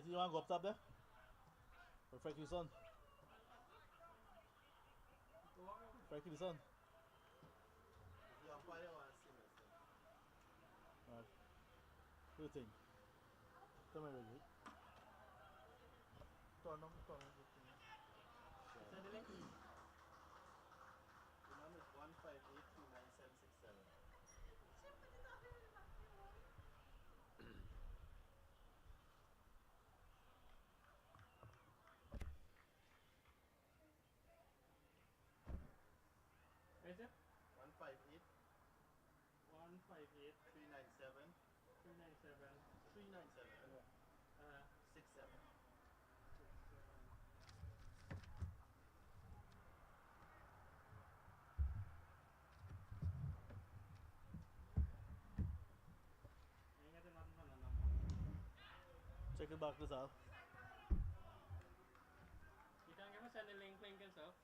You want to go up top there? Frankie the Son. Frankie the Son. Alright. Do the thing. Come here, Reggie. Turn on. Send the link. The number is 1583967. Is it? 158 158 397 397 397 67. Check it back this out. You can't give us any link yourself.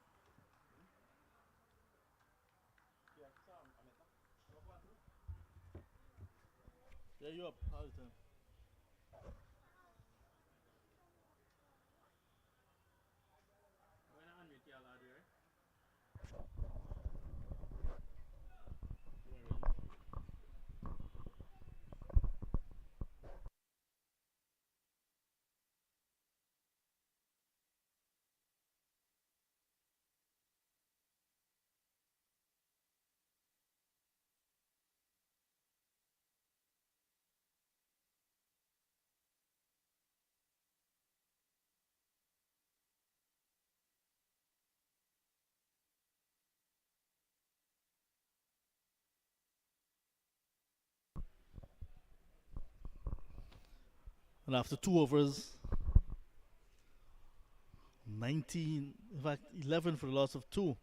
Yeah, yeah, you up? How is it? When I unmute y'all out here. And after 2 overs, 19, in fact 11 for the loss of 2.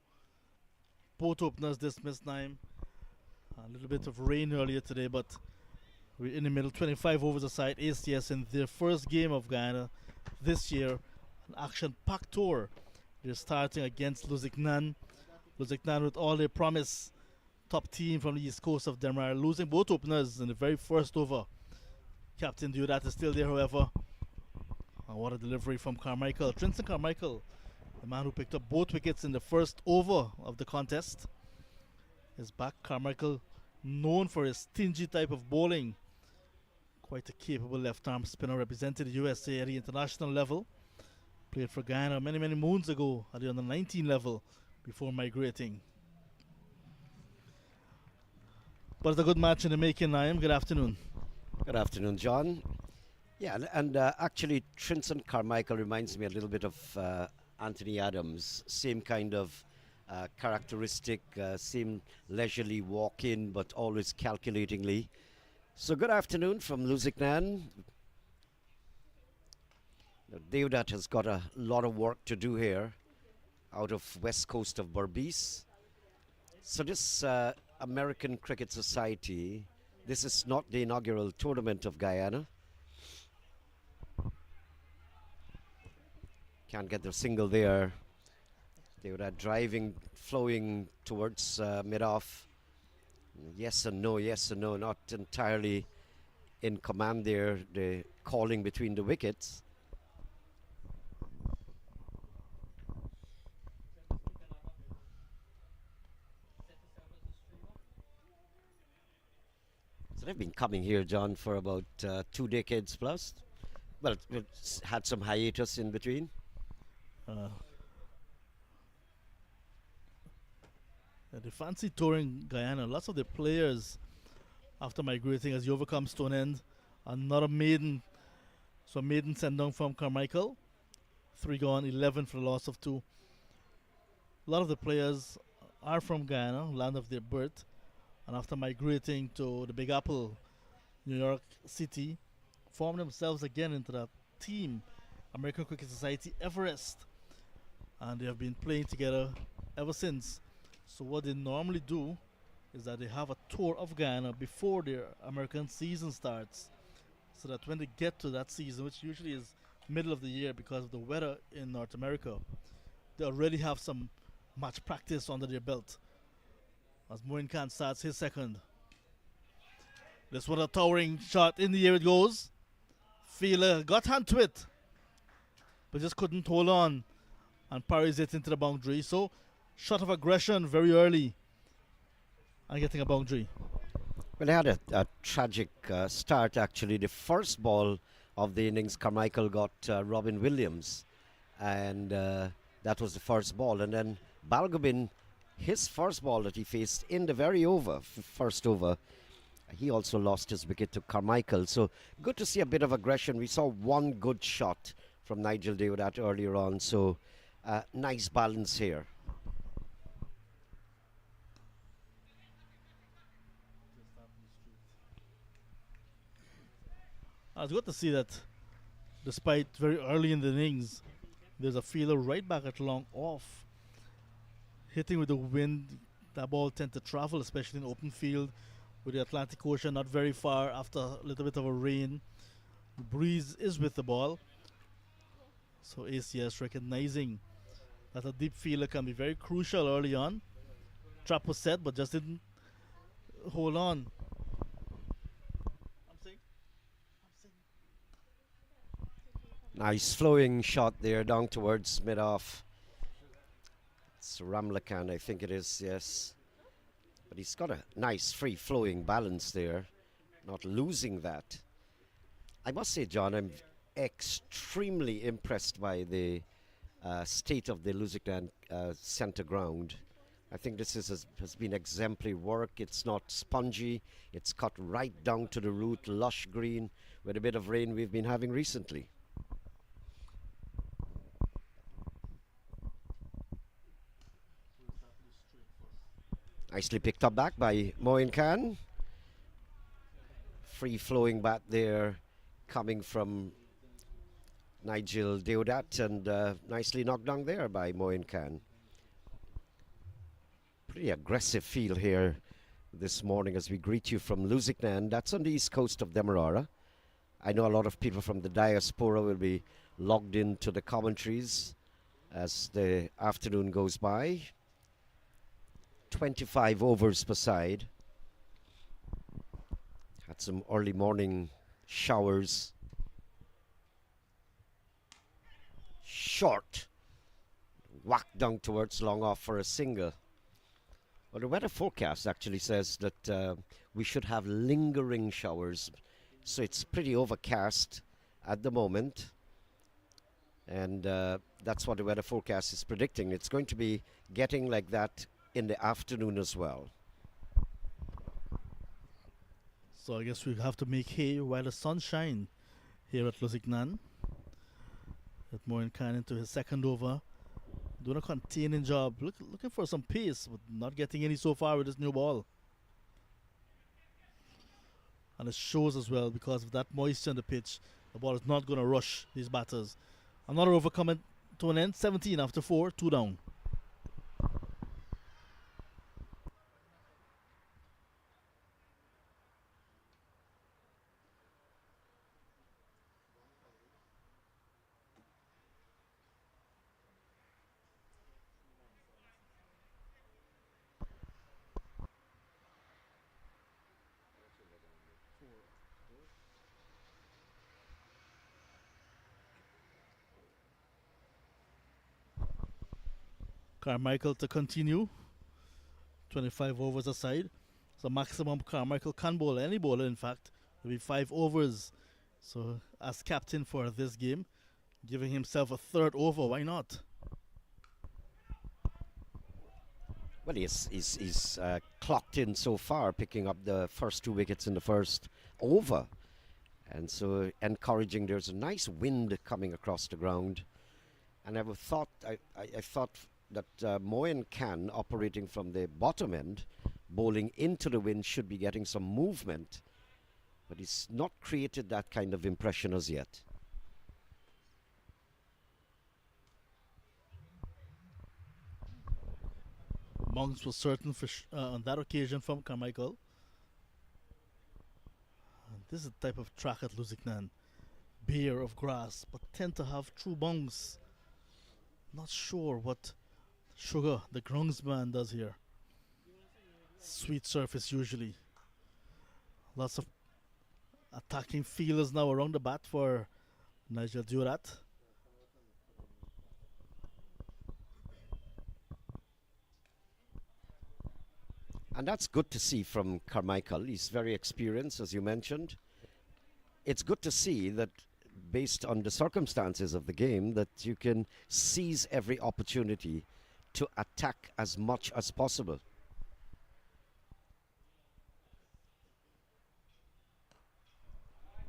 Both openers dismissed 9. A little bit of rain earlier today, but we're in the middle. 25 overs aside. ACS in their first game of Guyana this year, an action-packed tour. They're starting against Lusignan. Lusignan with all their promise. Top team from the east coast of Denmark, losing both openers in the very first over. Captain Deodat is still there, however. And what a delivery from Carmichael. Trinson Carmichael, the man who picked up both wickets in the first over of the contest, is back. Carmichael, known for his stingy type of bowling. Quite a capable left-arm spinner, represented the USA at the international level. Played for Guyana many, many moons ago at the under-19 level before migrating. But it's a good match in the making, Naim. Good afternoon. Good afternoon, John. Yeah, and actually, Trinson Carmichael reminds me a little bit of Anthony Adams. Same kind of characteristic, same leisurely walk-in, but always calculatingly. So good afternoon from Lusignan. Deodat has got a lot of work to do here out of west coast of Berbice. So this American Cricket Society, this is not the inaugural tournament of Guyana. Can't get the single there. Deodat driving, flowing towards mid-off. Yes and no, not entirely in command there, the calling between the wickets. So they've been coming here, John, for about 2 decades plus. Well, it's had some hiatus in between. They fancy touring Guyana. Lots of the players, after migrating as the over comes to an end, another maiden. So maiden sent down from Carmichael. 3 gone, 11 for the loss of 2. A lot of the players are from Guyana, land of their birth. And after migrating to the Big Apple, New York City, formed themselves again into that team, American Cricket Society Everest. And they have been playing together ever since. So what they normally do is that they have a tour of Guyana before their American season starts, so that when they get to that season, which usually is middle of the year because of the weather in North America, they already have some match practice under their belt. As Moin Khan starts his second. This was a towering shot. In the air it goes. Fielder got onto it, but just couldn't hold on and parries it into the boundary. So, shot of aggression very early and getting a boundary. Well, they had a tragic start, actually. The first ball of the innings, Carmichael got Robin Williams, and that was the first ball. And then Balgobin, his first ball that he faced in the very first over, he also lost his wicket to Carmichael. So good to see a bit of aggression. We saw one good shot from Nigel Deodat earlier on. So nice balance here. It's good to see that despite very early in the innings, there's a fielder right back at long off. Hitting with the wind, that ball tend to travel, especially in open field with the Atlantic Ocean not very far after a little bit of a rain. The breeze is with the ball. So ACS recognizing that a deep fielder can be very crucial early on. Trap was set, but just didn't hold on. Nice flowing shot there down towards mid-off. It's Ramlakan, I think it is, yes. But he's got a nice free-flowing balance there, not losing that. I must say, John, I'm extremely impressed by the state of the Lusignan centre ground. I think this has been exemplary work. It's not spongy. It's cut right down to the root, lush green, with a bit of rain we've been having recently. Nicely picked up back by Moin Khan. Free flowing bat there coming from Nigel Deodat, and nicely knocked down there by Moin Khan. Pretty aggressive feel here this morning as we greet you from Lusignan. That's on the east coast of Demerara. I know a lot of people from the diaspora will be logged into the commentaries as the afternoon goes by. 25 overs per side. Had some early morning showers. Short. Whacked down towards long off for a single. Well, the weather forecast actually says that we should have lingering showers. So it's pretty overcast at the moment. And that's what the weather forecast is predicting. It's going to be getting like that in the afternoon as well. So I guess we have to make hay while the sun shines here at Lusignan. With Moin Khan into his second over. Doing a containing job. Looking for some pace, but not getting any so far with this new ball. And it shows as well because of that moisture on the pitch. The ball is not going to rush these batters. Another over coming to an end. 17 after 4, 2 down. Carmichael to continue. 25 overs aside. So maximum Carmichael can bowl, any bowler in fact, will be 5 overs. So as captain for this game, giving himself a third over, why not? Well, he's clocked in so far, picking up the first 2 wickets in the first over. And so encouraging. There's a nice wind coming across the ground. And I thought that Moin Khan, operating from the bottom end, bowling into the wind, should be getting some movement. But he's not created that kind of impression as yet. Monks was certain for on that occasion from Carmichael. And this is the type of track at Lusignan. Bare of grass, but tend to have true bungs. Not sure what Sugar, the groundsman, does here. Sweet surface usually. Lots of attacking fielders now around the bat for Nigel Durat. And that's good to see from Carmichael. He's very experienced, as you mentioned. It's good to see that, based on the circumstances of the game, that you can seize every opportunity to attack as much as possible.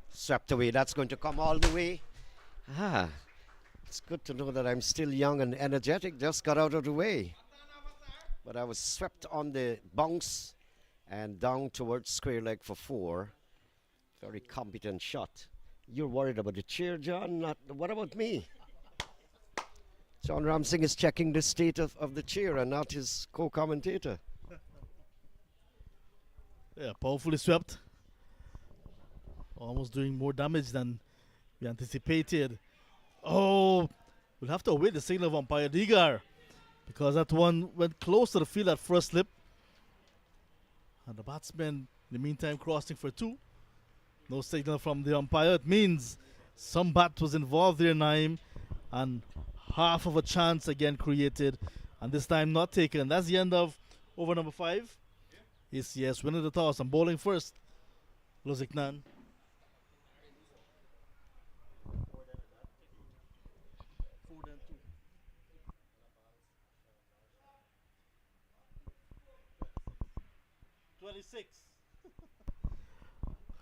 Swept away. That's going to come all the way. It's good to know that I'm still young and energetic. Just got out of the way. But I was swept on the bounce and down towards square leg for 4. Very competent shot. You're worried about the chair, John? What about me? John Ramsing is checking the state of the chair and not his co-commentator. Yeah, powerfully swept. Almost doing more damage than we anticipated. Oh, we'll have to await the signal of umpire Digar, because that one went close to the field at first slip. And the batsman, in the meantime, crossing for 2. No signal from the umpire. It means some bat was involved there, Naim, and half of a chance again created, and this time not taken. That's the end of over number 5. ACS winning the toss and bowling first. Lusignan.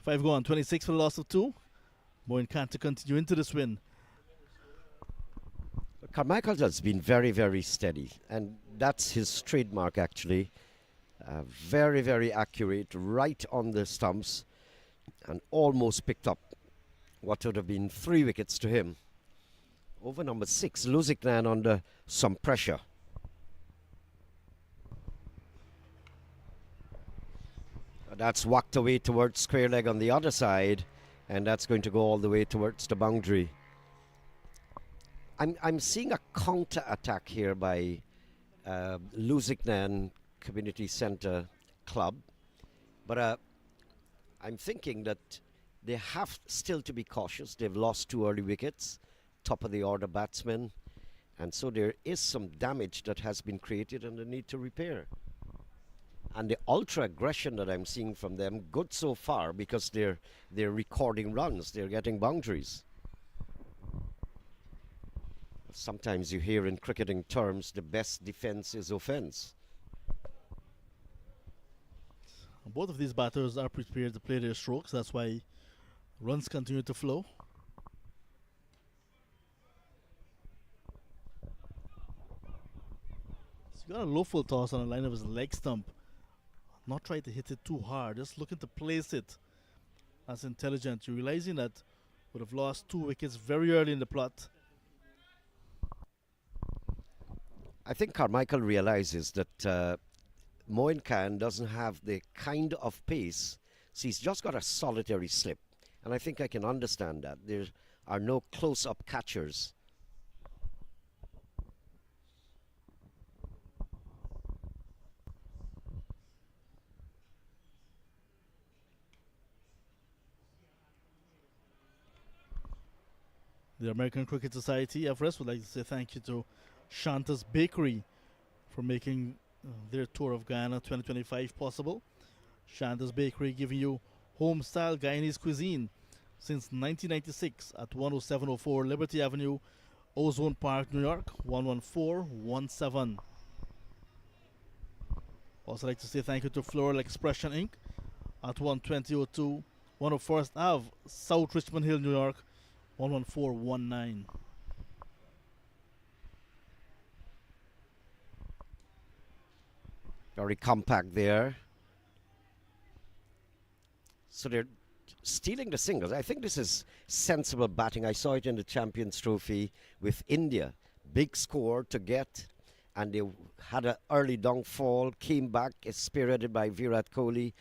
Five gone, 26 for the loss of 2. Moin Khan to continue into this win. Carmichael has been very, very steady, and that's his trademark, actually. Very, very accurate, right on the stumps, and almost picked up what would have been 3 wickets to him. Over number 6, Lusignan under some pressure. That's whacked away towards square leg on the other side, and that's going to go all the way towards the boundary. I'm seeing a counter attack here by Lusignan Community Centre Club, but I'm thinking that they have still to be cautious. They've lost 2 early wickets, top of the order batsmen, and so there is some damage that has been created and they need to repair. And the ultra aggression that I'm seeing from them, good so far, because they're recording runs, they're getting boundaries. Sometimes you hear in cricketing terms, the best defense is offense. Both of these batters are prepared to play their strokes. That's why runs continue to flow. He's got a low full toss on the line of his leg stump. Not trying to hit it too hard, just looking to place it. That's intelligent. You're realizing that would have lost 2 wickets very early in the plot. I think Carmichael realizes that Moin Khan doesn't have the kind of pace, so he's just got a solitary slip. And I think I can understand that. There are no close-up catchers. The American Cricket Society, FRS, would like to say thank you to Shanta's Bakery for making their tour of Guyana 2025 possible. Shanta's Bakery giving you home-style Guyanese cuisine since 1996 at 10704 Liberty Avenue, Ozone Park, New York, 11417. Also like to say thank you to Floral Expression Inc. at 12002 101st Ave, South Richmond Hill, New York, 11419. Very compact there. So they're stealing the singles. I think this is sensible batting. I saw it in the Champions Trophy with India. Big score to get, and they had an early downfall, came back, spearheaded by Virat Kohli,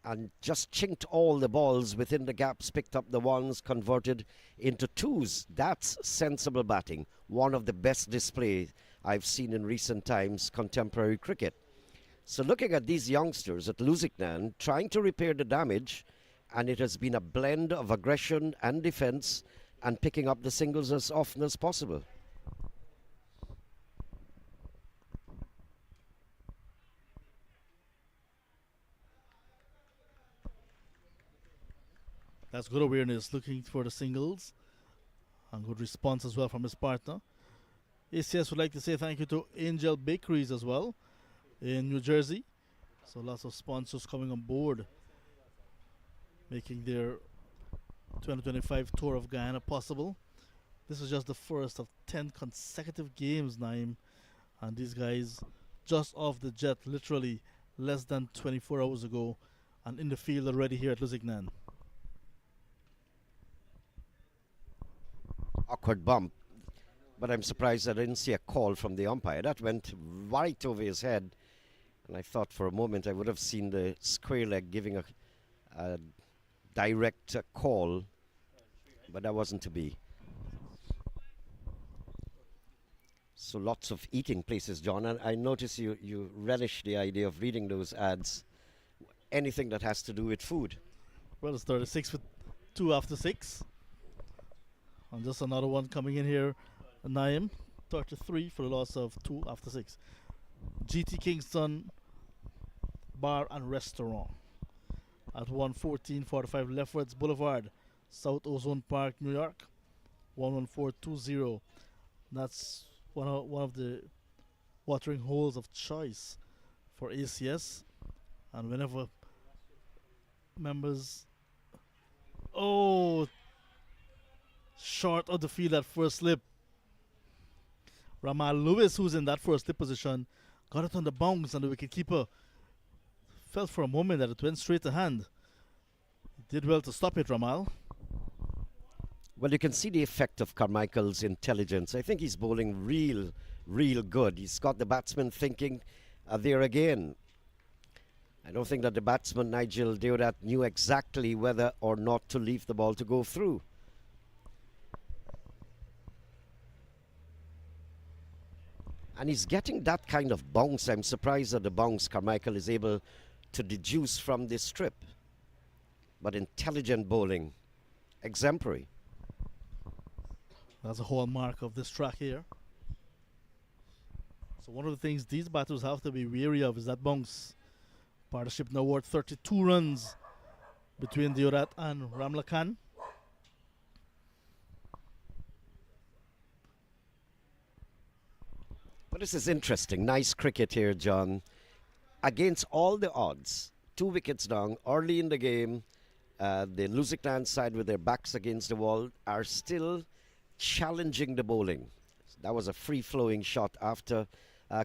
and just chinked all the balls within the gaps, picked up the ones, converted into 2s. That's sensible batting. One of the best displays I've seen in recent times, contemporary cricket. So looking at these youngsters at Lusignan, trying to repair the damage, and it has been a blend of aggression and defense and picking up the singles as often as possible. That's good awareness, looking for the singles, and good response as well from his partner. ACS would like to say thank you to Angel Bakeries as well in New Jersey. So lots of sponsors coming on board, making their 2025 tour of Guyana possible. This is just the first of 10 consecutive games, Naim, and these guys just off the jet, literally less than 24 hours ago, and in the field already here at Lusignan. Awkward bump, but I'm surprised I didn't see a call from the umpire. That went right over his head, and I thought for a moment I would have seen the square leg giving a direct call, but that wasn't to be. So lots of eating places, John, and I notice you relish the idea of reading those ads. Anything that has to do with food. Well, it's 36 with 2 after 6. And just another one coming in here, Naim, 33 for the loss of 2 after 6. GT Kingston Bar and Restaurant at 11445 Lefferts Boulevard, South Ozone Park, New York, 11420. That's one of the watering holes of choice for ACS. And whenever members, short of the field at first slip. Ramal Lewis, who's in that first slip position, got it on the bounce, and the wicketkeeper felt for a moment that it went straight to hand. He did well to stop it, Ramal. Well, you can see the effect of Carmichael's intelligence. I think he's bowling real good. He's got the batsman thinking there again. I don't think that the batsman, Nigel Deodat, knew exactly whether or not to leave the ball to go through. And he's getting that kind of bounce. I'm surprised at the bounce Carmichael is able to deduce from this strip. But intelligent bowling, exemplary. That's a hallmark of this track here. So one of the things these batters have to be wary of is that bounce. Partnership now worth 32 runs between Deodat and Ramla Khan. But this is interesting. Nice cricket here, John. Against all the odds, 2 wickets down, early in the game, the Lusignan side with their backs against the wall are still challenging the bowling. That was a free-flowing shot after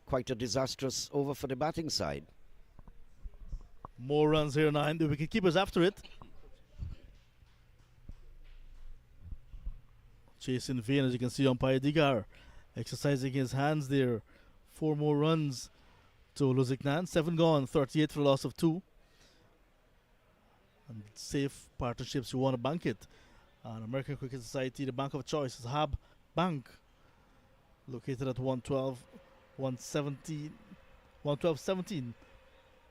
quite a disastrous over for the batting side. More runs here, 9. The wicketkeeper's after it. Chase in vain, as you can see, umpire Digar exercising his hands there. 4 more runs to Lusignan. 7 gone, 38 for the loss of 2. And safe partnerships, you want to bank it. And American Cricket Society, the bank of choice is Hab Bank, located at 117,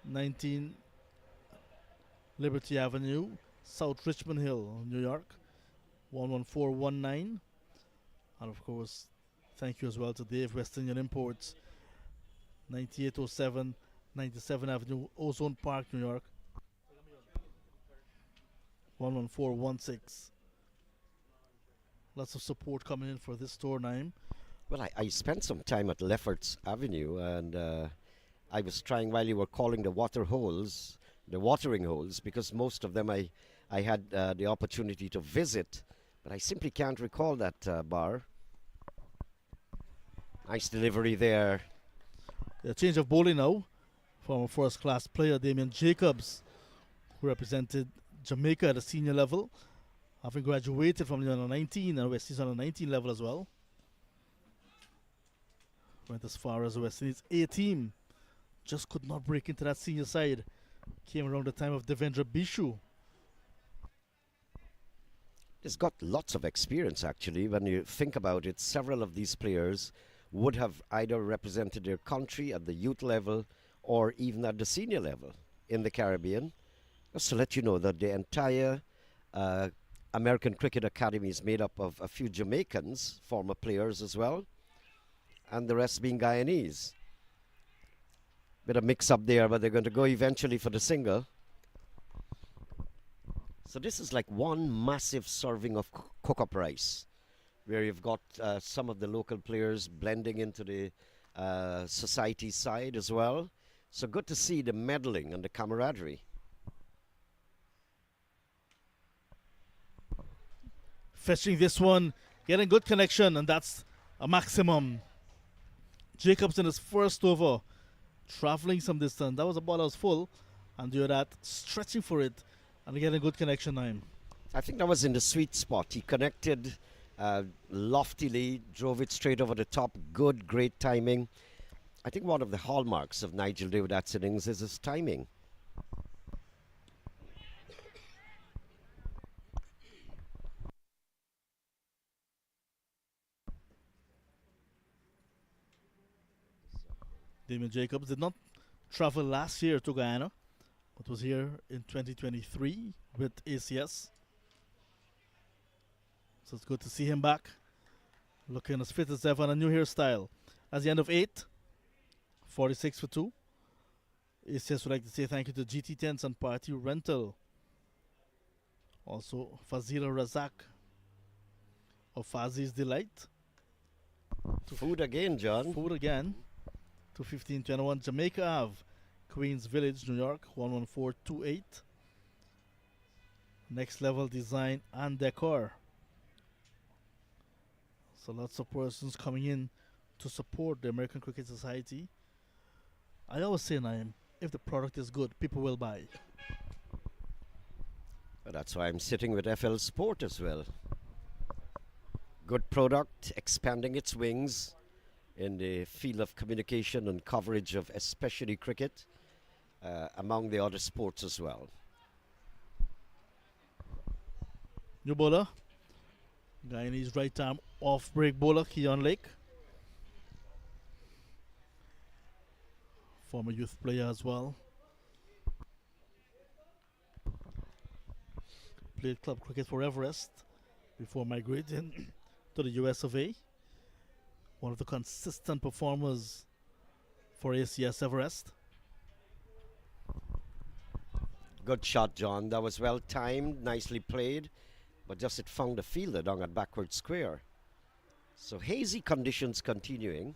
19 Liberty Avenue, South Richmond Hill, New York, 11419. And of course, thank you as well to Dave, West Indian Imports, 9807 97 Avenue, Ozone Park, New York, 11416. Lots of support coming in for this store, Naim. Well, I spent some time at Lefferts Avenue, and I was trying while you were calling the watering holes, because most of them I had the opportunity to visit, but I simply can't recall that bar. Nice delivery there. A change of bowling now from a first-class player, Damien Jacobs, who represented Jamaica at a senior level, having graduated from the under-19 and West Indies under-19 level as well. Went as far as the West Indies A team. Just could not break into that senior side. Came around the time of Devendra Bishu. He's got lots of experience, actually. When you think about it, several of these players would have either represented their country at the youth level or even at the senior level in the Caribbean. Just to let you know that the entire uh, American Cricket Academy is made up of a few Jamaicans, former players as well, and the rest being Guyanese. Bit of mix up there, but they're going to go eventually for the single. So this is like one massive serving of cook-up rice, where you've got some of the local players blending into the society side as well. So good to see the meddling and the camaraderie. Fetching this one, getting good connection, and that's a maximum. Jacobs in his first over, traveling some distance. That was a ball that was full, and do that, stretching for it, and getting good connection time. I think that was in the sweet spot. He connected loftily, drove it straight over the top. Good, great timing. I think one of the hallmarks of Nigel Deodat's innings is his timing. Damien Jacobs did not travel last year to Guyana, but was here in 2023 with ACS. So it's good to see him back, looking as fit as ever and a new hairstyle. At the end of 8, 46 for 2. ACS would like to say thank you to GT Tents and Party Rental. Also, Fazila Razak of Fazi's Delight. Food again, John. Food again. To 1521 Jamaica Ave, Queens Village, New York, 11428. Next Level Design and Decor. So lots of persons coming in to support the American Cricket Society. I always say, Naim, if the product is good, people will buy. Well, that's why I'm sitting with FL Sport as well. Good product, expanding its wings in the field of communication and coverage of especially cricket, among the other sports as well. New bowler, Guyanese right arm off break bowler, Keon Lake. Former youth player as well. Played club cricket for Everest before migrating to the US of A. One of the consistent performers for ACS Everest. Good shot, John. That was well timed, nicely played, but just it found a fielder down at backward square. So hazy conditions continuing.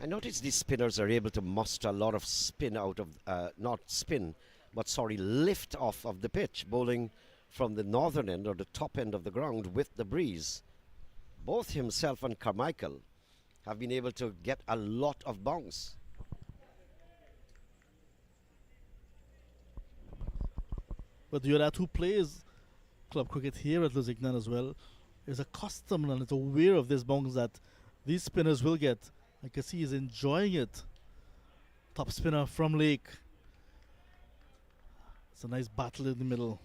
I notice these spinners are able to muster a lot of spin out of, not spin, but sorry, lift off of the pitch, bowling from the northern end or the top end of the ground with the breeze. Both himself and Carmichael have been able to get a lot of bounce. But Deodat, who plays club cricket here at Lusignan as well, is accustomed and is aware of this bounce that these spinners will get. I can see he's enjoying it. Top spinner from Lake. It's a nice battle in the middle.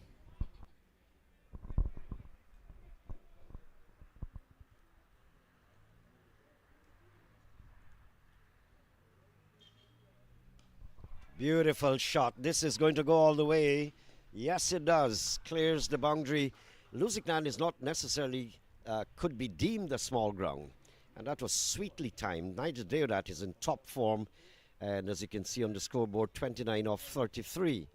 Beautiful shot. This is going to go all the way. Yes, it does. Clears the boundary. Lusignan is not necessarily, could be deemed a small ground. And that was sweetly timed. Nigel Deodat is in top form. And as you can see on the scoreboard, 29 off 33.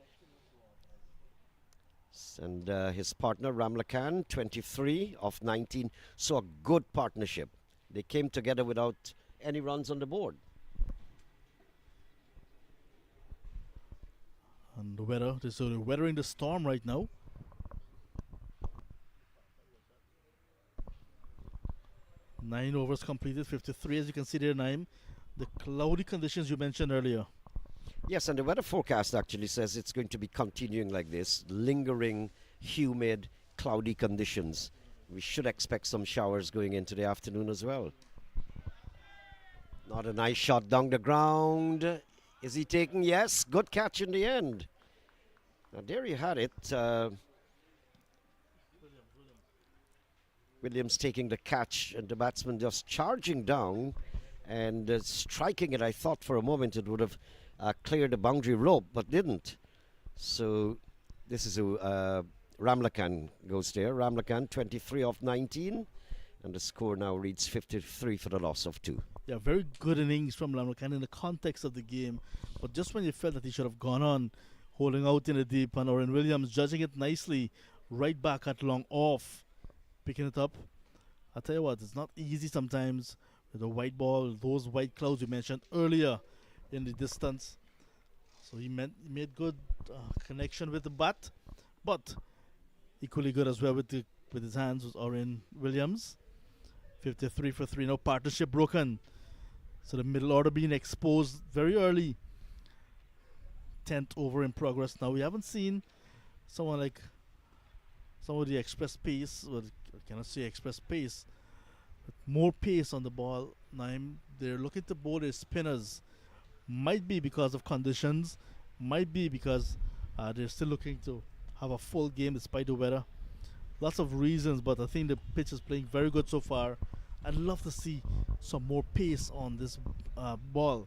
And his partner, Ramla Khan, 23 off 19. So a good partnership. They came together without any runs on the board. And the weather, so they're weathering the storm right now. Nine overs completed, 53 as you can see there, Naim. The cloudy conditions you mentioned earlier. Yes, and the weather forecast actually says it's going to be continuing like this, lingering, humid, cloudy conditions. We should expect some showers going into the afternoon as well. Not a nice shot down the ground. Is he taking? Yes, good catch in the end. Now there you had it. Williams taking the catch and the batsman just charging down and striking it. I thought for a moment it would have cleared the boundary rope, but didn't. So this is who Ramlakan goes there. Ramlakan 23 of 19, and the score now reads 53 for the loss of 2. Yeah, very good innings from Lamrakan in the context of the game. But just when you felt that he should have gone on, holding out in the deep, and Oren Williams judging it nicely, right back at long off, picking it up. I tell you what, it's not easy sometimes with the white ball, those white clouds we mentioned earlier in the distance. So he made good connection with the bat, but equally good as well with his hands was Oren Williams. 53 for 3. Now partnership broken. So the middle order being exposed very early. 10th over in progress now. We haven't seen someone like some of the express pace, or I cannot say express pace, but more pace on the ball. Now they're looking to bowl their spinners. Might be because of conditions, might be because they're still looking to have a full game despite the weather. Lots of reasons, but I think the pitch is playing very good so far. I'd love to see some more pace on this ball,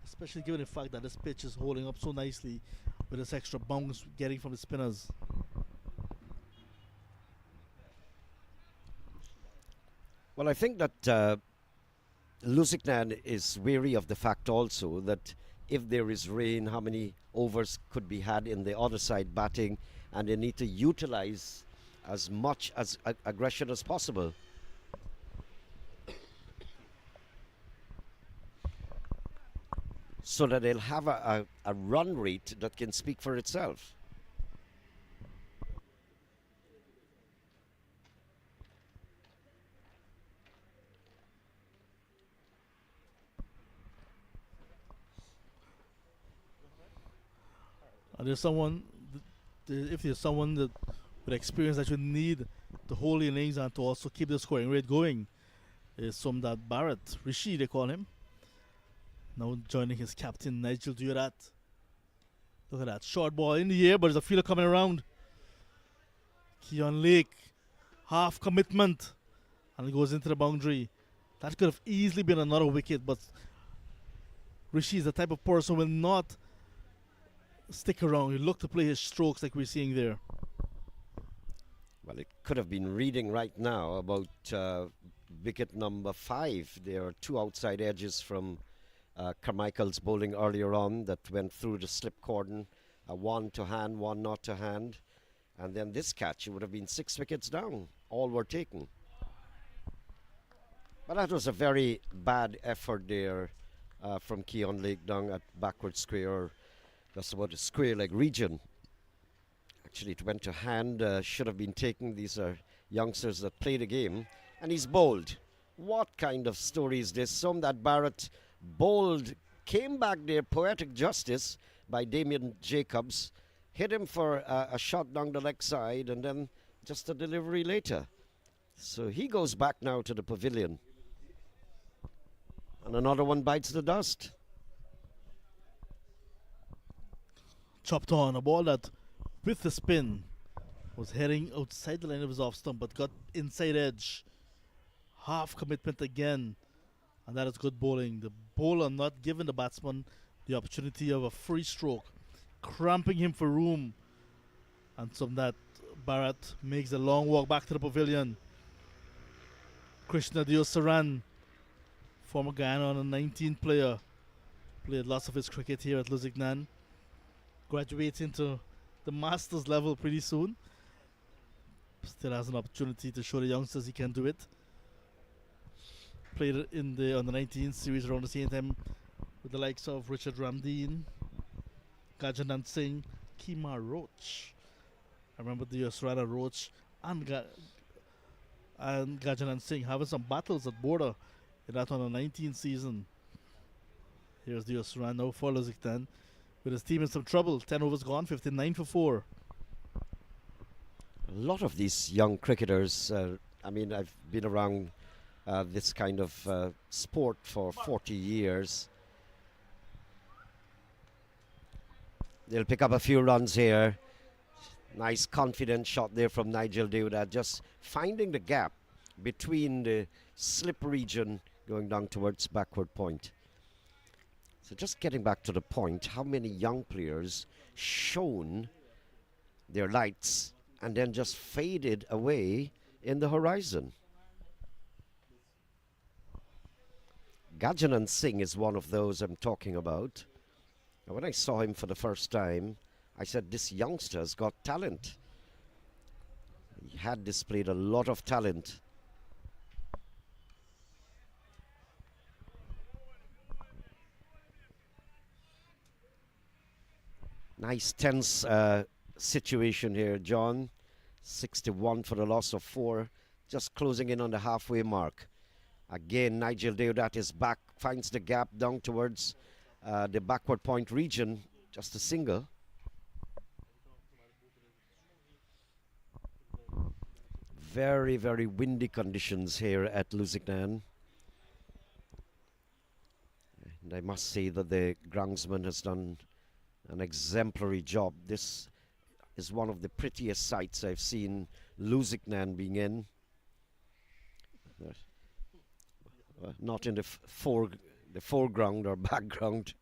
especially given the fact that this pitch is holding up so nicely with this extra bounce getting from the spinners. Well, I think that Lusignan is wary of the fact also that if there is rain, how many overs could be had in the other side batting, and they need to utilize as much as aggression as possible. So that they'll have a run rate that can speak for itself. There's someone, if there's someone that with experience that you need to hold the innings and to also keep the scoring rate going, is Somdat Barrett. Rishi, they call him. Now joining his captain, Nigel Durat. Look at that. Short ball in the air, but there's a fielder coming around. Keon Lake. Half commitment. And it goes into the boundary. That could have easily been another wicket, but Rishi is the type of person who will not stick around. He'll look to play his strokes like we're seeing there. Well, it could have been reading right now about wicket number 5. There are 2 outside edges from Carmichael's bowling earlier on that went through the slip cordon, 1 to hand, 1 not to hand, and then this catch, it would have been 6 wickets down. All were taken. But that was a very bad effort there from Keon Lake down at backward square, just about the square leg region. Actually, it went to hand, should have been taken. These are youngsters that play the game, and he's bowled. What kind of story is this? Somdat Barrett bowled, came back there, poetic justice by Damien Jacobs, hit him for a shot down the leg side, and then just a delivery later. So he goes back now to the pavilion. And another one bites the dust. Chopped on a ball that, with the spin, was heading outside the line of his off stump, but got inside edge. Half commitment again. And that is good bowling. The bowler not giving the batsman the opportunity of a free stroke, cramping him for room. And Somdat Barrett makes a long walk back to the pavilion. Krishna Diosaran, former Guyana on a 19 player, played lots of his cricket here at Lusignan. Graduates into the Masters level pretty soon. Still has an opportunity to show the youngsters he can do it. Played in the under 19 series around the same time with the likes of Richard Ramdeen, Gajanan Singh, Kima Roach. I remember the Yasrana Roach and Gajanan Singh having some battles at border in that under 19 season. Here's the Yasrana now for Lusignan with his team in some trouble. 10 overs gone, 59 for 4. A lot of these young cricketers, I mean, I've been around this kind of sport for 40 years. They'll pick up a few runs here. Nice confident shot there from Nigel Deodat, just finding the gap between the slip region going down towards backward point. So just getting back to the point, how many young players shone their lights and then just faded away in the horizon. Gajanan Singh is one of those I'm talking about. And when I saw him for the first time, I said, this youngster's got talent. He had displayed a lot of talent. Nice tense situation here, John. 61 for the loss of 4, just closing in on the halfway mark. Again, Nigel Deodat is back, finds the gap down towards the backward point region, just a single. Very, very windy conditions here at Lusignan. And I must say that the groundsman has done an exemplary job. This is one of the prettiest sights I've seen Lusignan being in. Not in the foreground or background.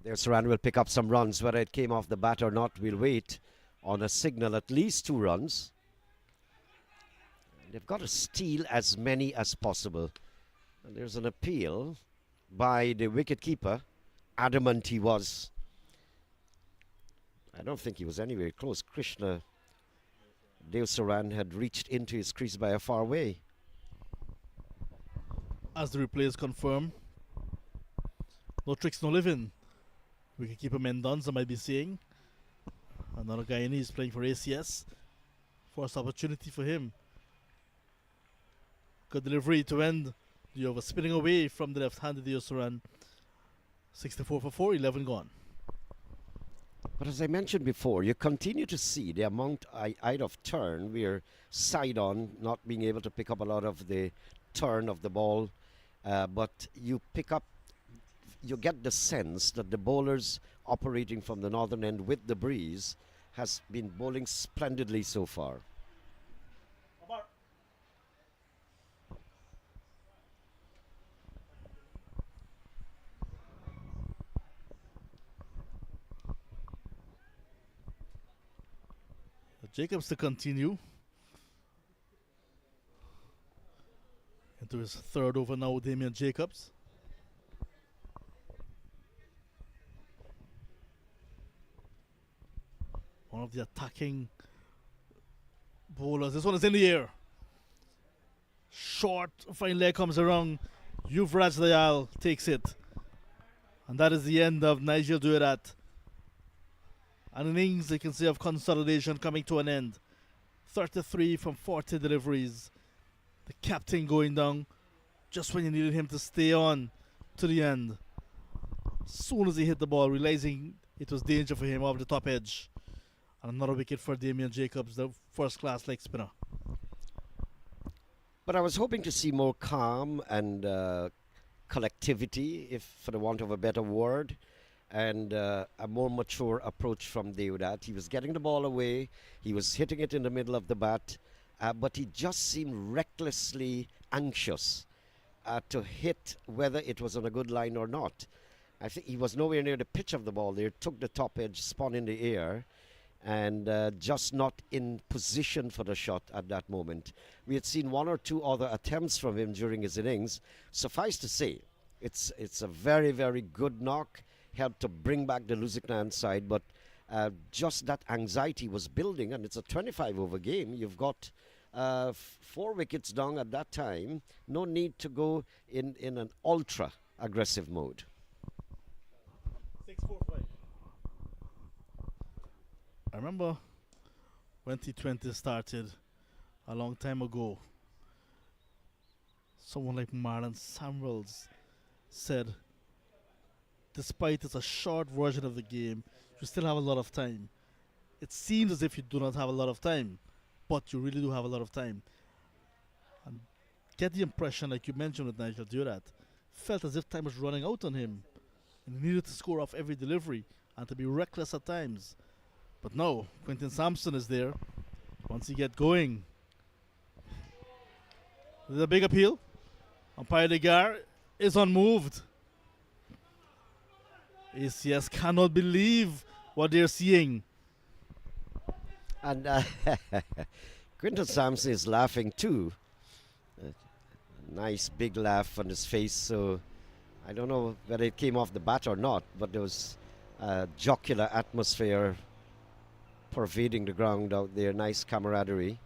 There's Saran will pick up some runs. Whether it came off the bat or not, we'll wait on a signal, at least 2 runs. They've got to steal as many as possible. And there's an appeal by the wicketkeeper. Adamant he was. I don't think he was anywhere close. Krishna Dev Saran had reached into his crease by a far way. As the replays confirm, no tricks, no living. Wicketkeeper Mendonza might be saying. Another Guyana is playing for ACS. First opportunity for him. Good delivery to end the over, spinning away from the left-handed Dev Saran. 64 for 4, 11 gone. But as I mentioned before, you continue to see the amount out of turn. We're side on, not being able to pick up a lot of the turn of the ball. But you pick up, you get the sense that the bowlers operating from the northern end with the breeze has been bowling splendidly so far. Jacobs to continue. Into his 3rd over now, Damien Jacobs. One of the attacking bowlers. This one is in the air. Short, fine leg comes around. Yuvraj Dayal takes it. And that is the end of Nigel Deodat. An innings, you can say, of consolidation coming to an end. 33 from 40 deliveries. The captain going down just when you needed him to stay on to the end. As soon as he hit the ball, realizing it was danger for him off the top edge. And another wicket for Damien Jacobs, the first-class leg spinner. But I was hoping to see more calm and collectivity, if for the want of a better word, and a more mature approach from Deodat. He was getting the ball away, he was hitting it in the middle of the bat, but he just seemed recklessly anxious to hit whether it was on a good line or not. I think he was nowhere near the pitch of the ball there, took the top edge, spun in the air, and just not in position for the shot at that moment. We had seen 1 or 2 other attempts from him during his innings. Suffice to say, it's a very, very good knock, helped to bring back the Lusignan side, but just that anxiety was building, and it's a 25-over game. You've got 4 wickets down at that time. No need to go in an ultra-aggressive mode. 6-4-5. I remember when T20 started a long time ago, someone like Marlon Samuels said, despite it's a short version of the game, you still have a lot of time. It seems as if you do not have a lot of time, but you really do have a lot of time. And get the impression, like you mentioned with Nigel Deodat, felt as if time was running out on him. and he needed to score off every delivery and to be reckless at times. But no, Quinton Sampson is there. Once he get going, there's a big appeal. Umpire Degar is unmoved. ACS cannot believe what they're seeing. And Quinton Sampson is laughing too. Nice big laugh on his face. So I don't know whether it came off the bat or not, but there was a jocular atmosphere pervading the ground out there. Nice camaraderie.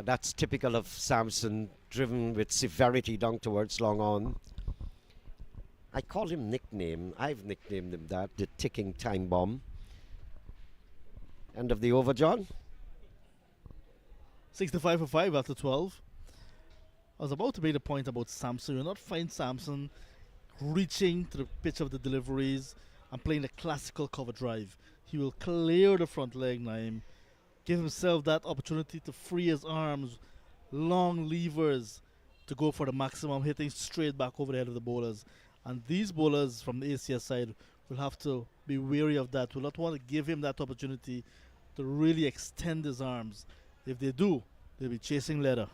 That's typical of Sampson, driven with severity down towards long on. I call him nickname. I've nicknamed him that, the ticking time bomb. End of the over, John. 65 for 5 after 12. I was about to make the point about Sampson. You'll not find Sampson reaching to the pitch of the deliveries and playing the classical cover drive. He will clear the front leg nine, give himself that opportunity to free his arms, long levers to go for the maximum, hitting straight back over the head of the bowlers. And these bowlers from the ACS side will have to be wary of that. Will not want to give him that opportunity to really extend his arms. If they do, they'll be chasing leather.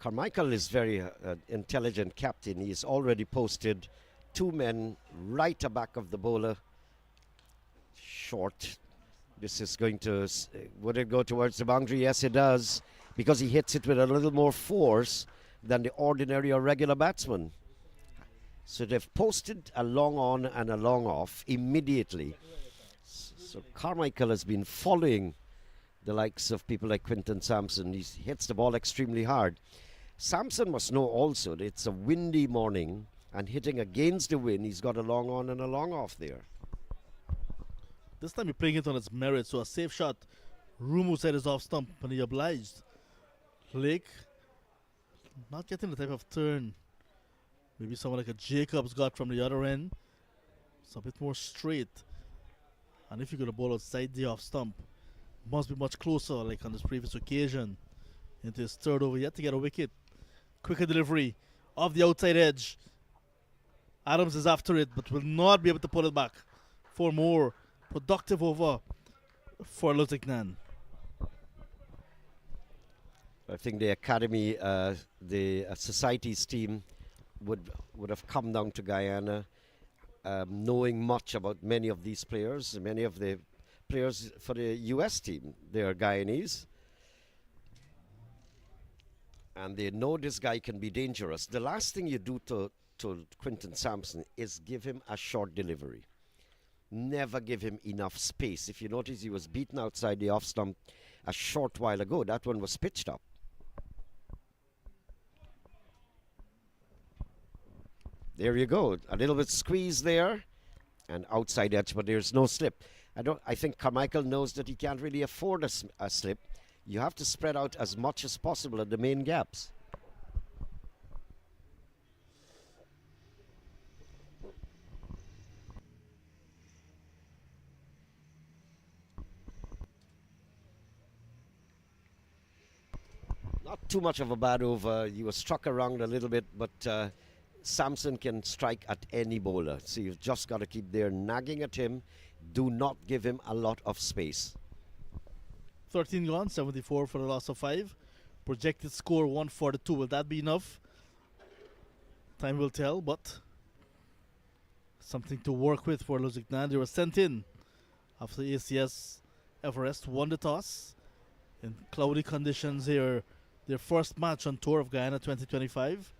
Carmichael is very intelligent captain. He's already posted two men right aback of the bowler. Short. This is going to, would it go towards the boundary? Yes, it does, because he hits it with a little more force than the ordinary or regular batsman. So they've posted a long on and a long off immediately. So Carmichael has been following the likes of people like Quinton Sampson. He hits the ball extremely hard. Sampson must know also that it's a windy morning, and hitting against the wind, he's got a long on and a long off there. This time you're playing it on its merit, so a safe shot. Rumu said is off stump, and he obliged. Lake not getting the type of turn maybe someone like a Jacobs got from the other end. It's a bit more straight. And if you're going to bowl outside the off stump, must be much closer, like on this previous occasion. Into his third over, yet to get a wicket. Quicker delivery off the outside edge. Adams is after it, but will not be able to pull it back. 4 more. Productive over for Lusignan. I think the academy, the society's team would have come down to Guyana, knowing much about many of these players. Many of the players for the US team, they are Guyanese. And they know this guy can be dangerous. The last thing you do to Quinton Sampson is give him a short delivery. Never give him enough space. If you notice, he was beaten outside the off stump a short while ago. That one was pitched up. There you go. A little bit squeeze there and outside edge, but there's no slip. I think Carmichael knows that he can't really afford a slip. You have to spread out as much as possible at the main gaps. Not too much of a bad over. He was struck around a little bit, but Sampson can strike at any bowler. So you've just got to keep there nagging at him. Do not give him a lot of space. 13 gone, 74 for the loss of 5. Projected score 142. Will that be enough? Time will tell, but something to work with for Lusignan. They were sent in after ACS Everest won the toss in cloudy conditions here. Their first match on tour of Guyana 2025.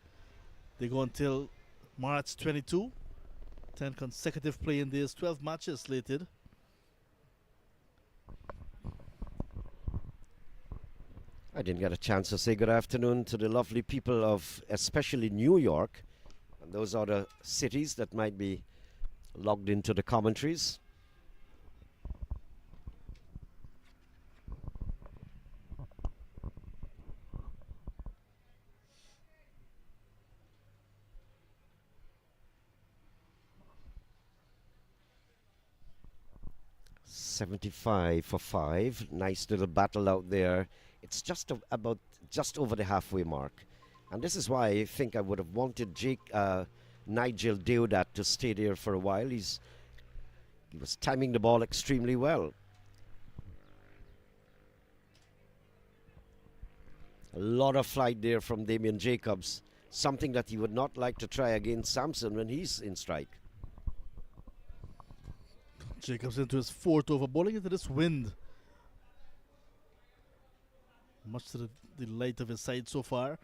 They go until March 22. 10 consecutive playing days, 12 matches slated. I didn't get a chance to say good afternoon to the lovely people of especially New York. And those are the cities that might be logged into the commentaries. .75 for 5. Nice little battle out there. It's just about just over the halfway mark. And this is why I think I would have wanted Nigel Deodat to stay there for a while. He was timing the ball extremely well. A lot of flight there from Damien Jacobs. Something that he would not like to try against Sampson when he's in strike. Jacobs into his fourth over, bowling into this wind. Much to the delight of his side so far.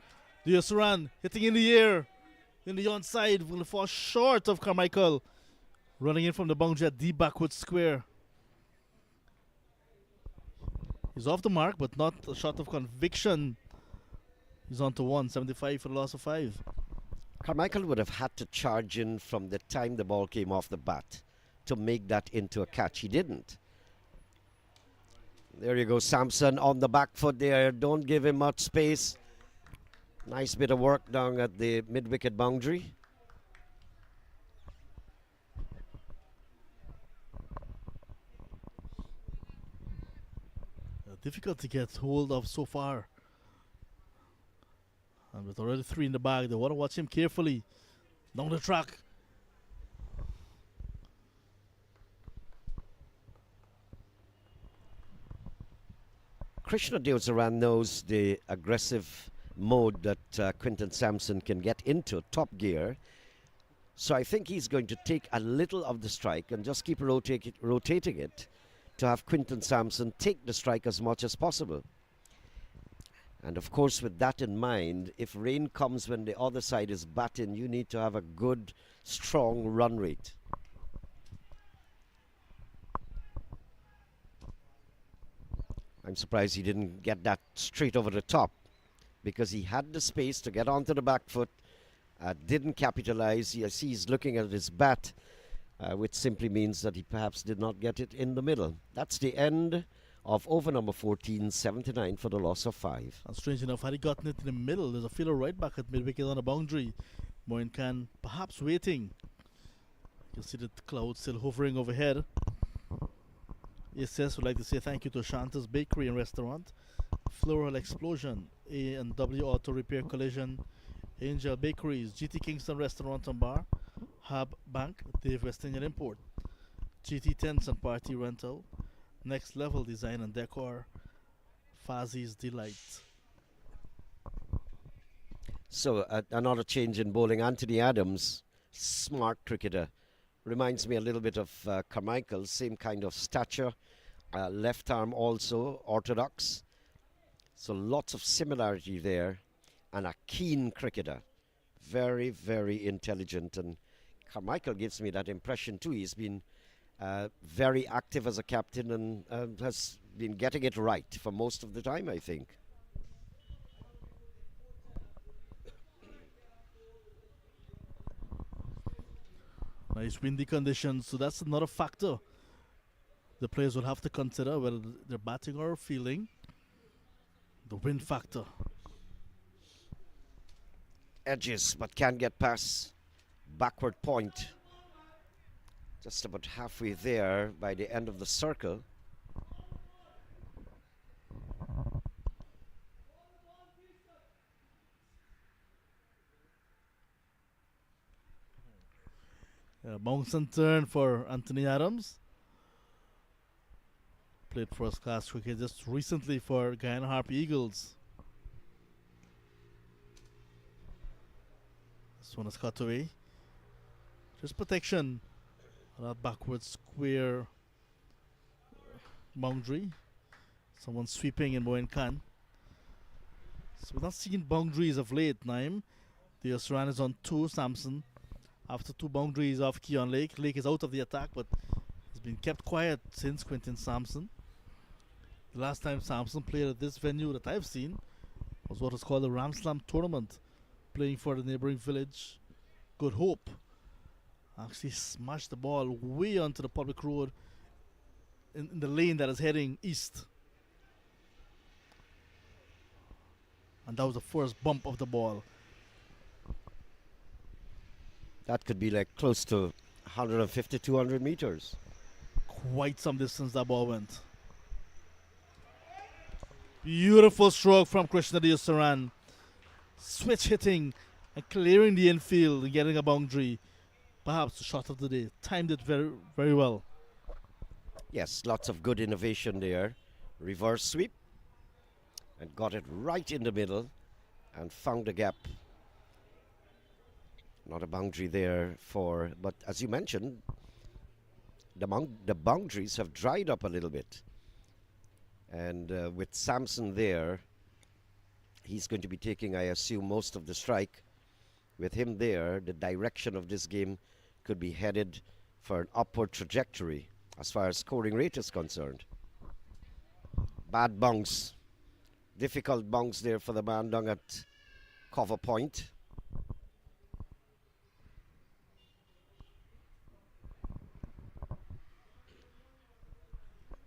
Diaz-Saran hitting in the air. In the onside, will fall short of Carmichael. Running in from the boundary at deep backward square. He's off the mark, but not a shot of conviction. He's on to 175 for the loss of 5. Carmichael would have had to charge in from the time the ball came off the bat to make that into a catch. He didn't. There you go, Sampson on the back foot there. Don't give him much space. Nice bit of work down at the mid-wicket boundary. Difficult to get hold of so far. And with already 3 in the bag, they want to watch him carefully. Down the track. Krishna Deosaran knows the aggressive mode that Quinton Sampson can get into, top gear. So I think he's going to take a little of the strike and just keep rotating it to have Quinton Sampson take the strike as much as possible. And of course, with that in mind, if rain comes when the other side is batting, you need to have a good, strong run rate. I'm surprised he didn't get that straight over the top, because he had the space to get onto the back foot, didn't capitalize. He's looking at his bat, which simply means that he perhaps did not get it in the middle. That's the end of over number 14, 79 for the loss of 5. And strange enough, had he gotten it in the middle, there's a fielder right back at mid-wicket on the boundary. Moin Khan perhaps waiting. You can see the cloud still hovering overhead. ACS would like to say thank you to Shanta's Bakery and Restaurant, Floral Explosion, A&W Auto Repair Collision, Angel Bakeries, GT Kingston Restaurant and Bar, Hub Bank, Dave West Indian Import, GT Tents and Party Rental, Next Level Design and Decor, Fazi's Delight. So another change in bowling. Anthony Adams, smart cricketer. Reminds me a little bit of Carmichael, same kind of stature. Left arm also, orthodox. So lots of similarity there. And a keen cricketer. Very, very intelligent. And Carmichael gives me that impression too. He's been very active as a captain and has been getting it right for most of the time, I think. Nice windy conditions, so that's another factor the players will have to consider whether they're batting or fielding. The wind factor. Edges, but can't get past backward point. Just about halfway there by the end of the circle. Bounce and turn for Anthony Adams. Played first class cricket just recently for Guyana Harp Eagles. This one is cut away. Just protection on that backward square boundary. Someone sweeping in Moin Khan. So we're not seeing boundaries of late, Naim. The Diaz-Saran is on 2, Sampson. After 2 boundaries off Keon Lake. Lake is out of the attack, but has been kept quiet since Quinton Sampson. The last time Sampson played at this venue that I've seen was what is called the Ram Slam tournament, playing for the neighboring village, Good Hope. Actually smashed the ball way onto the public road in the lane that is heading east. And that was the first bump of the ball. That could be like close to 150, 200 meters. Quite some distance that ball went. Beautiful stroke from Krishna Diaz-Saran. switch hitting and clearing the infield and getting a boundary. Perhaps the shot of the day. Timed it very, very well. Yes, lots of good innovation there. Reverse sweep. And got it right in the middle and found a gap. Not a boundary there for, but as you mentioned, the boundaries have dried up a little bit. And with Samson there, he's going to be taking, I assume, most of the strike. With him there, the direction of this game could be headed for an upward trajectory as far as scoring rate is concerned. Bad bounce. Difficult bounce there for the man down at cover point.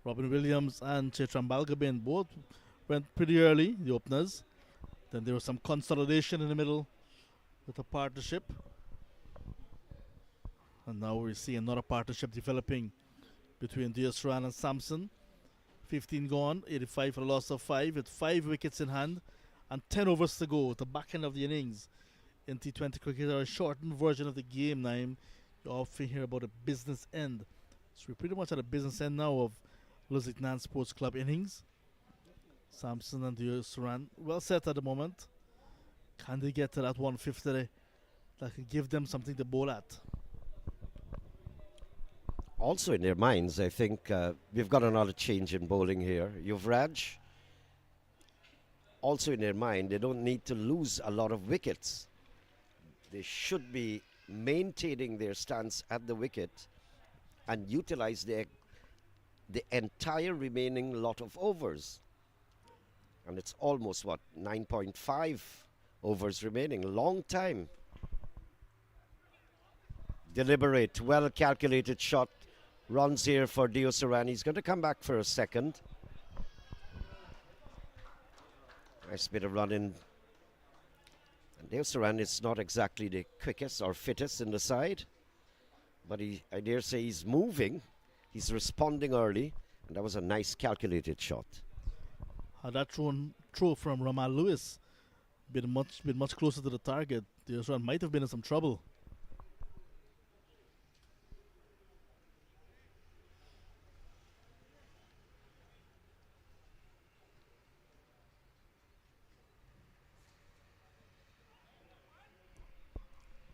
Robin Williams and Chetram Balgabin both went pretty early, the openers. Then there was some consolidation in the middle with a partnership. And now we see another partnership developing between Diaz-Ran and Samson. 15 gone, 85 for a loss of 5 with 5 wickets in hand and 10 overs to go at the back end of the innings. In T20 cricket, or a shortened version of the game, Naim, you often hear about a business end. So we're pretty much at a business end now of Lusignan Sports Club innings. Samson and Diaz-Ran well set at the moment. Can they get to that 150 that can give them something to bowl at? Also in their minds, I think we've got another change in bowling here. Yuvraj, also in their mind, they don't need to lose a lot of wickets. They should be maintaining their stance at the wicket and utilize the entire remaining lot of overs. And it's almost, what, 9.5 overs remaining. Long time. Deliberate, well-calculated shot. Runs here for Diaz-Ran. He's going to come back for a second. Nice bit of running. And Diaz-Ran is not exactly the quickest or fittest in the side. But I dare say he's moving. He's responding early. And that was a nice calculated shot. Had that throw from Ramal Lewis been much closer to the target, Diaz-Ran might have been in some trouble.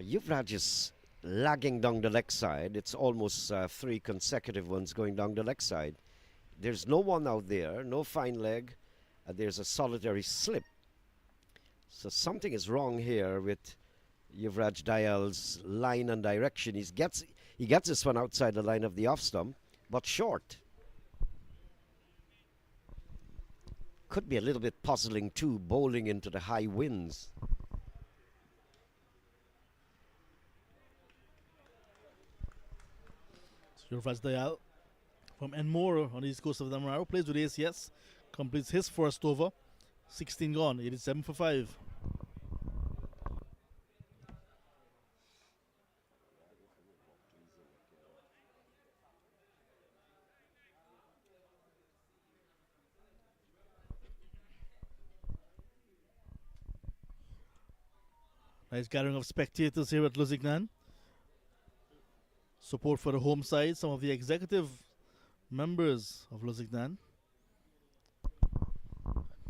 Yuvraj is lagging down the leg side. It's almost 3 consecutive ones going down the leg side. There's no one out there, no fine leg. There's a solitary slip. So something is wrong here with Yuvraj Dayal's line and direction. He gets this one outside the line of the off stump, but short. Could be a little bit puzzling too, bowling into the high winds. Yuvraj Dayal from Enmore on the east coast of Damara plays with ACS, completes his first over, 16 gone, 87 for 5. Nice gathering of spectators here at Lusignan. Support for the home side, some of the executive members of Lusignan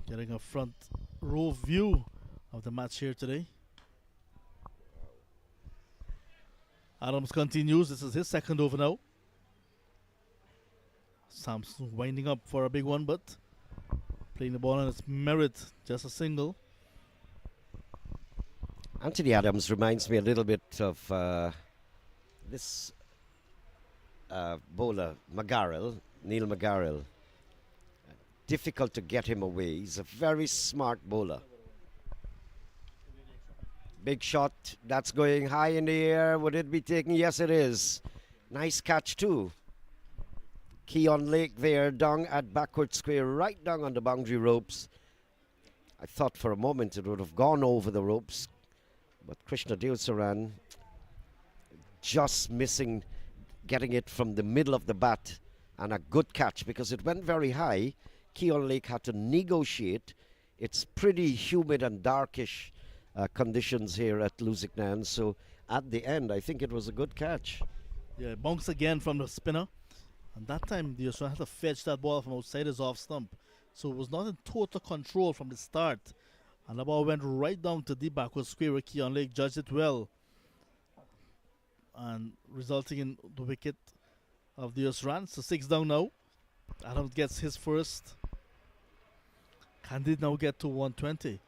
getting a front row view of the match here today. Adams continues. This is his second over now. Samson winding up for a big one, but playing the ball on its merit, just a single. Anthony Adams reminds me a little bit of this bowler, Neil McGarrell. Difficult to get him away. He's a very smart bowler. Big shot. That's going high in the air. Would it be taken? Yes, it is. Nice catch too. Keon Lake there down at backward square, right down on the boundary ropes. I thought for a moment it would have gone over the ropes, but Krishna Diaz-Ran just missing getting it from the middle of the bat, and a good catch because it went very high. Keon Lake had to negotiate. It's pretty humid and darkish conditions here at Lusignan. So at the end, I think it was a good catch. Yeah, bounce again from the spinner. And that time, the Australian had to fetch that ball from outside his off stump. So it was not in total control from the start. And the ball went right down to deep backward square where Keon Lake judged it well. And resulting in the wicket of the Australian. So 6 down now. Adams gets his first. Can they now get to 120?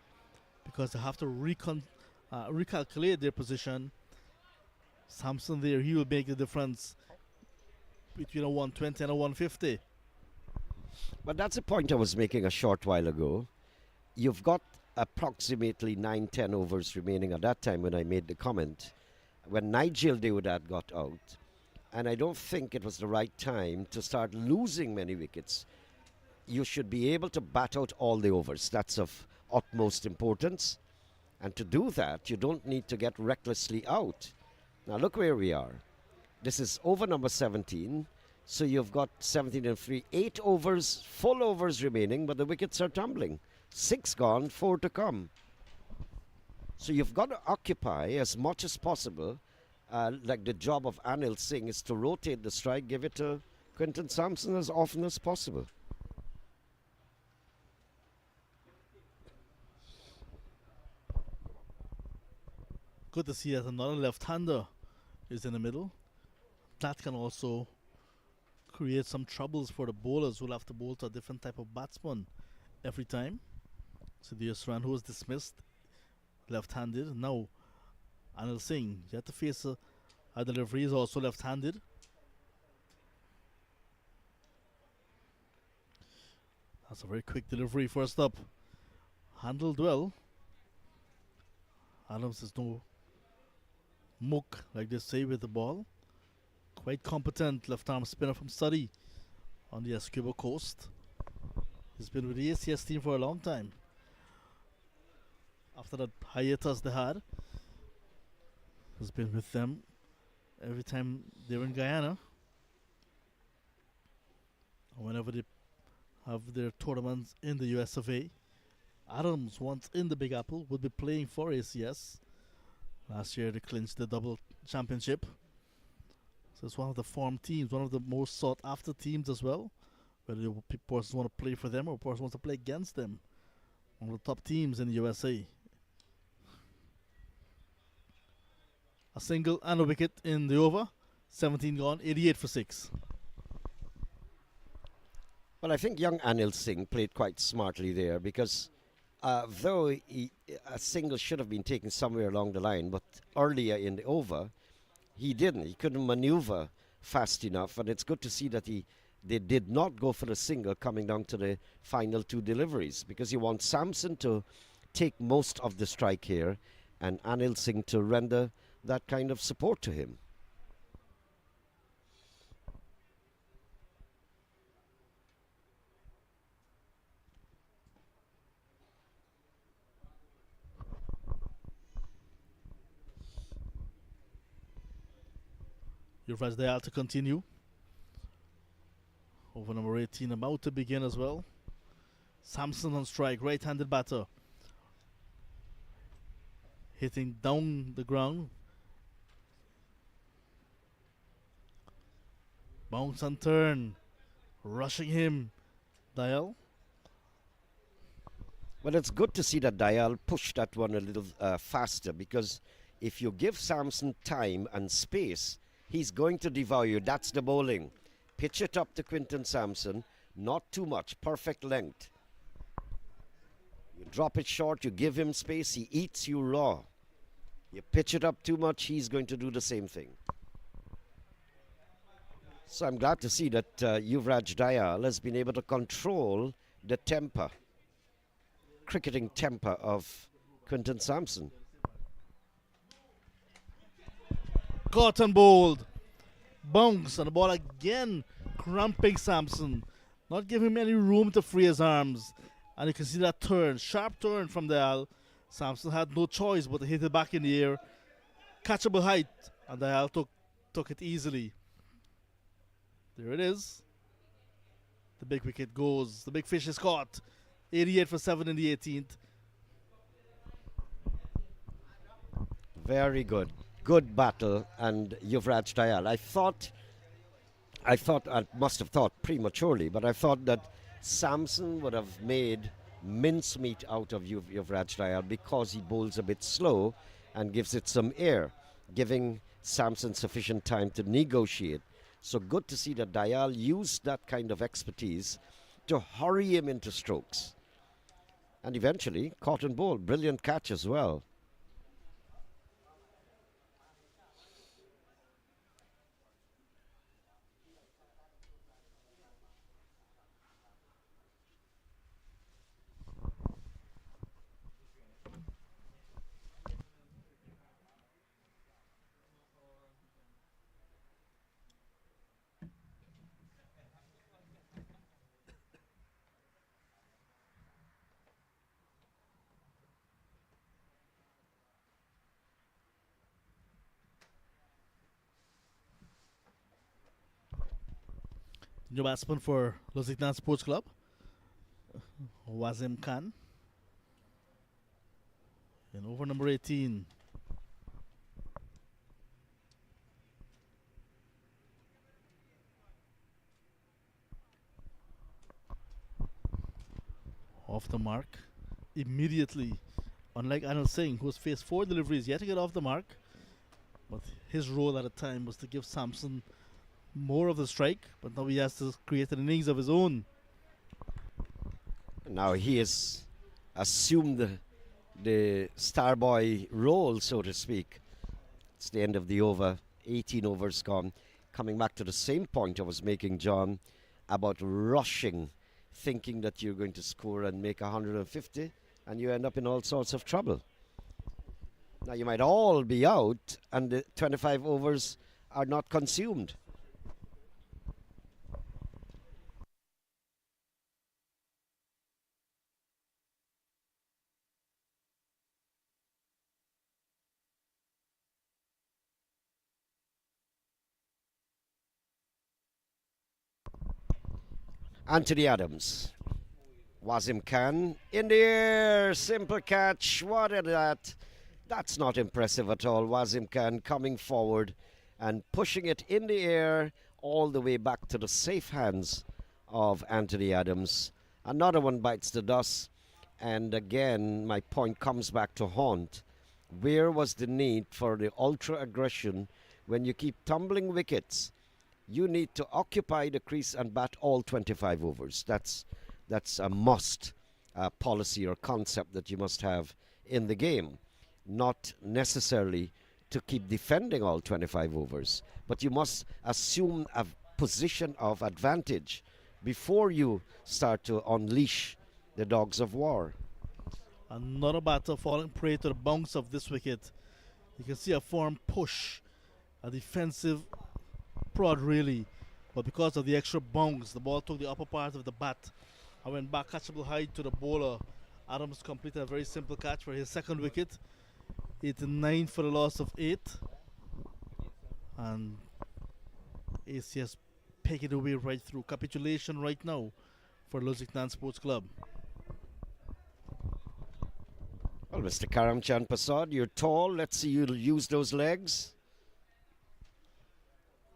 Because they have to recalculate their position. Sampson there, he will make the difference between a 120 and a 150. But that's a point I was making a short while ago. You've got approximately 9-10 overs remaining at that time when I made the comment. When Nigel Deodat got out, and I don't think it was the right time to start losing many wickets. You should be able to bat out all the overs. That's of utmost importance. And to do that, you don't need to get recklessly out. Now look where we are. This is over number 17. So you've got 17 and 3, 8 overs, full overs remaining, but the wickets are tumbling. 6 gone, 4 to come. So you've got to occupy as much as possible. Like the job of Anil Singh is to rotate the strike, give it to Quinton Sampson as often as possible. Good to see that another left-hander is in the middle. That can also create some troubles for the bowlers who will have to bowl to a different type of batsman every time. So the Australian who was dismissed, left-handed. Now Anil Singh, you have to face a delivery, is also left-handed. That's a very quick delivery first up. Handled well. Adams is no mook, like they say, with the ball. Quite competent left-arm spinner from Surrey on the Escobar coast. He's been with the ACS team for a long time. After that hiatus they had, has been with them every time they're in Guyana. And whenever they have their tournaments in the US of A. Adams, once in the Big Apple, would be playing for ACS. Last year they clinched the double championship. So it's one of the form teams, one of the most sought after teams as well. Whether persons want to play for them or persons want to play against them. One of the top teams in the USA. A single and a wicket in the over. 17 gone, 88 for 6. Well, I think young Anil Singh played quite smartly there because though a single should have been taken somewhere along the line, but earlier in the over, he didn't. He couldn't maneuver fast enough, and it's good to see that they did not go for a single coming down to the final 2 deliveries because you want Sampson to take most of the strike here and Anil Singh to render that kind of support to him. Yuvraj Dayal to continue. Over number 18 about to begin as well. Sampson on strike, right-handed batter. Hitting down the ground. Bounce and turn. Rushing him. Dayal. Well, it's good to see that Dayal pushed that one a little faster because if you give Sampson time and space, he's going to devour you. That's the bowling. Pitch it up to Quinton Sampson. Not too much. Perfect length. You drop it short. You give him space. He eats you raw. You pitch it up too much. He's going to do the same thing. So I'm glad to see that Yuvraj Dayal has been able to control the temper, cricketing temper of Quinton Sampson. Caught and bowled. Bounce and the ball again, cramping Sampson. Not giving him any room to free his arms. And you can see that turn, sharp turn from Dayal. Sampson had no choice but to hit it back in the air. Catchable height, and Dayal took it easily. There it is. The big wicket goes. The big fish is caught. 88 for 7 in the 18th. Very good. Good battle, and Yuvraj Dayal. I must have thought prematurely, but I thought that Samson would have made mincemeat out of Yuvraj Dayal because he bowls a bit slow and gives it some air, giving Samson sufficient time to negotiate. So good to see that Dayal used that kind of expertise to hurry him into strokes. And eventually caught and bowled. Brilliant catch as well. New batsman for Lusignan Sports Club, Wasim Khan. And over number 18. Off the mark immediately. Unlike Anil Singh, who's faced 4 deliveries yet to get off the mark. But his role at the time was to give Samson more of the strike, but now he has to create an innings of his own. Now he has assumed the star boy role, so to speak. It's the end of the over. 18 overs gone. Coming back to the same point I was making, John, about rushing, thinking that you're going to score and make 150, and you end up in all sorts of trouble. Now you might all be out, and the 25 overs are not consumed. Anthony Adams. Wasim Khan in the air. Simple catch. What is that? That's not impressive at all. Wasim Khan coming forward and pushing it in the air all the way back to the safe hands of Anthony Adams. Another one bites the dust. And again, my point comes back to haunt. Where was the need for the ultra aggression when you keep tumbling wickets? You need to occupy the crease and bat all 25 overs. That's a must policy or concept that you must have in the game. Not necessarily to keep defending all 25 overs, but you must assume a position of advantage before you start to unleash the dogs of war. Another batter falling prey to the bounce of this wicket. You can see a firm push, a defensive prod really, but because of the extra bounce, the ball took the upper part of the bat and went back catchable high to the bowler. Adams completed a very simple catch for his second wicket. 89 for the loss of 8, and ACS picking it away right through. Capitulation right now for Lusignan Sports Club. Well, Mr. Karamchand Prasad, you're tall. Let's see you use those legs.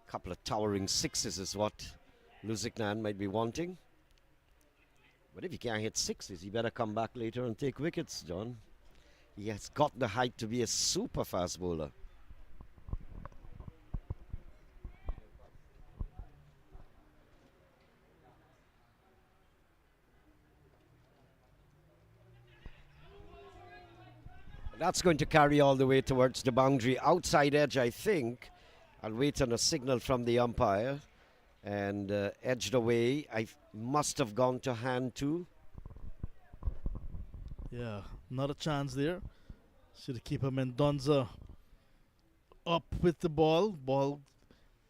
Couple of towering sixes is what Lusignan might be wanting. But if he can't hit sixes, he better come back later and take wickets, John. He has got the height to be a super fast bowler. That's going to carry all the way towards the boundary. Outside edge, I think. I'll wait on a signal from the umpire. And edged away. I must have gone to hand too. Yeah, not a chance there. See the keeper Mendonza up with the ball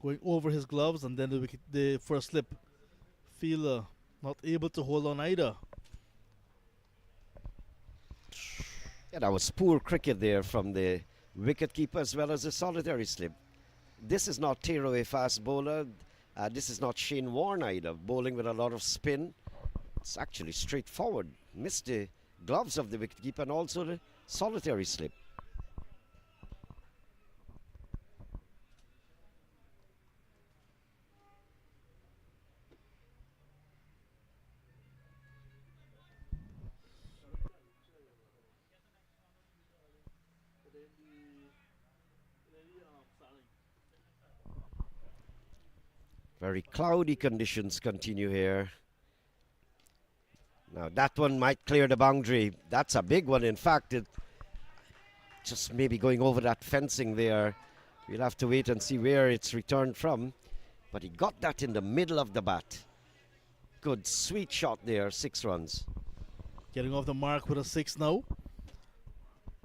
going over his gloves, and then the wicket, the first slip. Fielder not able to hold on either. Yeah, that was poor cricket there from the wicketkeeper as well as a solitary slip. This is not tear-away fast bowler. This is not Shane Warne either, bowling with a lot of spin. It's actually straightforward. Missed the gloves of the wicketkeeper and also the solitary slip. Very cloudy conditions continue here. Now that one might clear the boundary. That's a big one. In fact, it just maybe going over that fencing there. We'll have to wait and see where it's returned from. But he got that in the middle of the bat. Good, sweet shot there, 6 runs. Getting off the mark with a 6 now.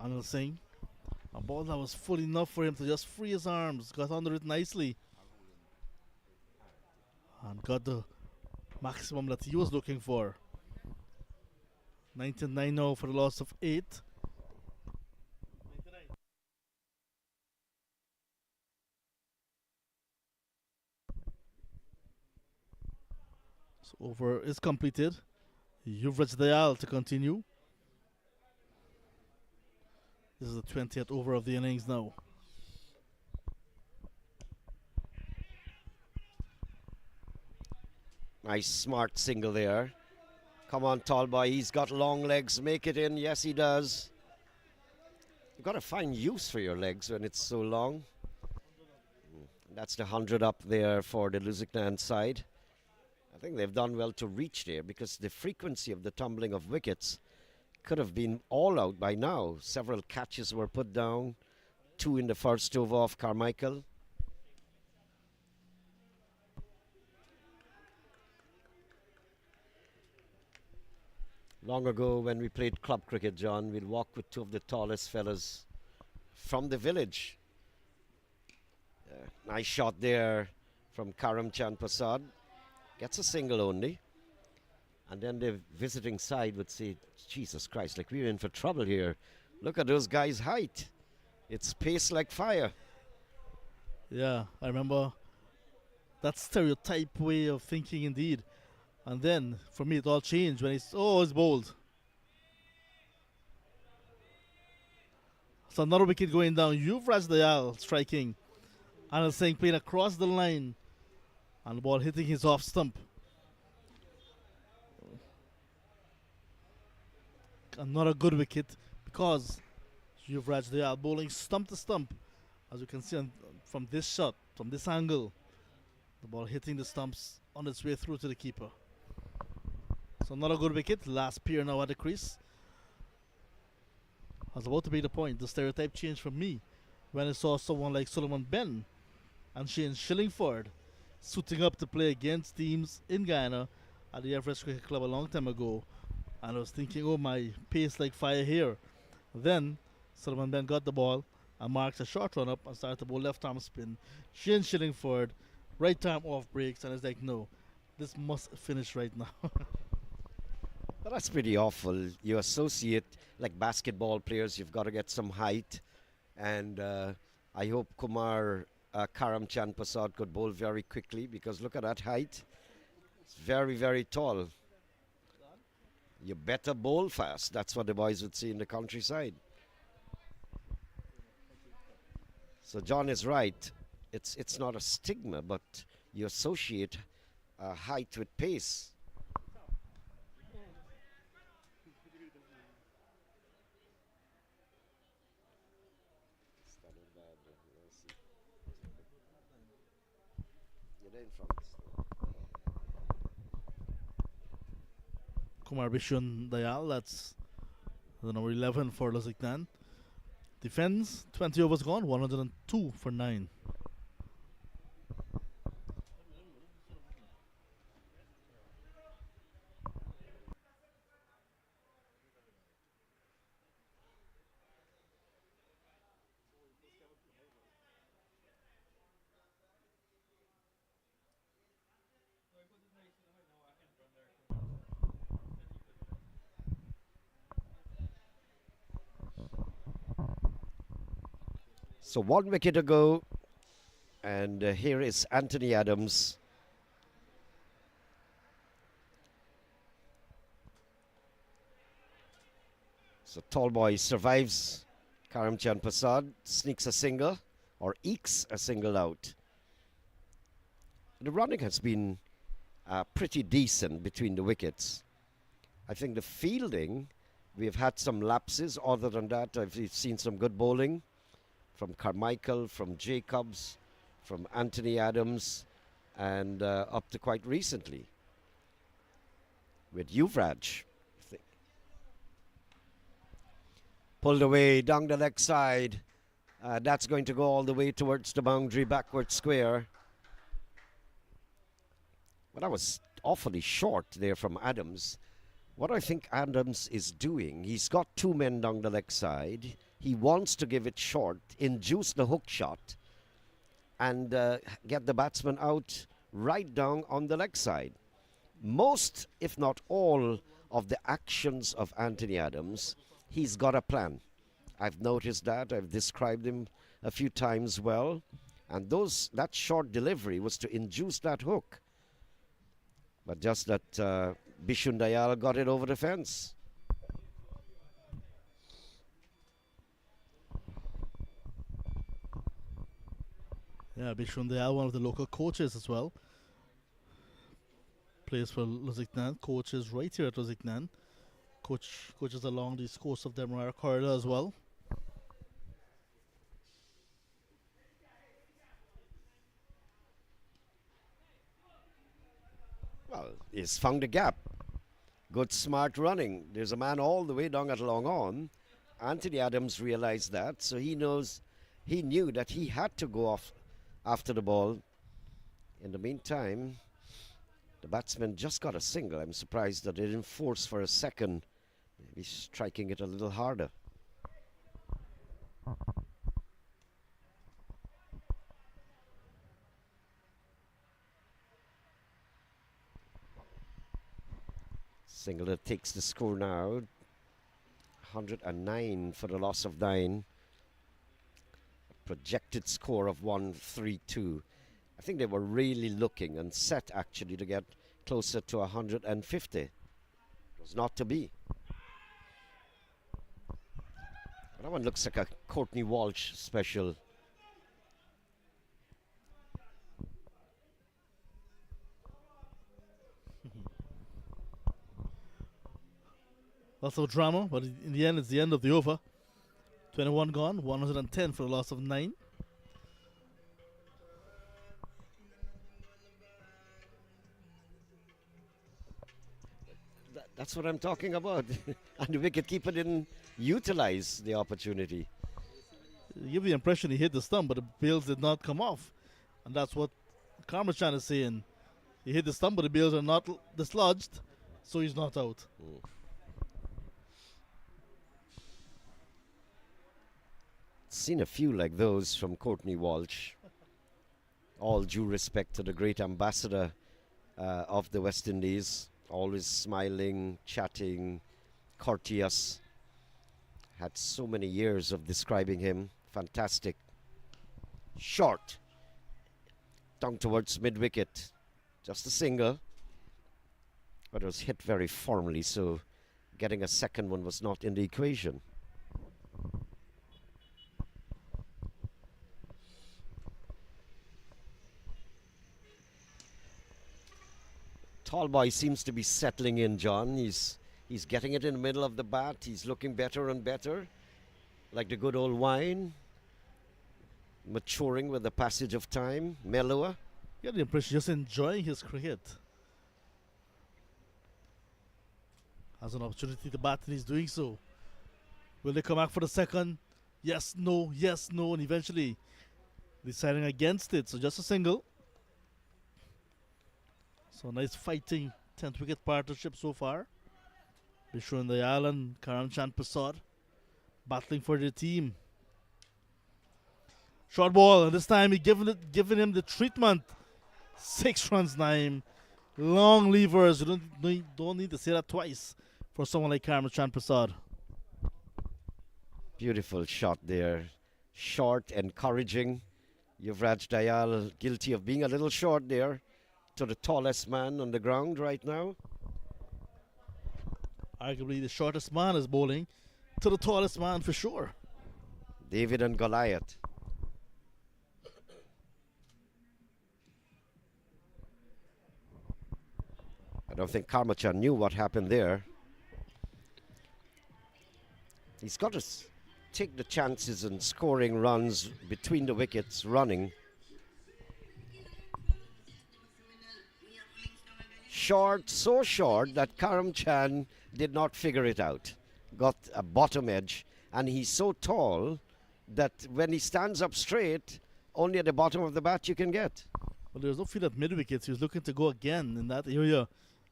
Anil Singh. A ball that was full enough for him to just free his arms. Got under it nicely. And got the maximum that he was looking for. 99 now for the loss of 8. So over is completed. Yuvraj Dayal to continue. This is the 20th over of the innings now. Nice smart single there. Come on, tall boy, he's got long legs. Make it in. Yes, he does. You've got to find use for your legs when it's so long. That's the 100 up there for the Lusignan side. I think they've done well to reach there because the frequency of the tumbling of wickets could have been all out by now. Several catches were put down. 2 in the first over off Carmichael. Long ago when we played club cricket, John, we'd walk with 2 of the tallest fellas from the village. Nice shot there from Karam Chand Prasad. Gets a single only. And then the visiting side would say, Jesus Christ, like we're in for trouble here. Look at those guys' height. It's pace like fire. Yeah, I remember that stereotype way of thinking indeed. And then, for me, it all changed when it's bowled. So another wicket going down. Yuvraj Dayal striking. Anil Singh playing across the line. And the ball hitting his off stump. Another good wicket because Yuvraj Dayal bowling stump to stump. As you can see from this shot, from this angle, the ball hitting the stumps on its way through to the keeper. So another good wicket. Last pair now at the crease. I was about to make the point. The stereotype changed for me when I saw someone like Solomon Ben and Shane Shillingford suiting up to play against teams in Guyana at the Everest Cricket Club a long time ago. And I was thinking, oh my, pace like fire here. Then Solomon Ben got the ball and marked a short run up and started to bowl left arm spin. Shane Shillingford, right arm off breaks, and it's like, no, this must finish right now. Well, that's pretty awful. You associate, like basketball players, you've got to get some height. And I hope Kumar Karam Chand Prasad could bowl very quickly because look at that height. It's very, very tall. You better bowl fast. That's what the boys would say in the countryside. So John is right. It's not a stigma, but you associate height with pace. Kumar Bishun Dayal, that's the number 11 for Lusignan. Defense, 20 overs gone, 102 for 9. So 1 wicket to go, and here is Anthony Adams. So tall boy survives. Karam Chand Prasad sneaks a single or ekes a single out. The running has been pretty decent between the wickets. I think the fielding, we've had some lapses. Other than that, I've seen some good bowling from Carmichael, from Jacobs, from Anthony Adams, and up to quite recently with Yuvraj. Pulled away down the leg side. That's going to go all the way towards the boundary, backward square. Well, that was awfully short there from Adams. What I think Adams is doing, he's got two men down the leg side. He wants to give it short, induce the hook shot, and get the batsman out right down on the leg side. Most, if not all, of the actions of Anthony Adams, he's got a plan. I've noticed that. I've described him a few times well. And that short delivery was to induce that hook. But just that Bishun Dayal got it over the fence. Yeah, Bishun Dayal, one of the local coaches as well. Plays for Lusignan, coaches right here at Lusignan. Coaches along the coast of Demerara corridor as well. Well, he's found a gap. Good, smart running. There's a man all the way down at long on. Anthony Adams realized that, so he knew that he had to go off after the ball. In the meantime, the batsman just got a single. I'm surprised that they didn't force for a second. Maybe striking it a little harder. Single that takes the score now. 109 for the loss of 9. A projected score of 132. I think they were really looking and set actually to get closer to 150. It was not to be. That one looks like a Courtney Walsh special. Lots of drama, but in the end, it's the end of the over. 21 gone, 110 for the loss of 9. That's what I'm talking about. And the wicketkeeper didn't utilize the opportunity. You give the impression he hit the stump, but the bails did not come off. And that's what Karmachan is saying. He hit the stump, but the bails are not dislodged, so he's not out. Seen a few like those from Courtney Walsh. All due respect to the great ambassador of the West Indies. Always smiling, chatting, courteous. Had so many years of describing him. Fantastic. Short. Down towards mid-wicket. Just a single. But it was hit very firmly, so getting a second one was not in the equation. Tall boy seems to be settling in, John. He's getting it in the middle of the bat. He's looking better and better, like the good old wine. Maturing with the passage of time, mellower. You get the impression just enjoying his cricket. Has an opportunity to bat and he's doing so. Will they come back for the second? Yes, no, and eventually deciding against it. So just a single. So nice fighting 10th wicket partnership so far. Bishun Dayal and Karamchand Prasad battling for their team. Short ball, and this time he giving him the treatment. 6 runs, 9. Long levers. You don't need to say that twice for someone like Karamchand Prasad. Beautiful shot there. Short, encouraging. Yuvraj Dayal guilty of being a little short there to the tallest man on the ground right now. Arguably the shortest man is bowling to the tallest man for sure. David and Goliath. I don't think Karmachan knew what happened there. He's got to take the chances in scoring runs between the wickets, running. short, so short that Karam Chan did not figure it out. Got a bottom edge, and he's so tall that when he stands up straight, only at the bottom of the bat you can get. Well, there was no field at mid wickets. He was looking to go again in that area.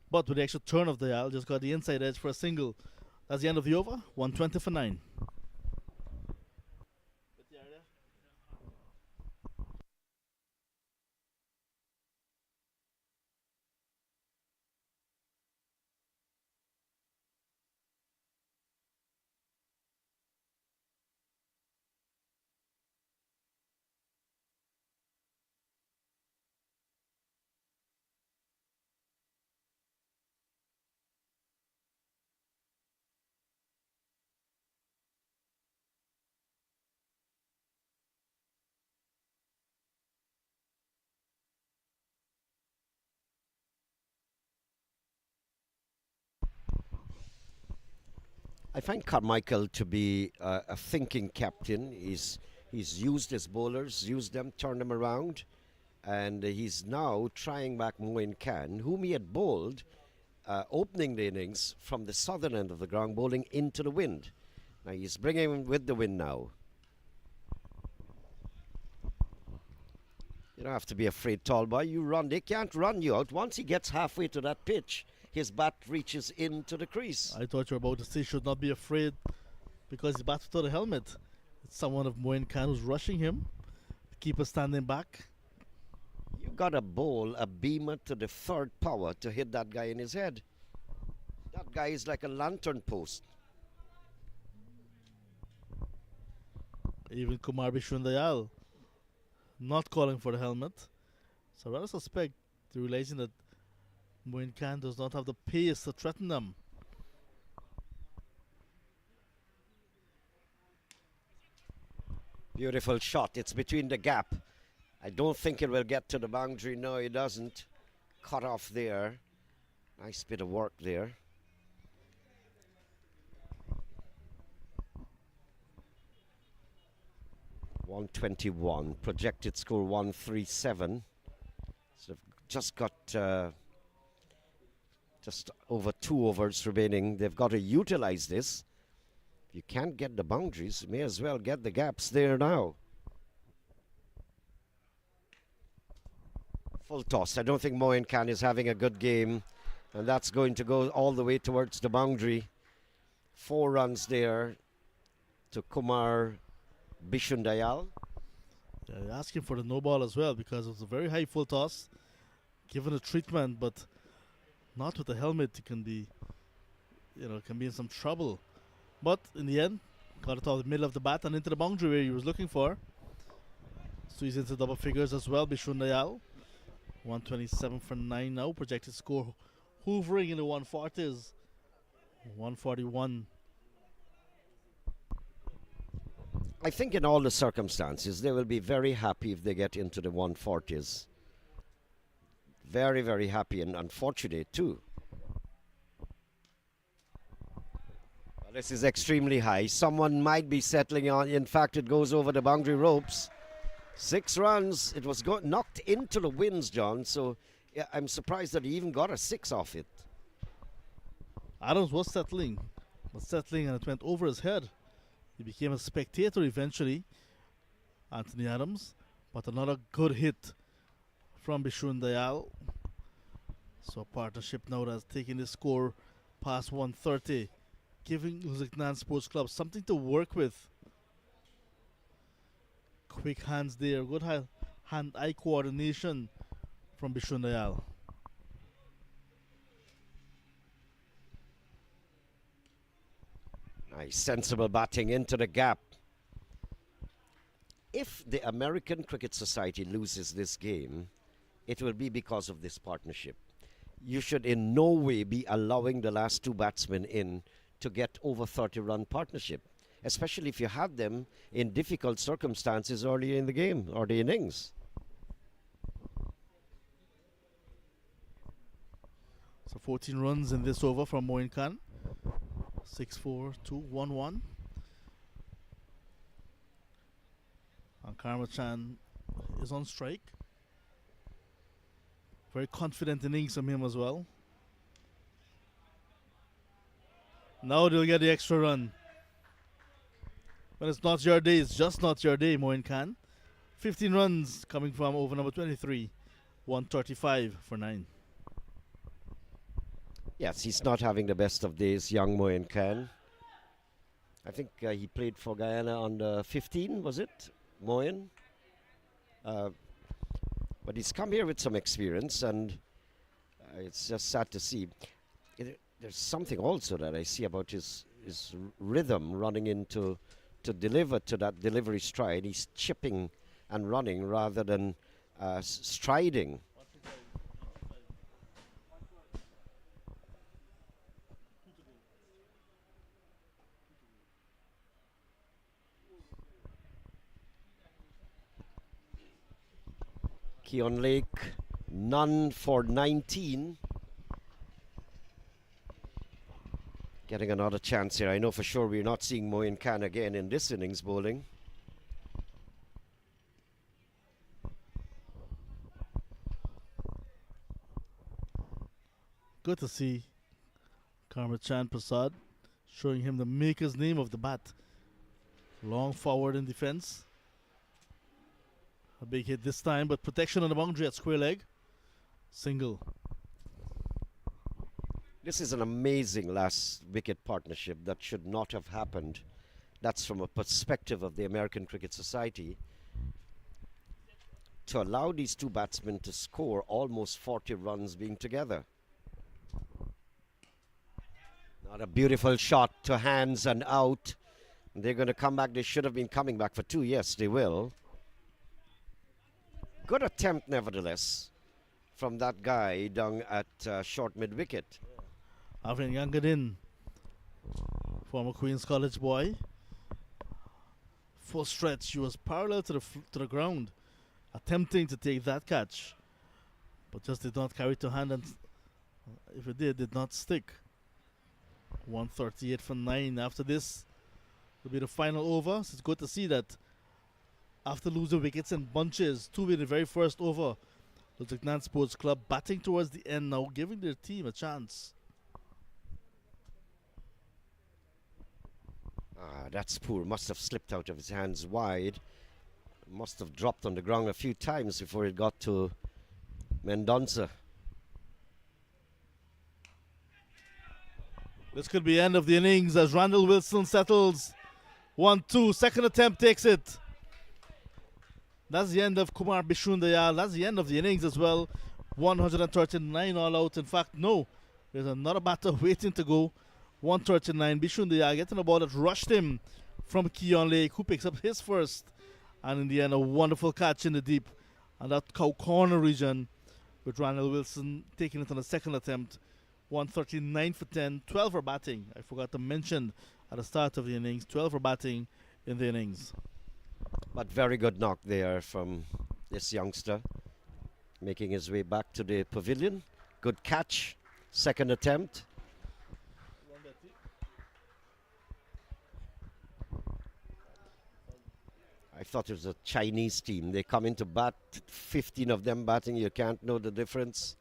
But with the extra turn of the Al, just got the inside edge for a single. That's the end of the over. 120 for 9. I find Carmichael to be a thinking captain. He's used his bowlers, used them, turned them around, and he's now trying back Moin Khan, whom he had bowled opening the innings from the southern end of the ground, bowling into the wind. Now he's bringing him with the wind now. You don't have to be afraid, tall boy. You run. They can't run you out. Once he gets halfway to that pitch, his bat reaches into the crease. I thought you were about to say should not be afraid because he's batted without a helmet. It's someone of Moin Khan who's rushing him. The keeper standing back. You got to bowl a beamer to the third power to hit that guy in his head. That guy is like a lantern post. Even Kumar Bishundayal not calling for the helmet. So I rather suspect realizing that Moin Khan does not have the pace to threaten them. Beautiful shot. It's between the gap. I don't think it will get to the boundary. No, it doesn't. Cut off there. Nice bit of work there. .121. Projected score 137. So they've just got just over 2 overs remaining. They've got to utilize this. If you can't get the boundaries, you may as well get the gaps there now. Full toss. I don't think Moin Khan is having a good game, and that's going to go all the way towards the boundary. 4 runs there to Kumar Bishundayal. They're asking for the no ball as well because it was a very high full toss, given the treatment, but not with the helmet. It can be, can be in some trouble. But in the end, got it off the middle of the bat and into the boundary where he was looking for. So he's into double figures as well. Bishundayal, 127 for 9 now. Projected score hovering in the 140s. 141. I think in all the circumstances, they will be very happy if they get into the 140s. Very, very happy and unfortunate too. Well, this is extremely high. Someone might be settling on. In fact, it goes over the boundary ropes. 6 runs. It was knocked into the winds, John. So yeah, I'm surprised that he even got a 6 off it. Adams was settling and it went over his head. He became a spectator eventually, Anthony Adams, but another good hit from Bishundayal. So partnership now that's taking the score past 130, giving Lusignan Sports Club something to work with. Quick hands there, good hand-eye coordination from Bishundayal. Nice, sensible batting into the gap. If the American Cricket Society loses this game, it will be because of this partnership. You should in no way be allowing the last 2 batsmen in to get over 30-run partnership, especially if you had them in difficult circumstances early in the game or the innings. So 14 runs in this over from Moin Khan. 6-4, 2-1-1. And Karma Chan is on strike. Very confident innings from him as well. Now they'll get the extra run. When it's not your day, it's just not your day, Moin Khan. 15 runs coming from over number 23. 135 for 9. Yes, he's not having the best of days, young Moin Khan. I think he played for Guyana under 15, was it? Moin. But he's come here with some experience, and it's just sad to see. There's something also that I see about his rhythm running into to deliver to that delivery stride. He's chipping and running rather than striding. Keon Lake, none for 19. Getting another chance here. I know for sure we're not seeing Moin Khan again in this innings bowling. Good to see Karmachan Prasad showing him the maker's name of the bat. Long forward in defense. A big hit this time, but protection on the boundary at square leg. Single. This is an amazing last wicket partnership that should not have happened. That's from a perspective of the American Cricket Society. To allow these two batsmen to score almost 40 runs being together. Not a beautiful shot to hands and out. They're going to come back. They should have been coming back for 2. Yes, they will. Good attempt, nevertheless, from that guy down at short mid-wicket. Avin Yangadin, former Queen's College boy. Full stretch, he was parallel to the ground, attempting to take that catch, but just did not carry to hand, and if it did not stick. 138 for 9. After this will be the final over. So it's good to see that after losing wickets in bunches, 2 in the very first over, Lusignan Sports Club batting towards the end now, giving their team a chance. That's poor. Must have slipped out of his hands wide. Must have dropped on the ground a few times before it got to Mendonça. This could be end of the innings as Randall Wilson settles. 1-2. Second attempt takes it. That's the end of Kumar Bishundayal. That's the end of the innings as well. 139 all out. In fact, no. There's another batter waiting to go. 139. Bishundayal getting a ball that rushed him from Keon Lake, who picks up his first. And in the end, a wonderful catch in the deep. And that cow corner region with Randall Wilson taking it on the second attempt. 139 for 10. 12 for batting. I forgot to mention at the start of the innings. 12 for batting in the innings. But very good knock there from this youngster, making his way back to the pavilion. Good catch, second attempt. I thought it was a Chinese team. They come into bat, 15 of them batting, you can't know the difference.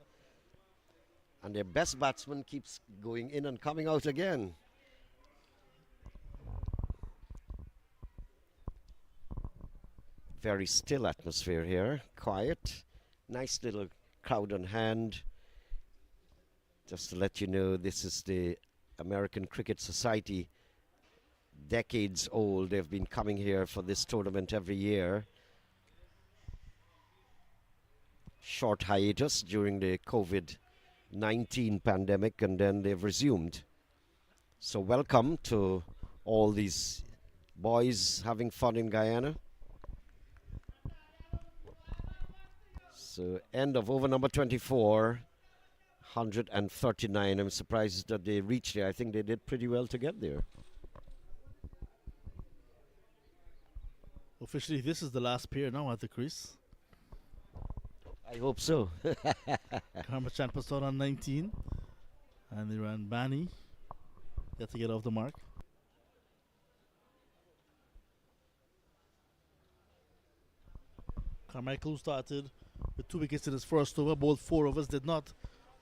And their best batsman keeps going in and coming out again. Very still atmosphere here, quiet, nice little crowd on hand. Just to let you know, this is the American Cricket Society, decades old. They've been coming here for this tournament every year. Short hiatus during the COVID-19 pandemic, and then they've resumed. So welcome to all these boys having fun in Guyana. So end of over number 24, 139. I'm surprised that they reached there. I think they did pretty well to get there. Officially, this is the last pair now at the crease. I hope so. Karmachan Prasad on 19. And they ran Bani. Yet to get off the mark. Carmichael, who started with 2 wickets in his first over, bowled 4 overs, did not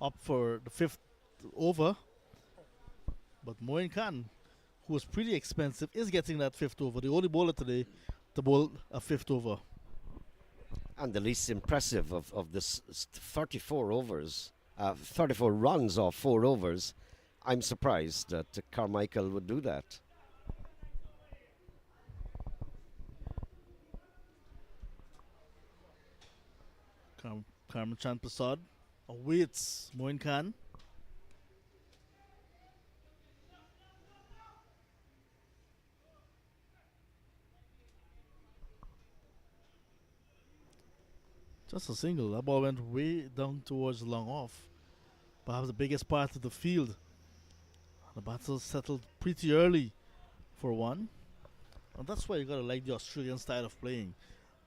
opt for the 5th over. But Moin Khan, who was pretty expensive, is getting that fifth over. The only bowler today to bowl a fifth over. And the least impressive of this 34 overs, 34 runs off 4 overs. I'm surprised that Carmichael would do that. Karmachan Prasad awaits Moin Khan. Just a single. That ball went way down towards the long off. Perhaps the biggest part of the field. The battle settled pretty early for one. And that's why you gotta like the Australian style of playing.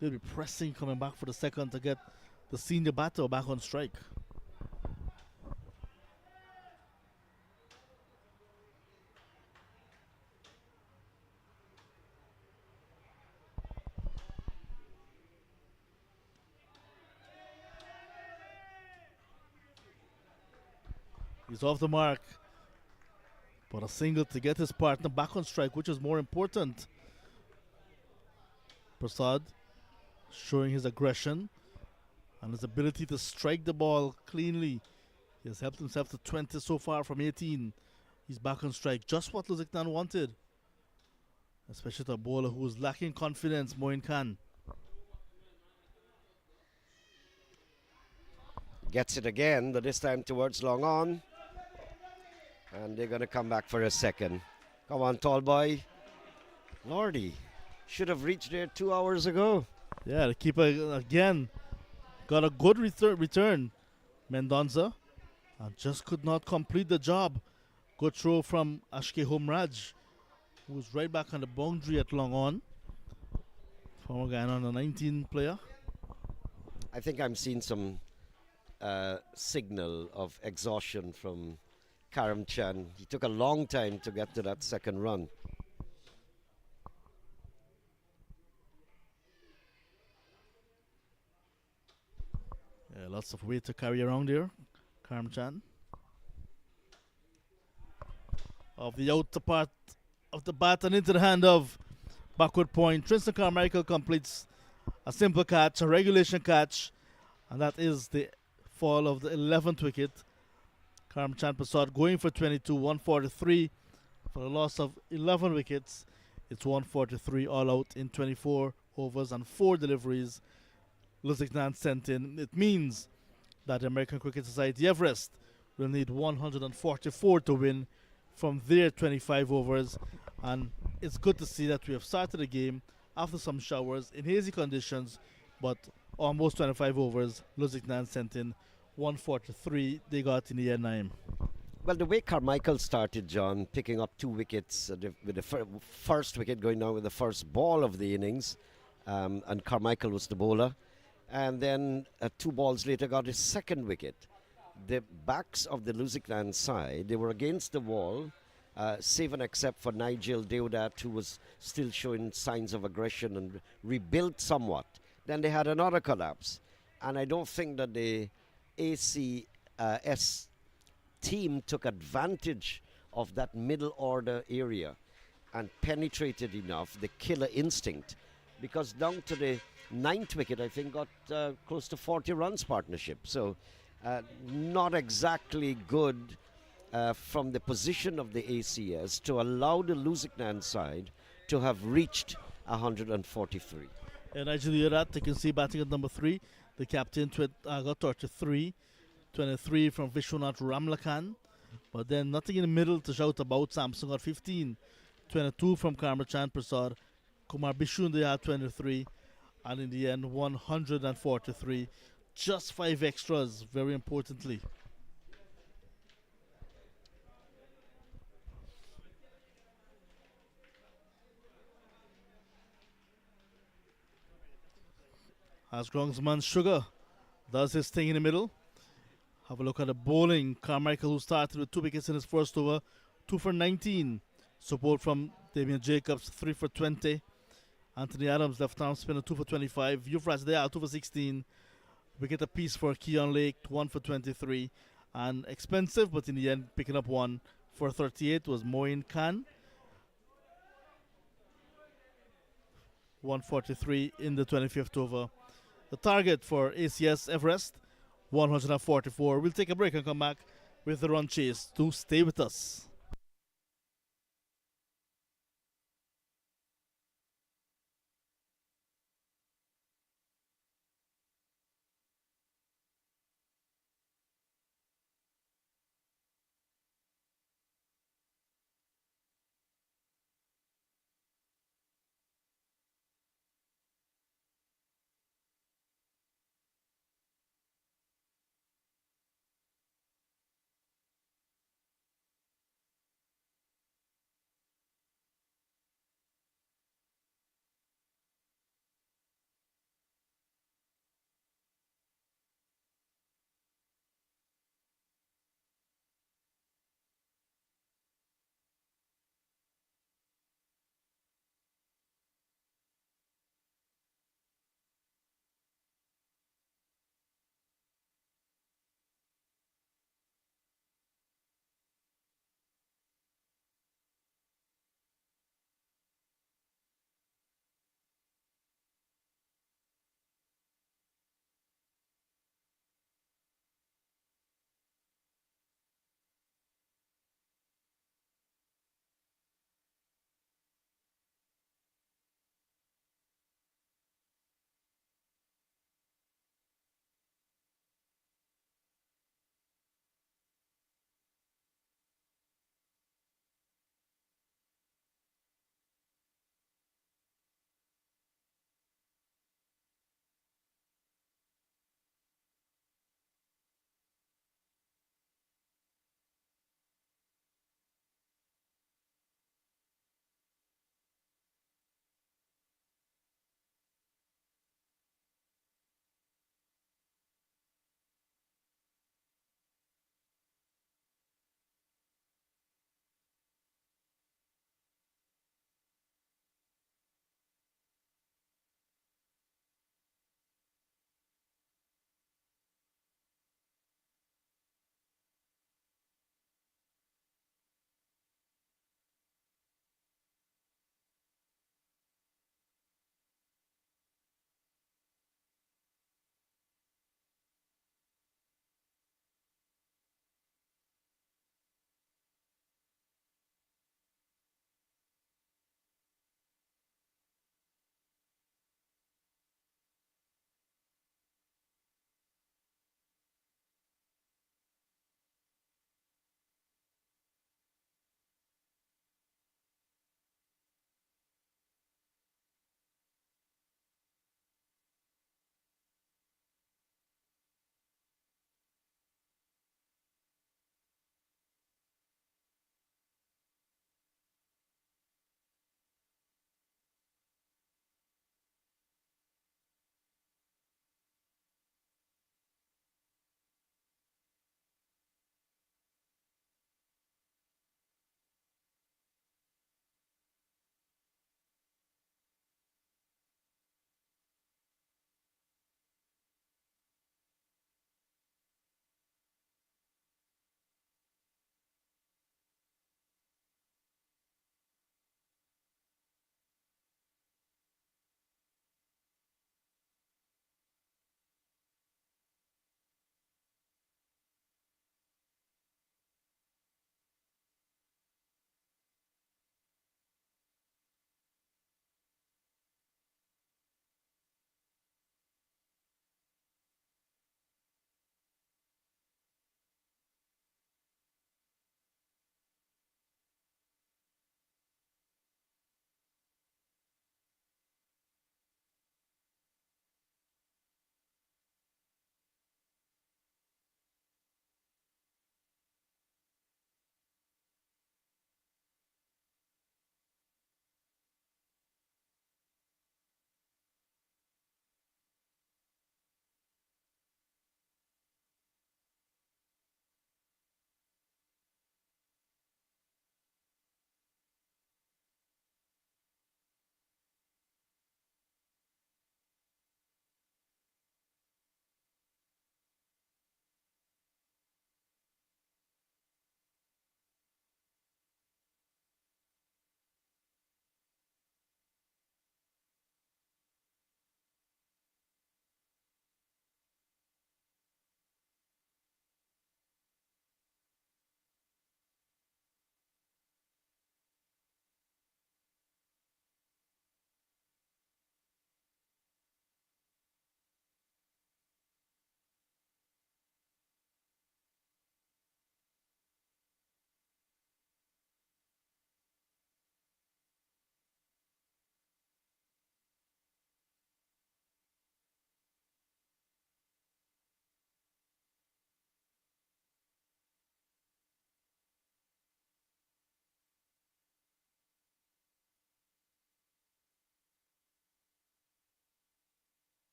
They'll be pressing, coming back for the second to get the senior batter back on strike. He's off the mark. But a single to get his partner back on strike, which is more important. Prasad showing his aggression and his ability to strike the ball cleanly. He has helped himself to 20 so far from 18. He's back on strike, just what Lusignan wanted. Especially to a bowler who is lacking confidence, Moin Khan. Gets it again, but this time towards long on. And they're going to come back for a second. Come on, tall boy. Lordy, should have reached there 2 hours ago. Yeah, the keeper again got a good return. Mendonza and just could not complete the job. Good throw from Ashke Homraj, who was right back on the boundary at long on. Former Guyana on a 19 player. I think I'm seeing some signal of exhaustion from Karamchan. He took a long time to get to that second run. Yeah, lots of weight to carry around here. Karamchan. Of the outer part of the bat and into the hand of backward point. Tristan Carmichael completes a simple catch, a regulation catch, and that is the fall of the 11th wicket. Karamchan Prasad going for 22, 143 for a loss of 11 wickets. It's 143 all out in 24 overs and 4 deliveries. Lusignan sent in. It means that the American Cricket Society Everest will need 144 to win from their 25 overs. And it's good to see that we have started the game after some showers in hazy conditions, but almost 25 overs. Lusignan sent in 143. They got in the year 9. Well, the way Carmichael started, John, picking up 2 wickets with the first wicket going down with the first ball of the innings, and Carmichael was the bowler. And then 2 balls later got his second wicket. The backs of the Lusignan side, they were against the wall, save and except for Nigel Deodat, who was still showing signs of aggression and rebuilt somewhat. Then they had another collapse. And I don't think that the ACS team took advantage of that middle order area and penetrated enough the killer instinct, because down to the 9th wicket I think got close to 40 runs partnership. So not exactly good from the position of the ACS to allow the Lusignan side to have reached 143. And actually that you can see batting at number 3. The captain got 33. 23 from Vishwanath Ramlakhan. But then nothing in the middle to shout about. Samson got 15. 22 from Karmachan Prasad. Kumar Bishun, they had 23. And in the end, 143. Just 5 extras, very importantly. As Grongsman Sugar does his thing in the middle. Have a look at the bowling. Carmichael, who started with 2 wickets in his first over, 2 for 19. Support from Damien Jacobs, 3 for 20. Anthony Adams, left arm spinner, 2 for 25. Yuvraj Dayal, 2 for 16. Wicket apiece for Keon Lake, 1 for 23. And expensive, but in the end, picking up 1 for 38 was Moin Khan. 143 in the 25th over. The target for ACS Everest, 144. We'll take a break and come back with the run chase. To stay with us.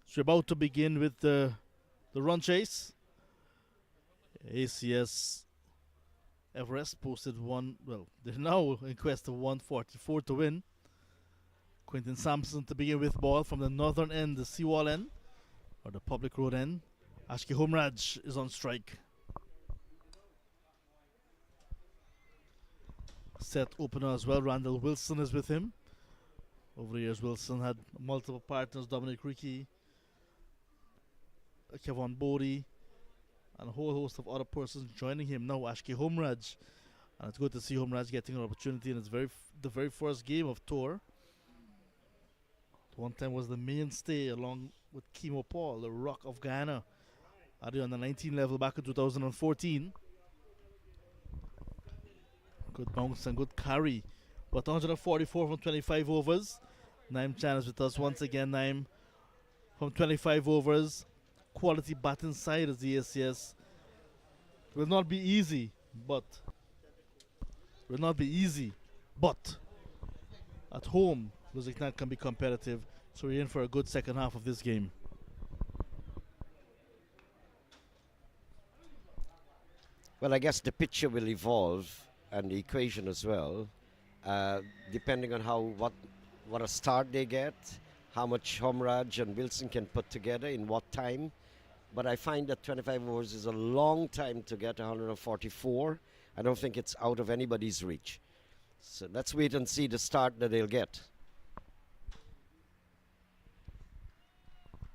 So we're about to begin with the run chase. ACS Everest posted one. Well, they're now in quest of 144 to win. Quinton Sampson to begin with ball from the northern end, the seawall end, or the public road end. Ashki Homraj is on strike. Set opener as well. Randall Wilson is with him. Over the years, Wilson had multiple partners: Dominic Rickey, Kevon Bodie, and a whole host of other persons joining him now. Ashki Homraj, and it's good to see Homraj getting an opportunity in his the very first game of tour. One time was the mainstay along with Kimo Paul, the Rock of Guyana, at the under-19 level back in 2014. Good bounce and good carry. But 144 from 25 overs. Naim Chan is with us once again. Naim from 25 overs. Quality batting side as the ACS. Will not be easy, but at home, Lusignan can be competitive, so we're in for a good second half of this game. Well, I guess the picture will evolve and the equation as well, depending on what a start they get, how much Homraj and Wilson can put together in what time. But I find that 25 overs is a long time to get 144. I don't think it's out of anybody's reach. So let's wait and see the start that they'll get.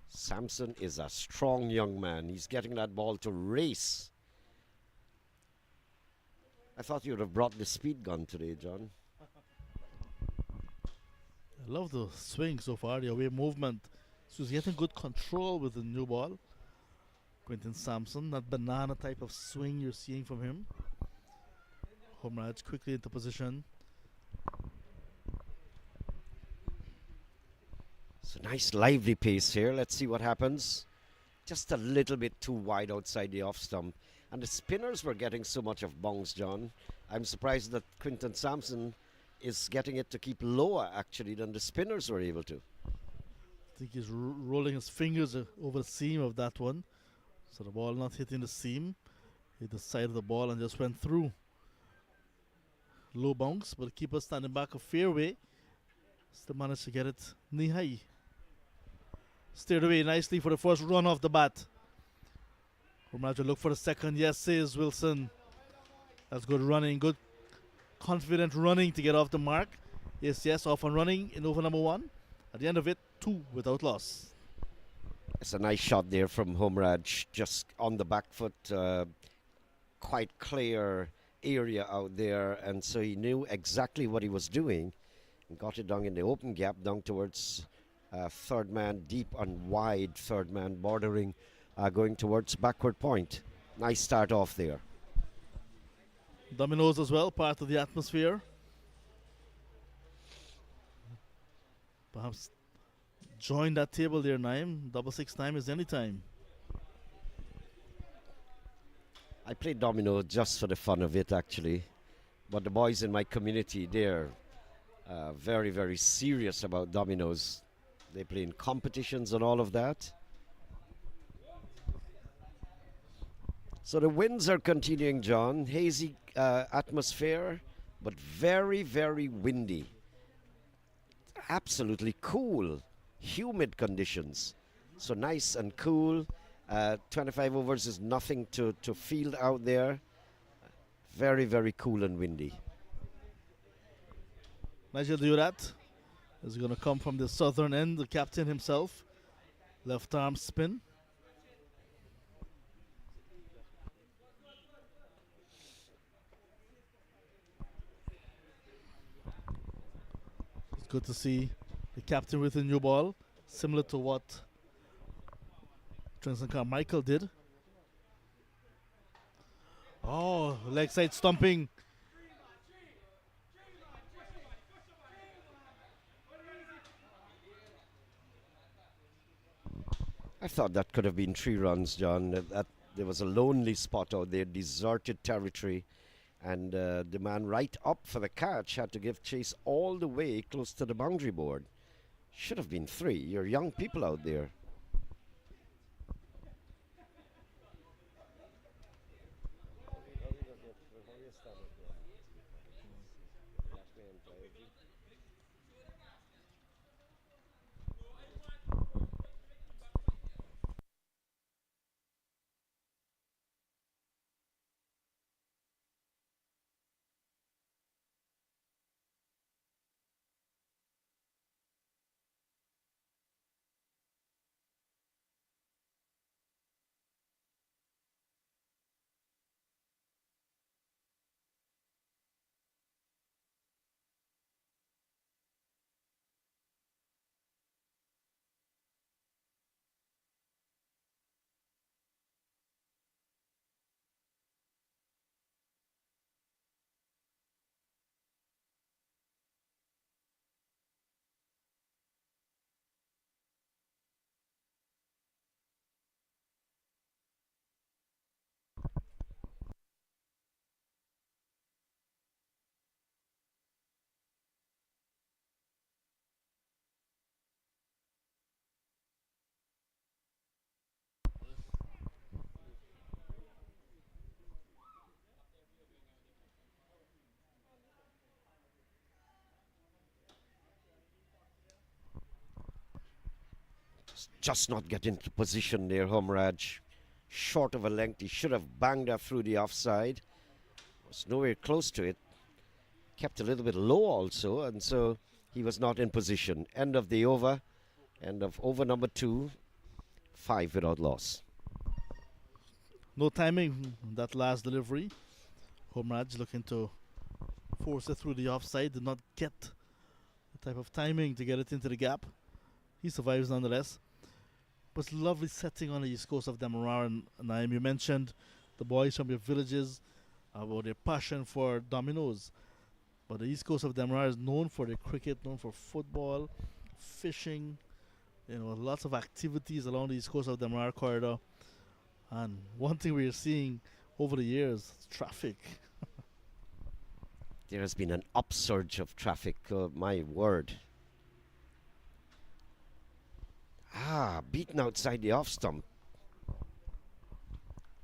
Sampson is a strong young man. He's getting that ball to race. I thought you would have brought the speed gun today, John. I love the swing so far, the away movement. So he's getting good control with the new ball. Quinton Sampson, that banana type of swing you're seeing from him. Homraj quickly into position. It's a nice lively pace here. Let's see what happens. Just a little bit too wide outside the off stump. And the spinners were getting so much of bounce, John. I'm surprised that Quinton Sampson is getting it to keep lower, actually, than the spinners were able to. I think he's rolling his fingers over the seam of that one. So the ball not hitting the seam. Hit the side of the ball and just went through. Low bounce, but the keeper standing back a fairway. Still managed to get it knee high. Steered away nicely for the first run off the bat. Homraj will look for the second. Yes, says Wilson. That's good running. Good confident running to get off the mark. Yes, off and running in over number one. At the end of it, 2 without loss. It's a nice shot there from Homraj, just on the back foot. Quite clear area out there, and so he knew exactly what he was doing and got it down in the open gap down towards third man, deep and wide third man, bordering going towards backward point. Nice start off there. Dominoes as well, part of the atmosphere. Perhaps join that table there, Naim. 6 time is any time. I play domino just for the fun of it, actually. But the boys in my community, they're very, very serious about dominoes. They play in competitions and all of that. So the winds are continuing, John. Hazy atmosphere, but very, very windy. Absolutely cool, humid conditions. So nice and cool. 25 overs is nothing to field out there. Very, very cool and windy. Nigel Durat is going to come from the southern end, the captain himself. Left arm spin. It's good to see the captain with a new ball, similar to what Trinson Carmichael did. Oh, leg side stumping. I thought that could have been 3 runs, John. That there was a lonely spot out there, deserted territory, and the man right up for the catch had to give chase all the way close to the boundary board. Should have been 3. You're young people out there. Just not get into position there, Homraj. Short of a length. He should have banged that through the offside. Was nowhere close to it. Kept a little bit low also, and so he was not in position. End of the over. End of over number 2. 5 without loss. No timing in that last delivery. Homraj looking to force it through the offside. Did not get the type of timing to get it into the gap. He survives nonetheless. But lovely setting on the east coast of Demerara. And Naim, you mentioned the boys from your villages about their passion for dominoes. But the east coast of Demerara is known for their cricket, known for football, fishing. You know, lots of activities along the east coast of Demerara corridor. And one thing we're seeing over the years, traffic. There has been an upsurge of traffic, my word. Beaten outside the off stump.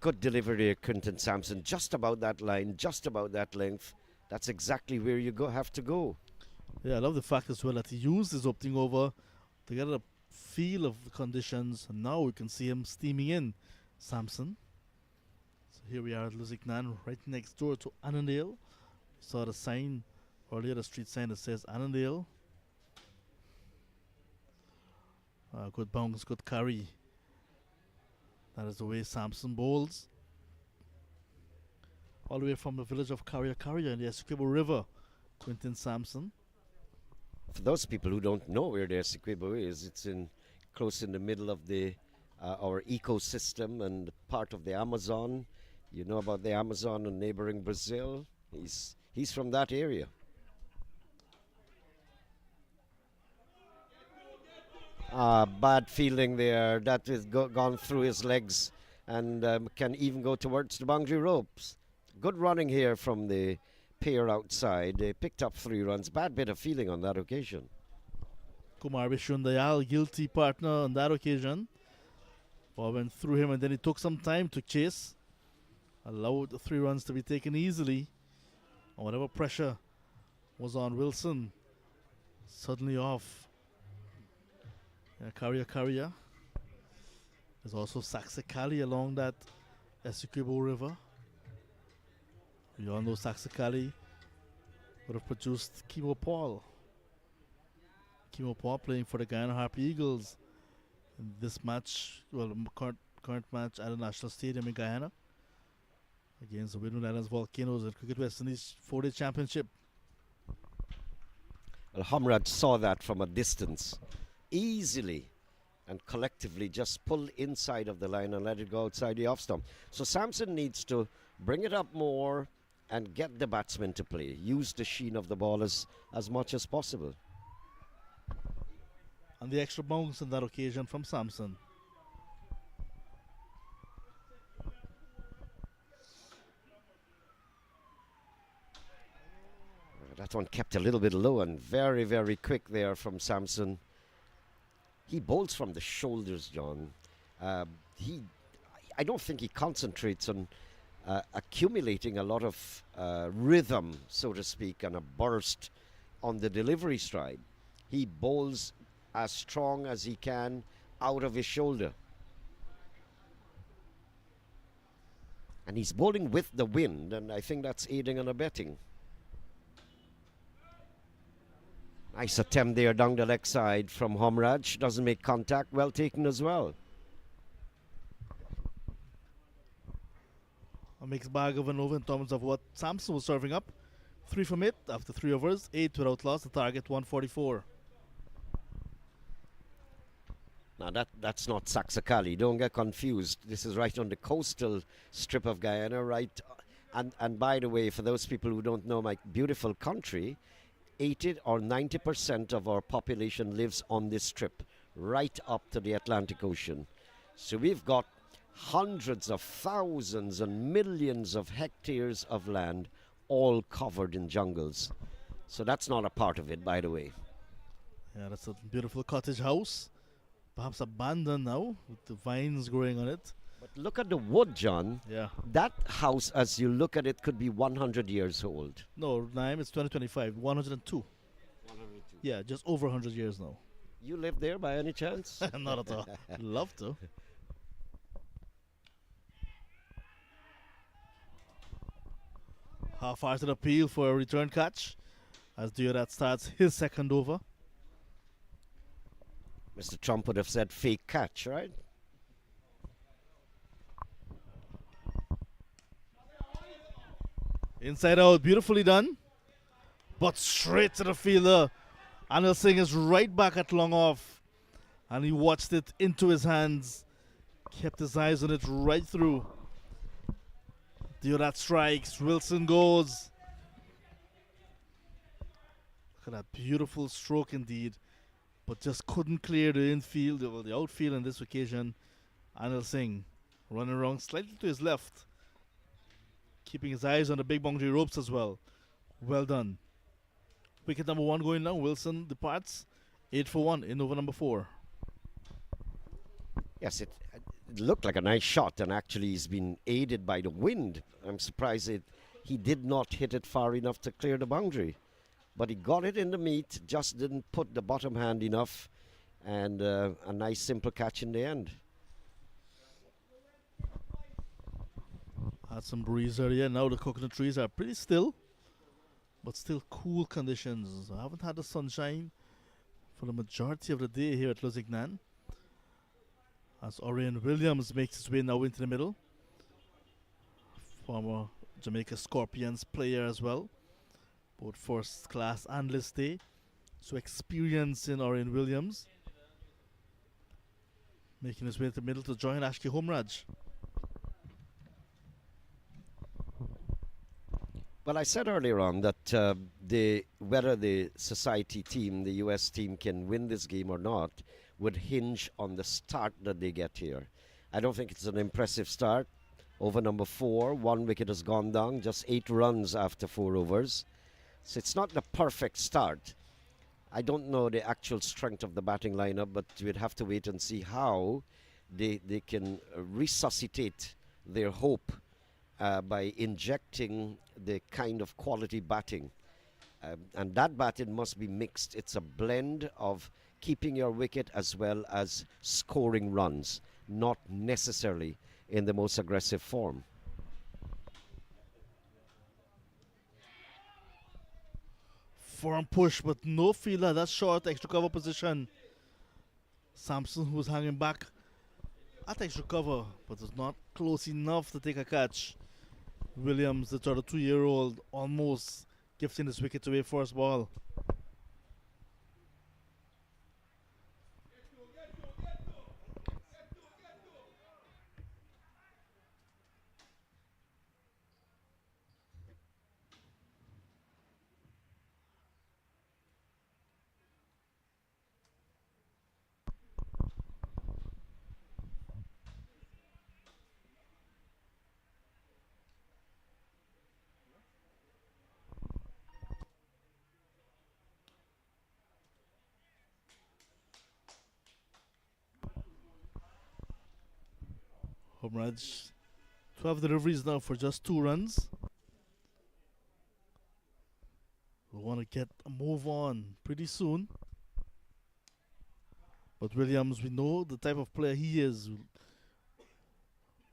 Good delivery, Quinton Sampson. Just about that line, just about that length. That's exactly where you have to go. Yeah, I love the fact as well that he used his opening over to get a feel of the conditions. And now we can see him steaming in, Sampson. So here we are at Lusignan, right next door to Annandale. We saw the sign earlier, the street sign that says Annandale. Good bounce, good carry. That is the way Sampson bowls. All the way from the village of Carrier in the Essequibo River, Quinton Sampson. For those people who don't know where the Essequibo is, it's close in the middle of our ecosystem and part of the Amazon. You know about the Amazon and neighboring Brazil. He's from that area. Bad feeling there. That is gone through his legs and can even go towards the boundary ropes. Good running here from the pair outside. They picked up 3 runs. Bad bit of feeling on that occasion. Kumar Vishundayal, guilty partner on that occasion. Ball went through him and then it took some time to chase. Allowed the 3 runs to be taken easily. And whatever pressure was on Wilson, suddenly off. Carrier. There's also Saxicali along that Essequibo River. We all know Saxicali would have produced Kimo Paul. Kimo Paul playing for the Guyana Harpy Eagles in this match, well, current match at the National Stadium in Guyana against the Windward Islands Volcanoes at Cricket West Indies 4-day championship. Well, Homraj saw that from a distance easily and collectively just pull inside of the line and let it go outside the off stump. So Sampson needs to bring it up more and get the batsman to play. Use the sheen of the ball as much as possible. And the extra bounce on that occasion from Sampson. That one kept a little bit low and very, very quick there from Sampson. He bowls from the shoulders, John. I don't think he concentrates on accumulating a lot of rhythm, so to speak, and a burst on the delivery stride. He bowls as strong as he can out of his shoulder. And he's bowling with the wind, and I think that's aiding and abetting. Nice attempt there down the leg side from Homraj. Doesn't make contact. Well taken as well. A mixed bag of an over in terms of what Sampson was serving up. 3 from it after 3 overs, 8 without loss. The target 144. Now that's not Saxicali. Don't get confused. This is right on the coastal strip of Guyana, right? And by the way, for those people who don't know my beautiful country, 80 or 90% of our population lives on this strip, right up to the Atlantic Ocean. So we've got hundreds of thousands and millions of hectares of land all covered in jungles. So that's not a part of it, by the way. Yeah, that's a beautiful cottage house. Perhaps abandoned now with the vines growing on it. But look at the wood, John. Yeah. That house, as you look at it, could be 100 years old. No, Naim, it's 2025, 102. 102. Yeah, just over 100 years now. You live there by any chance? Not at all. Love to. Half hearted appeal for a return catch as Deodat starts his second over. Mr. Trump would have said fake catch, right? Inside out, beautifully done. But straight to the fielder. Anil Singh is right back at long off. And he watched it into his hands. Kept his eyes on it right through. Deodat strikes. Wilson goes. Look at that beautiful stroke indeed. But just couldn't clear the infield or the outfield on this occasion. Anil Singh running around slightly to his left. Keeping his eyes on the big boundary ropes as well. Well done. Wicket number 1 going now. Wilson departs. 8 for 1 in over number 4. Yes, it looked like a nice shot, and actually he's been aided by the wind. I'm surprised he did not hit it far enough to clear the boundary. But he got it in the meat, just didn't put the bottom hand enough, and a nice simple catch in the end. Had some breeze earlier. Now the coconut trees are pretty still, but still cool conditions. I haven't had the sunshine for the majority of the day here at Lusignan. As Orion Williams makes his way now into the middle. Former Jamaica Scorpions player as well. Both first class and list day. So experience in Orion Williams. Making his way to the middle to join Ashki Homraj. Well, I said earlier on that whether the society team, the US team, can win this game or not would hinge on the start that they get here. I don't think it's an impressive start. Over number 4, 1 wicket has gone down, just 8 runs after 4 overs. So it's not the perfect start. I don't know the actual strength of the batting lineup, but we'd have to wait and see how they can resuscitate their hope by injecting the kind of quality batting. And that batting must be mixed. It's a blend of keeping your wicket as well as scoring runs, not necessarily in the most aggressive form. Firm push, but no fielder. That's short extra cover position. Sampson, who's hanging back at extra cover, but is not close enough to take a catch. Williams, the 32-year-old, almost gifting his wicket away first ball. Homraj, 12 deliveries now for just 2 runs. We want to get a move on pretty soon. But Williams, we know the type of player he is.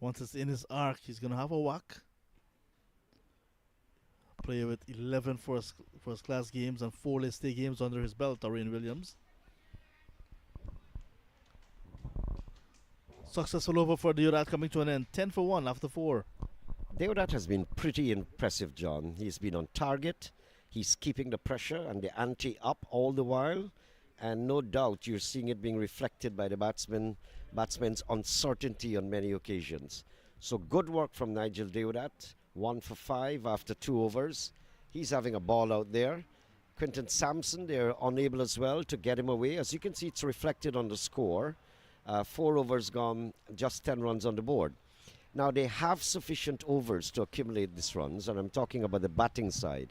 Once it's in his arc, he's going to have a whack. Player with 11 first class games and 4 list A games under his belt, Orion Williams. Successful over for Deodat coming to an end. 10 for 1 after 4. Deodat has been pretty impressive, John. He's been on target. He's keeping the pressure and the ante up all the while. And no doubt you're seeing it being reflected by the batsman's uncertainty on many occasions. So good work from Nigel Deodat. 1 for 5 after 2 overs. He's having a ball out there. Quinton Sampson, they're unable as well to get him away. As you can see, it's reflected on the score. 4 overs gone, just 10 runs on the board. Now they have sufficient overs to accumulate these runs, and I'm talking about the batting side.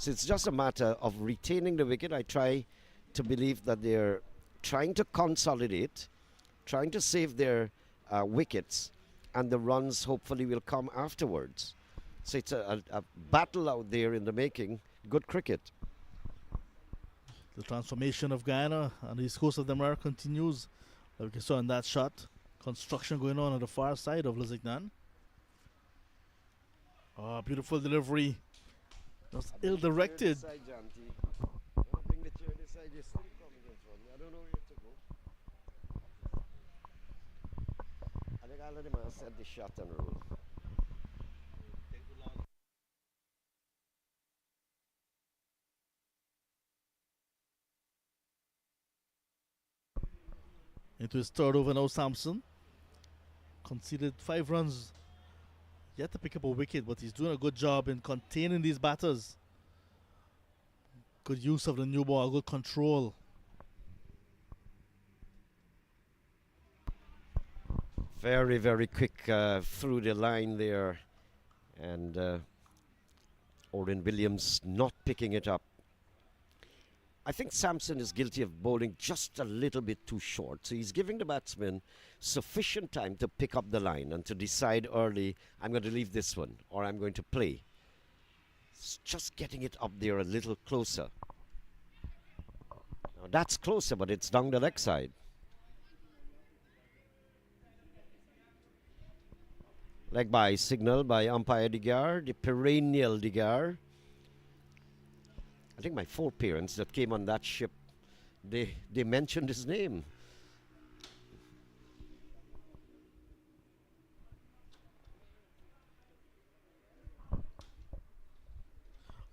So it's just a matter of retaining the wicket. I try to believe that they're trying to consolidate, trying to save their wickets, and the runs hopefully will come afterwards. So it's a battle out there in the making. Good cricket. The transformation of Guyana on the east coast of the Demerara continues. Like we saw in that shot. Construction going on the far side of Lusignan. Oh, beautiful delivery. Just ill-directed. Set the shot and roll. Into his third over now, Sampson. Conceded 5 runs. Yet to pick up a wicket, but he's doing a good job in containing these batters. Good use of the new ball, good control. Very, very quick through the line there. And Oren Williams not picking it up. I think Sampson is guilty of bowling just a little bit too short. So he's giving the batsman sufficient time to pick up the line and to decide early, I'm going to leave this one or I'm going to play. It's just getting it up there a little closer. Now that's closer, but it's down the leg side. Leg by signal by umpire Digar, the perennial Digar. I think my 4 parents that came on that ship, they mentioned his name.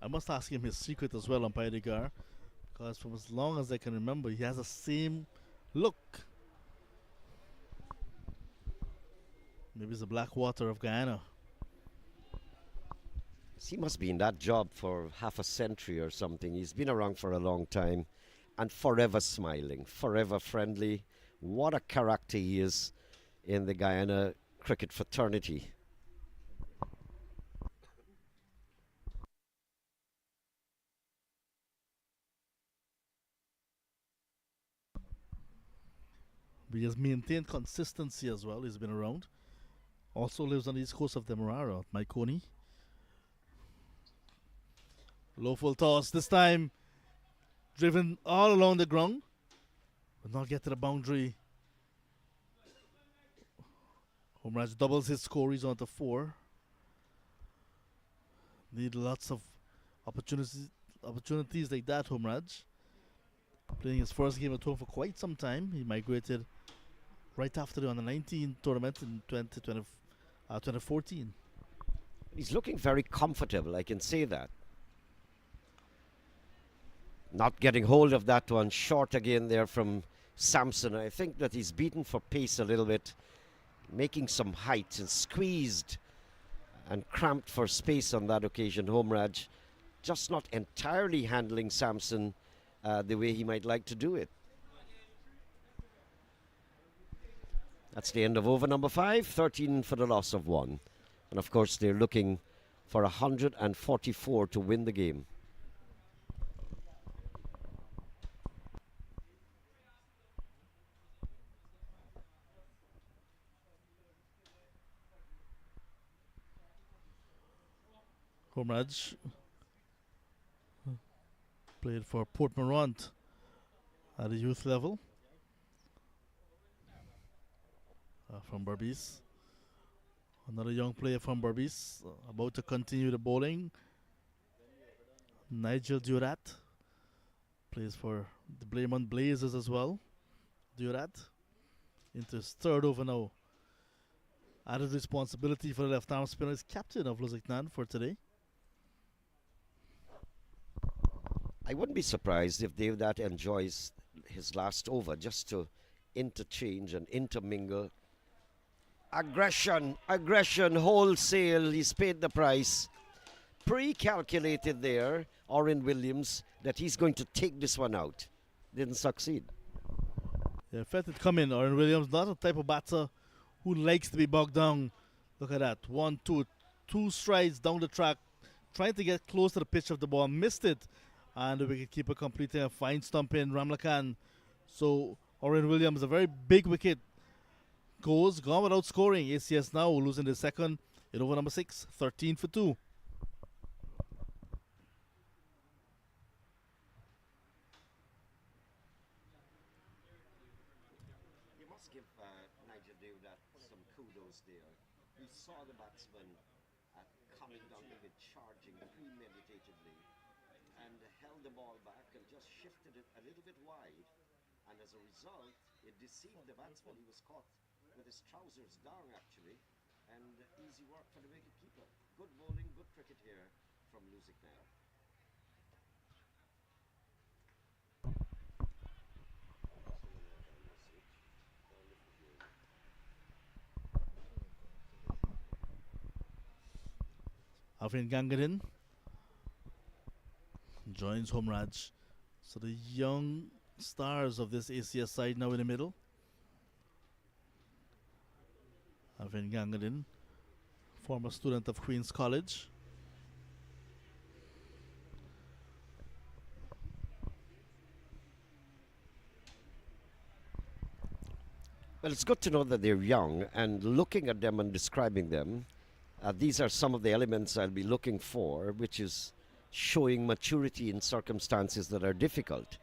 I must ask him his secret as well, umpire Digar, because from as long as I can remember, he has the same look. Maybe it's the black water of Guyana. He must be in that job for half a century or something. He's been around for a long time and forever smiling, forever friendly. What a character he is in the Guyana cricket fraternity. But he has maintained consistency as well. He's been around. Also lives on the east coast of Demerara, Maikoni. Low full toss. This time driven all along the ground. Will not get to the boundary. Homeraj doubles his score. He's on to 4. Need lots of opportunities like that, Homeraj. Playing his first game at home for quite some time. He migrated right after the under-19 tournament in 2014. He's looking very comfortable, I can say that. Not getting hold of that one. Short again there from Sampson. I think that he's beaten for pace a little bit. Making some height and squeezed and cramped for space on that occasion. Homeraj just not entirely handling Sampson the way he might like to do it. That's the end of over number 5. 13 for the loss of 1. And of course they're looking for 144 to win the game. Homeraj played for Port Morant at the youth level from Berbice. Another young player from Berbice about to continue the bowling. Nigel Durat plays for the Blaymont Blazers as well. Durat into his 3rd over now. Added responsibility for the left-arm spinner is captain of Lusignan for today. I wouldn't be surprised if Devdutt enjoys his last over just to interchange and intermingle. Aggression, wholesale. He's paid the price. Pre-calculated there, Oren Williams, that he's going to take this one out. Didn't succeed. Yeah, felt it coming. Oren Williams, not a type of batter who likes to be bogged down. Look at that. 1, 2, 2 strides down the track, trying to get close to the pitch of the ball. Missed it. And the wicketkeeper completing a fine stump in Ramlakan. So Oren Williams, a very big wicket, gone without scoring. ACS now losing the 2nd in over number 6, 13 for 2. must give Nigel Deodat some kudos there. He saw the batsman coming down with it, charging premeditatedly, and held the ball back and just shifted it a little bit wide. And as a result, it deceived the batsman. He was caught with his trousers down, actually, and easy work for the wicketkeeper. Good bowling, good cricket here from Lusignan. Avin Gangadin joins Homraj. So the young stars of this ACS side now in the middle. Avin Gangadin, former student of Queen's College. Well, it's good to know that they're young, and looking at them and describing them, these are some of the elements I'll be looking for, which is showing maturity in circumstances that are difficult.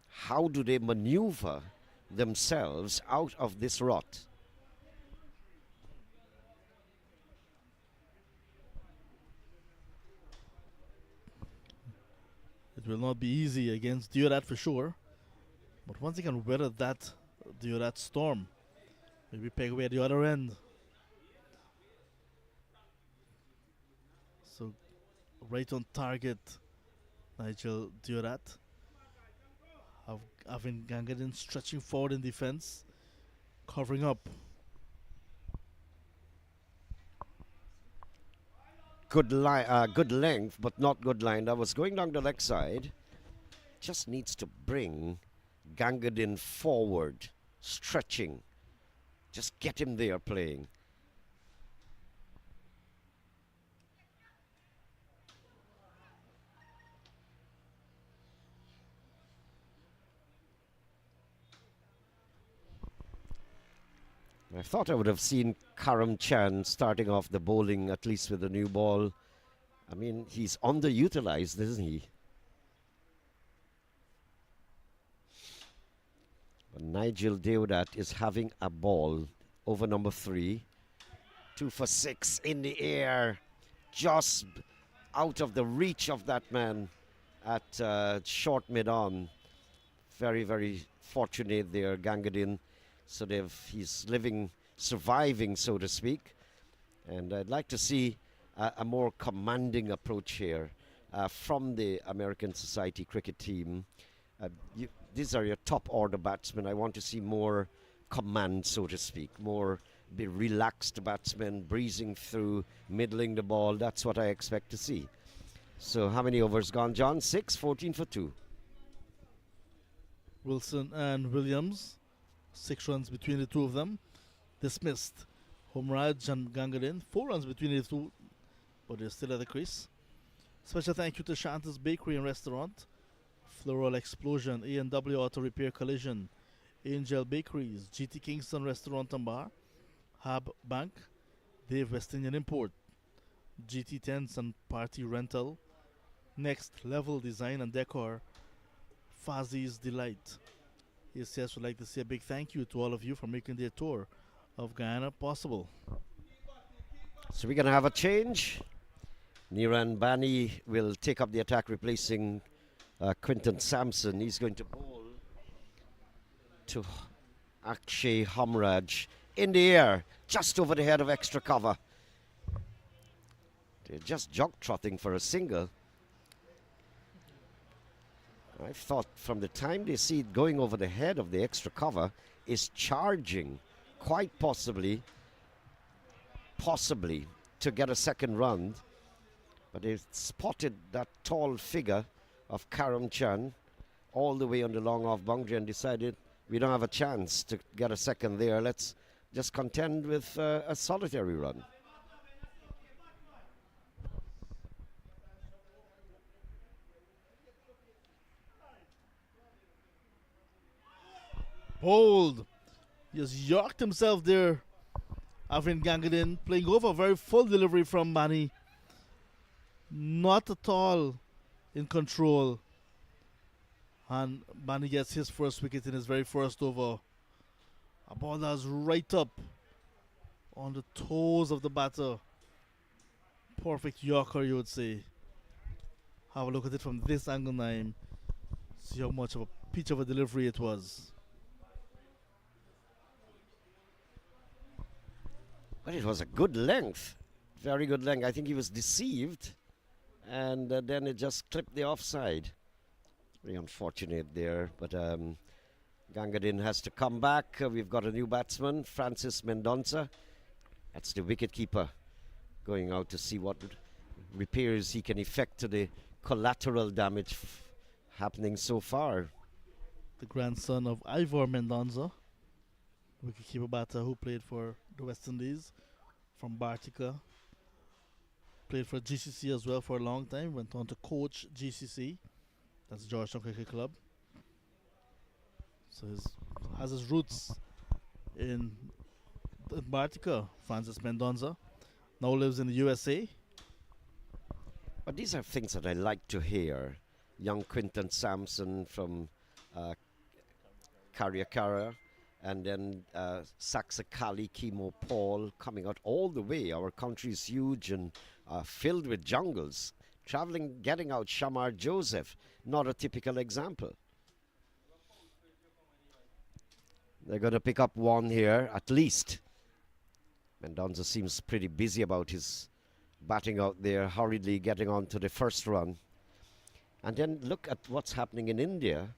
How do they maneuver themselves out of this rut? It will not be easy against Deodat for sure. But once he can weather that Deodat storm, maybe peg away at the other end. So right on target, Nigel Deodat. Avin Gangadin stretching forward in defense, covering up. Good length, but not good line. That was going down the leg side. Just needs to bring Gangadin forward, stretching. Just get him there playing. I thought I would have seen Karam Chan starting off the bowling, at least with the new ball. I mean, he's underutilized, isn't he? But Nigel Deodat is having a ball over number 3. 2 for 6 in the air. Just out of the reach of that man at short mid-on. Very, very fortunate there, Gangadin. So he's surviving, so to speak. And I'd like to see a more commanding approach here from the American Society cricket team. These are your top order batsmen. I want to see more command, so to speak, more be relaxed batsmen, breezing through, middling the ball. That's what I expect to see. So how many overs gone, John? 6, 14 for 2. Wilson and Williams, 6 runs between the two of them. Dismissed. Homraj and Gangadin, 4 runs between the two, but they're still at the crease. Special thank you to Shanta's Bakery and Restaurant, Floral Explosion, A&W Auto Repair Collision, Angel Bakeries, GT Kingston Restaurant and Bar, Hab Bank, Dave West Indian Import, GT Tents and Party Rental, Next Level Design and Decor, Fazi's Delight. ACS would like to say a big thank you to all of you for making their tour of Guyana possible. So we're going to have a change. Niran Bani will take up the attack, replacing Quinton Sampson. He's going to bowl to Akshay Hamraj in the air, just over the head of extra cover. They're just jog-trotting for a single. I thought from the time they see it going over the head of the extra cover, is charging, quite possibly to get a second run. But they spotted that tall figure of Karam Chan all the way on the long off boundary and decided we don't have a chance to get a second there. Let's just contend with a solitary run. Bold. He has yorked himself there. Avin Gangadin playing over a very full delivery from Bani. Not at all in control. And Bani gets his first wicket in his very first over. A ball that's right up on the toes of the batter. Perfect Yorker, you would say. Have a look at it from this angle, Naim. See how much of a pitch of a delivery it was. But it was a good length. Very good length. I think he was deceived. And then it just clipped the offside. Very unfortunate there. But Gangadin has to come back. We've got a new batsman, Francis Mendonça. That's the wicket keeper going out to see what repairs he can effect to the collateral damage happening so far. The grandson of Ivor Mendonça, wicketkeeper batter who played for the West Indies from Bartica. Played for GCC as well for a long time. Went on to coach GCC. That's Georgetown Cricket Club. So has his roots in Bartica. Francis Mendonça now lives in the USA. But these are things that I like to hear. Young Quinton Sampson from Carriaccara, and then Saxakali, Kimo Paul coming out all the way. Our country is huge and filled with jungles. Traveling, getting out Shamar Joseph, not a typical example. They're going to pick up one here, at least. Mendonça seems pretty busy about his batting out there, hurriedly getting on to the first run. And then look at what's happening in India.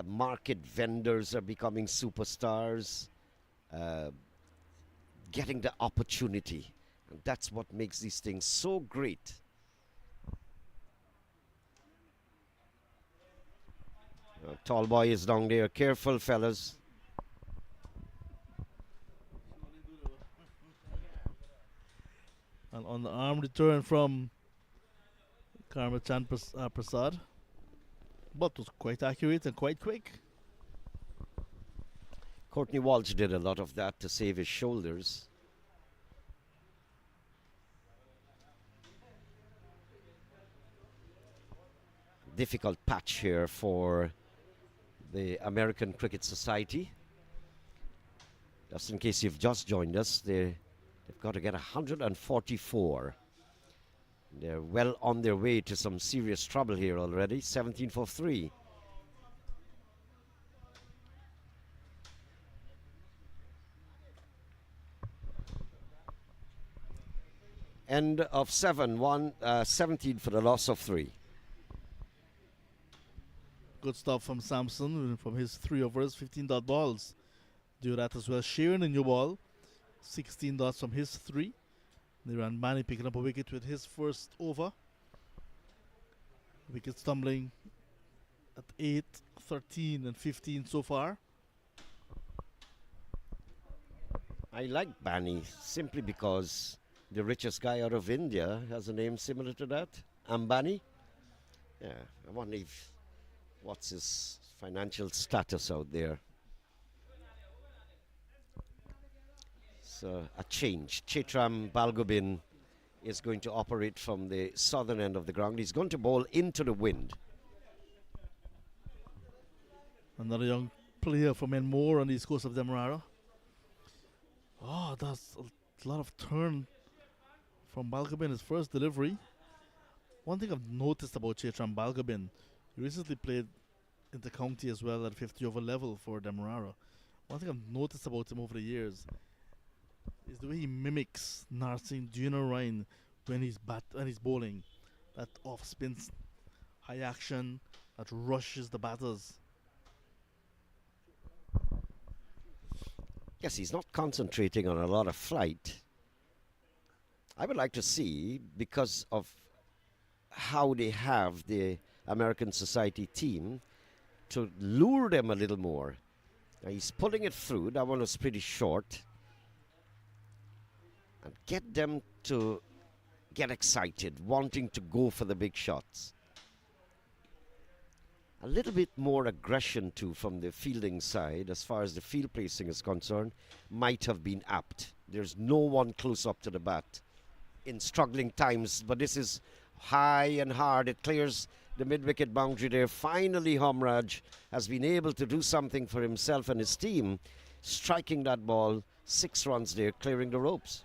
Market vendors are becoming superstars, getting the opportunity. And that's what makes these things so great. Tall boy is down there. Careful, fellas. And on the arm return from Karmachan Prasad. But was quite accurate and quite quick. Courtney Walsh did a lot of that to save his shoulders. Difficult patch here for the American Cricket Society. Just in case you've just joined us, they've got to get 144. They're well on their way to some serious trouble here already. 17 for 3. End of 17 for the loss of 3. Good stuff from Sampson from his 3 overs, 15 dot balls. Do that as well. Sheeran, a new ball, 16 dots from his 3. They ran Manny picking up a wicket with his first over. Wickets tumbling at 8, 13 and 15 so far. I like Bani simply because the richest guy out of India has a name similar to that. Ambani. Yeah, I wonder if what's his financial status out there. So a change. Chetram Balgobin is going to operate from the southern end of the ground. He's going to bowl into the wind. Another young player from Enmore on the east coast of Demerara. Oh, that's a lot of turn from Balgobin, his first delivery. One thing I've noticed about Chetram Balgobin, he recently played in the county as well at 50 over level for Demerara. One thing I've noticed about him over the years is the way he mimics Narsingh Ryan when he's bowling. That off spin, high action that rushes the batters. Yes, he's not concentrating on a lot of flight. I would like to see, because of how they have the American Society team, to lure them a little more. Now he's pulling it through. That one was pretty short. And get them to get excited, wanting to go for the big shots. A little bit more aggression too from the fielding side as far as the field placing is concerned might have been apt. There's no one close up to the bat in struggling times, but this is high and hard. It clears the mid-wicket boundary there. Finally, Homraj has been able to do something for himself and his team. striking that ball, 6 runs there, clearing the ropes.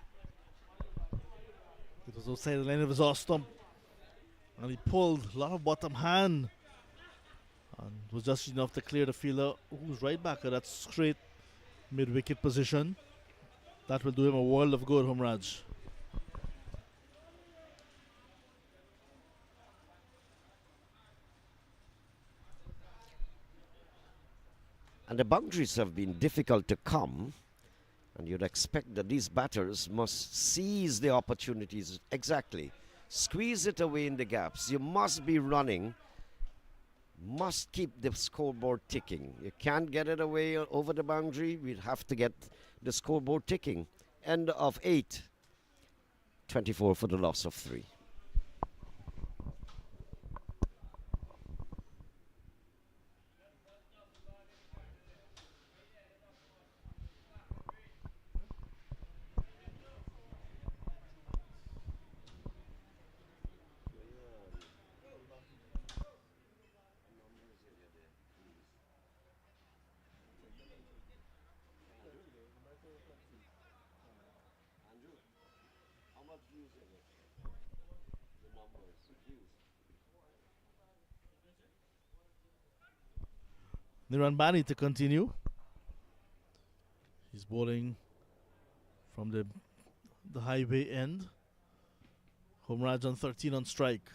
It was outside the line of his off stump. And he pulled a lot of bottom hand. And was just enough to clear the fielder, who's right back at that straight mid-wicket position. That will do him a world of good, Humraj. And the boundaries have been difficult to come. And you'd expect that these batters must seize the opportunities. Exactly. Squeeze it away in the gaps. You must be running. Must keep the scoreboard ticking. You can't get it away over the boundary. We'll have to get the scoreboard ticking. End of 8. 24 for the loss of 3. Niran Bani to continue. He's bowling from the highway end. Humraj on 13 on strike.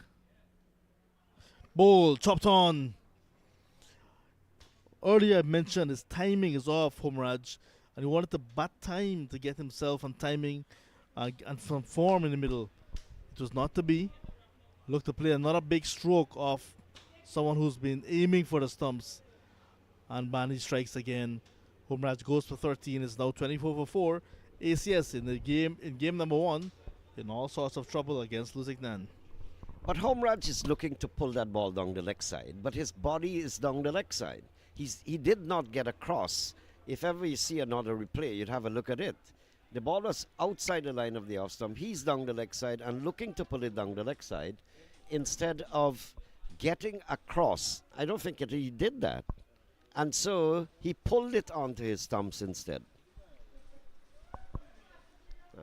Ball chopped on. Earlier I mentioned his timing is off, Humraj, and he wanted to bat time to get himself on timing and from form in the middle. It was not to be. Looked to play another big stroke off someone who's been aiming for the stumps. And Bani strikes again. Humraj goes for 13. It's now 24 for 4. ACS in game number 1 in all sorts of trouble against Lusignan. But Humraj is looking to pull that ball down the leg side, but his body is down the leg side. He did not get across. If ever you see another replay, you'd have a look at it. The ball was outside the line of the off stump. He's down the leg side and looking to pull it down the leg side instead of getting across. I don't think he did that. And so he pulled it onto his stumps instead.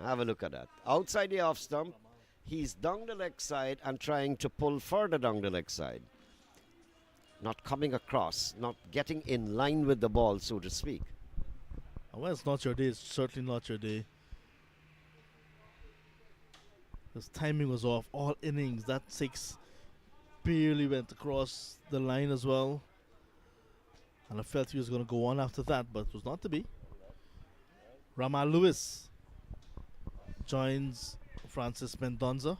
Have a look at that. Outside the off stump, he's down the leg side and trying to pull further down the leg side. Not coming across, not getting in line with the ball, so to speak. Well, it's not your day. It's certainly not your day. His timing was off all innings. That 6 barely went across the line as well. And I felt he was going to go on after that, but it was not to be. Ramal Lewis joins Francis Mendonça.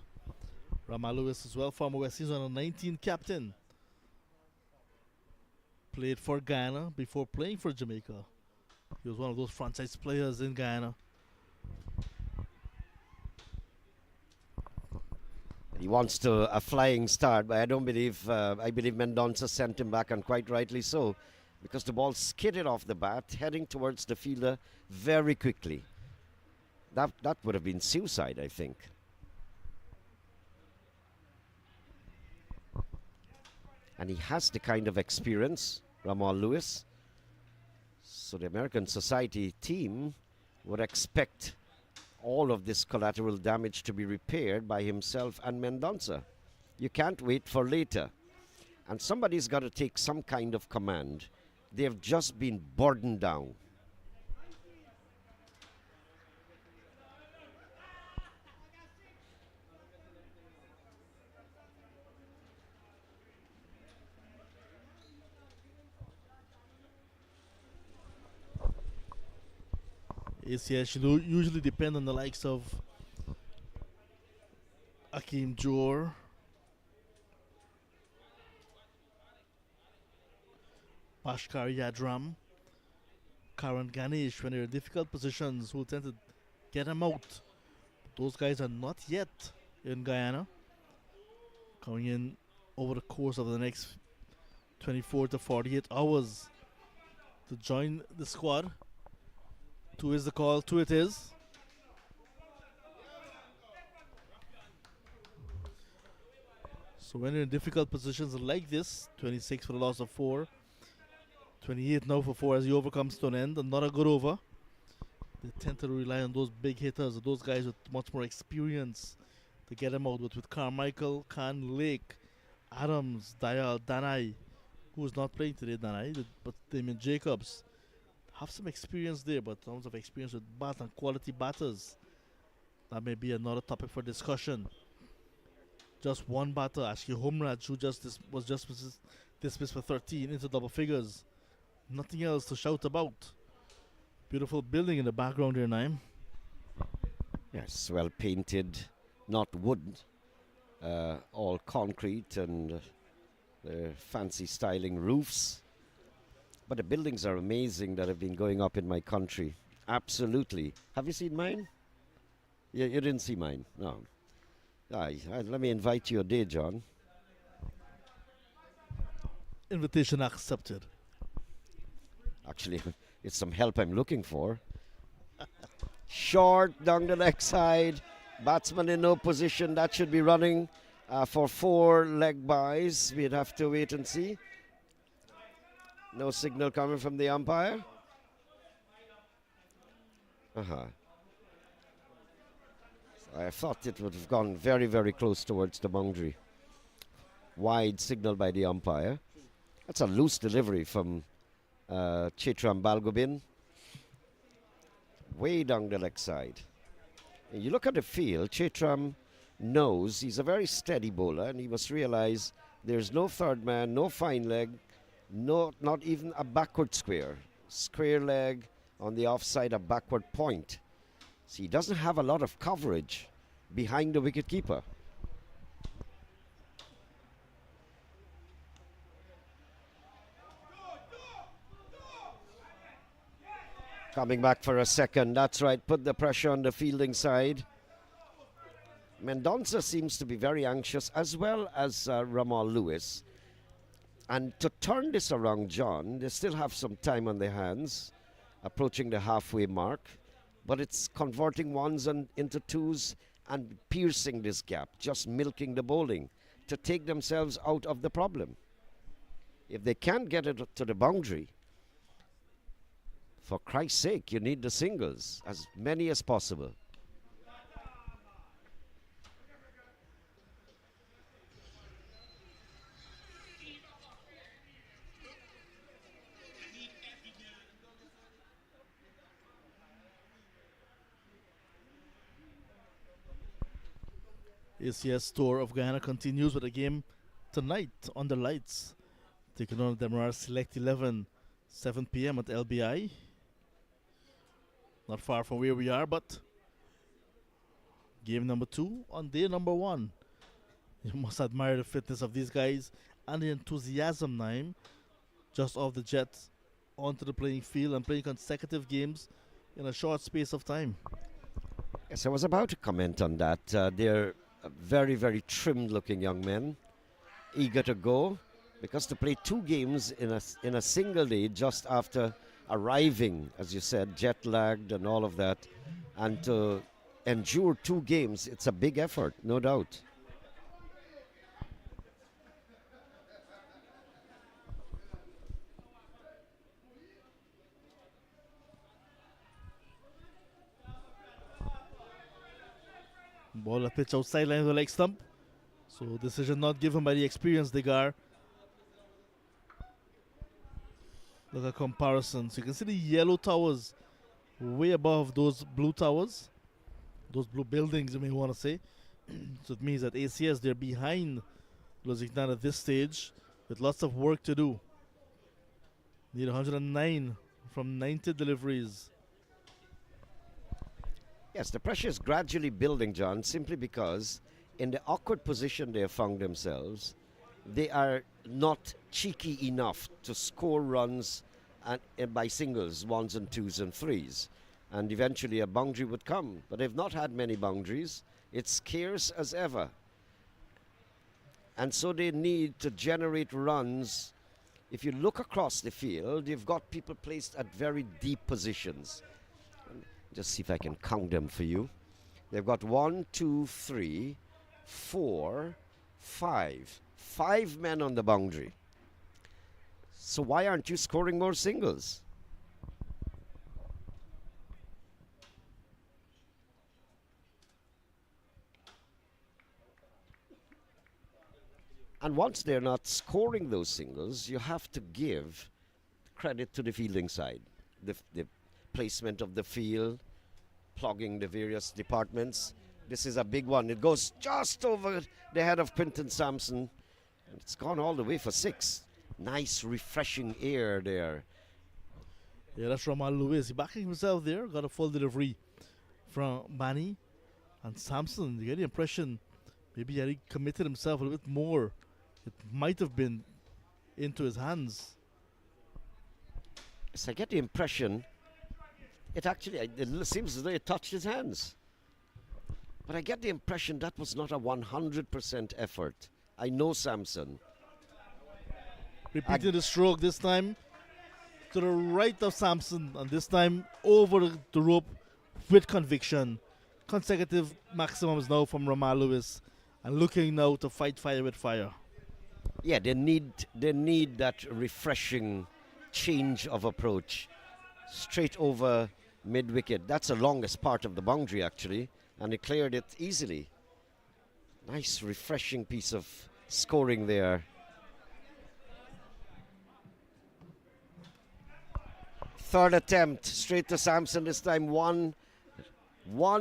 Ramal Lewis as well, former West Indies under 19 captain. Played for Guyana before playing for Jamaica. He was one of those franchise players in Guyana. He wants to a flying start, but I believe Mendonça sent him back, and quite rightly so, because the ball skidded off the bat, heading towards the fielder very quickly. That would have been suicide, I think. And he has the kind of experience, Ramal Lewis. So the American Society team would expect all of this collateral damage to be repaired by himself and Mendonça. You can't wait for later. And somebody's got to take some kind of command. They have just been burdened down. ACS usually depend on the likes of Akeem Joor, Bhaskar Yadram, Karan Ganesh when they're in difficult positions, who tend to get them out. Those guys are not yet in Guyana. Coming in over the course of the next 24 to 48 hours to join the squad. 2 is the call, 2 it is. So when you're in difficult positions like this, 26 for the loss of 4, 28 now for 4 as he overcomes to an end. Another good over. They tend to rely on those big hitters, those guys with much more experience to get them out. With Carmichael, Khan, Lake, Adams, Dial, Danai, who's not playing today, Danai, but Damien Jacobs have some experience there, but in terms of experience with bat and quality batters, that may be another topic for discussion. Just one batter, Ashki Humraj, who was just dismissed for 13 into double figures. Nothing else to shout about. Beautiful building in the background here, Naim. Yes, well painted, not wood, all concrete and fancy styling roofs. But the buildings are amazing that have been going up in my country. Absolutely. Have you seen mine? You didn't see mine? No. Let me invite you a day, John. Invitation accepted. Actually, it's some help I'm looking for. Short down the leg side. Batsman in no position. That should be running for 4 leg byes. We'd have to wait and see. No signal coming from the umpire. I thought it would have gone very, very close towards the boundary. Wide signal by the umpire. That's a loose delivery from Chetram Balgobin. Way down the leg side. And you look at the field, Chetram knows he's a very steady bowler, and he must realize there's no third man, no fine leg, not even a backward square. Square leg on the offside, a backward point. So he doesn't have a lot of coverage behind the wicketkeeper. Coming back for a second, that's right, put the pressure on the fielding side. Mendonça seems to be very anxious, as well as Ramal Lewis. And to turn this around, John, they still have some time on their hands, approaching the halfway mark. But it's converting ones into twos and piercing this gap, just milking the bowling to take themselves out of the problem. If they can't get it to the boundary, for Christ's sake, you need the singles, as many as possible. ACS tour of Guyana continues with a game tonight on the lights. Taking on the Demerara Select 11, 7 p.m. at LBI. Not far from where we are, but game number 2 on day number 1. You must admire the fitness of these guys and the enthusiasm, Naim, just off the jet onto the playing field and playing consecutive games in a short space of time. Yes, I was about to comment on that. They're very, very trimmed looking young men, eager to go, because to play 2 games in a single day just after arriving, as you said, jet lagged and all of that, and to endure 2 games, it's a big effort, no doubt. Ball a pitch outside line of the leg stump. So decision not given by the experienced Degar. Look at comparison. So you can see the yellow towers way above those blue towers. Those blue buildings, you may want to say. So it means that ACS, they're behind Lusignan at this stage with lots of work to do. Need 109 from 90 deliveries. Yes, the pressure is gradually building, John, simply because in the awkward position they have found themselves, they are not cheeky enough to score runs by singles, 1s and 2s and 3s. And eventually a boundary would come. But they've not had many boundaries. It's scarce as ever. And so they need to generate runs. If you look across the field, you've got people placed at very deep positions. Just see if I can count them for you. They've got 1, 2, 3, 4, 5. 5 men on the boundary. So why aren't you scoring more singles? And once they're not scoring those singles, you have to give credit to the fielding side. The placement of the field, plugging the various departments. This is a big one. It goes just over the head of Quinton Sampson. And it's gone all the way for 6. Nice, refreshing air there. Yeah, that's Ramal Lewis. He backing himself there. Got a full delivery from Manny. And Sampson, you get the impression maybe he committed himself a little bit more. It might have been into his hands. Yes, I get the impression it seems as though it touched his hands. But I get the impression that was not a 100% effort. I know Sampson. Repeating the stroke this time to the right of Sampson, and this time over the rope with conviction. Consecutive maximums now from Ramal Lewis, and looking now to fight fire with fire. Yeah, they need that refreshing change of approach. Straight over mid-wicket. That's the longest part of the boundary actually, and he cleared it easily. Nice refreshing piece of scoring there. Third attempt, straight to Sampson this time. One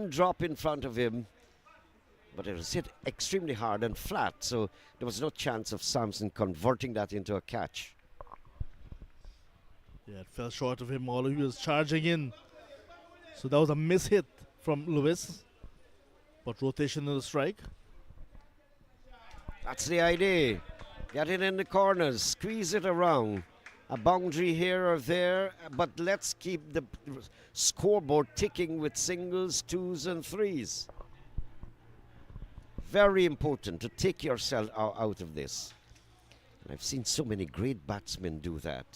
drop in front of him, but it was hit extremely hard and flat, so there was no chance of Sampson converting that into a catch. Yeah, it fell short of him. All he was charging in, so that was a miss hit from Lewis, but rotation in the strike. That's the idea. Get it in the corners, squeeze it around. A boundary here or there, but let's keep the scoreboard ticking with singles, 2s and 3s. Very important to take yourself out of this. And I've seen so many great batsmen do that.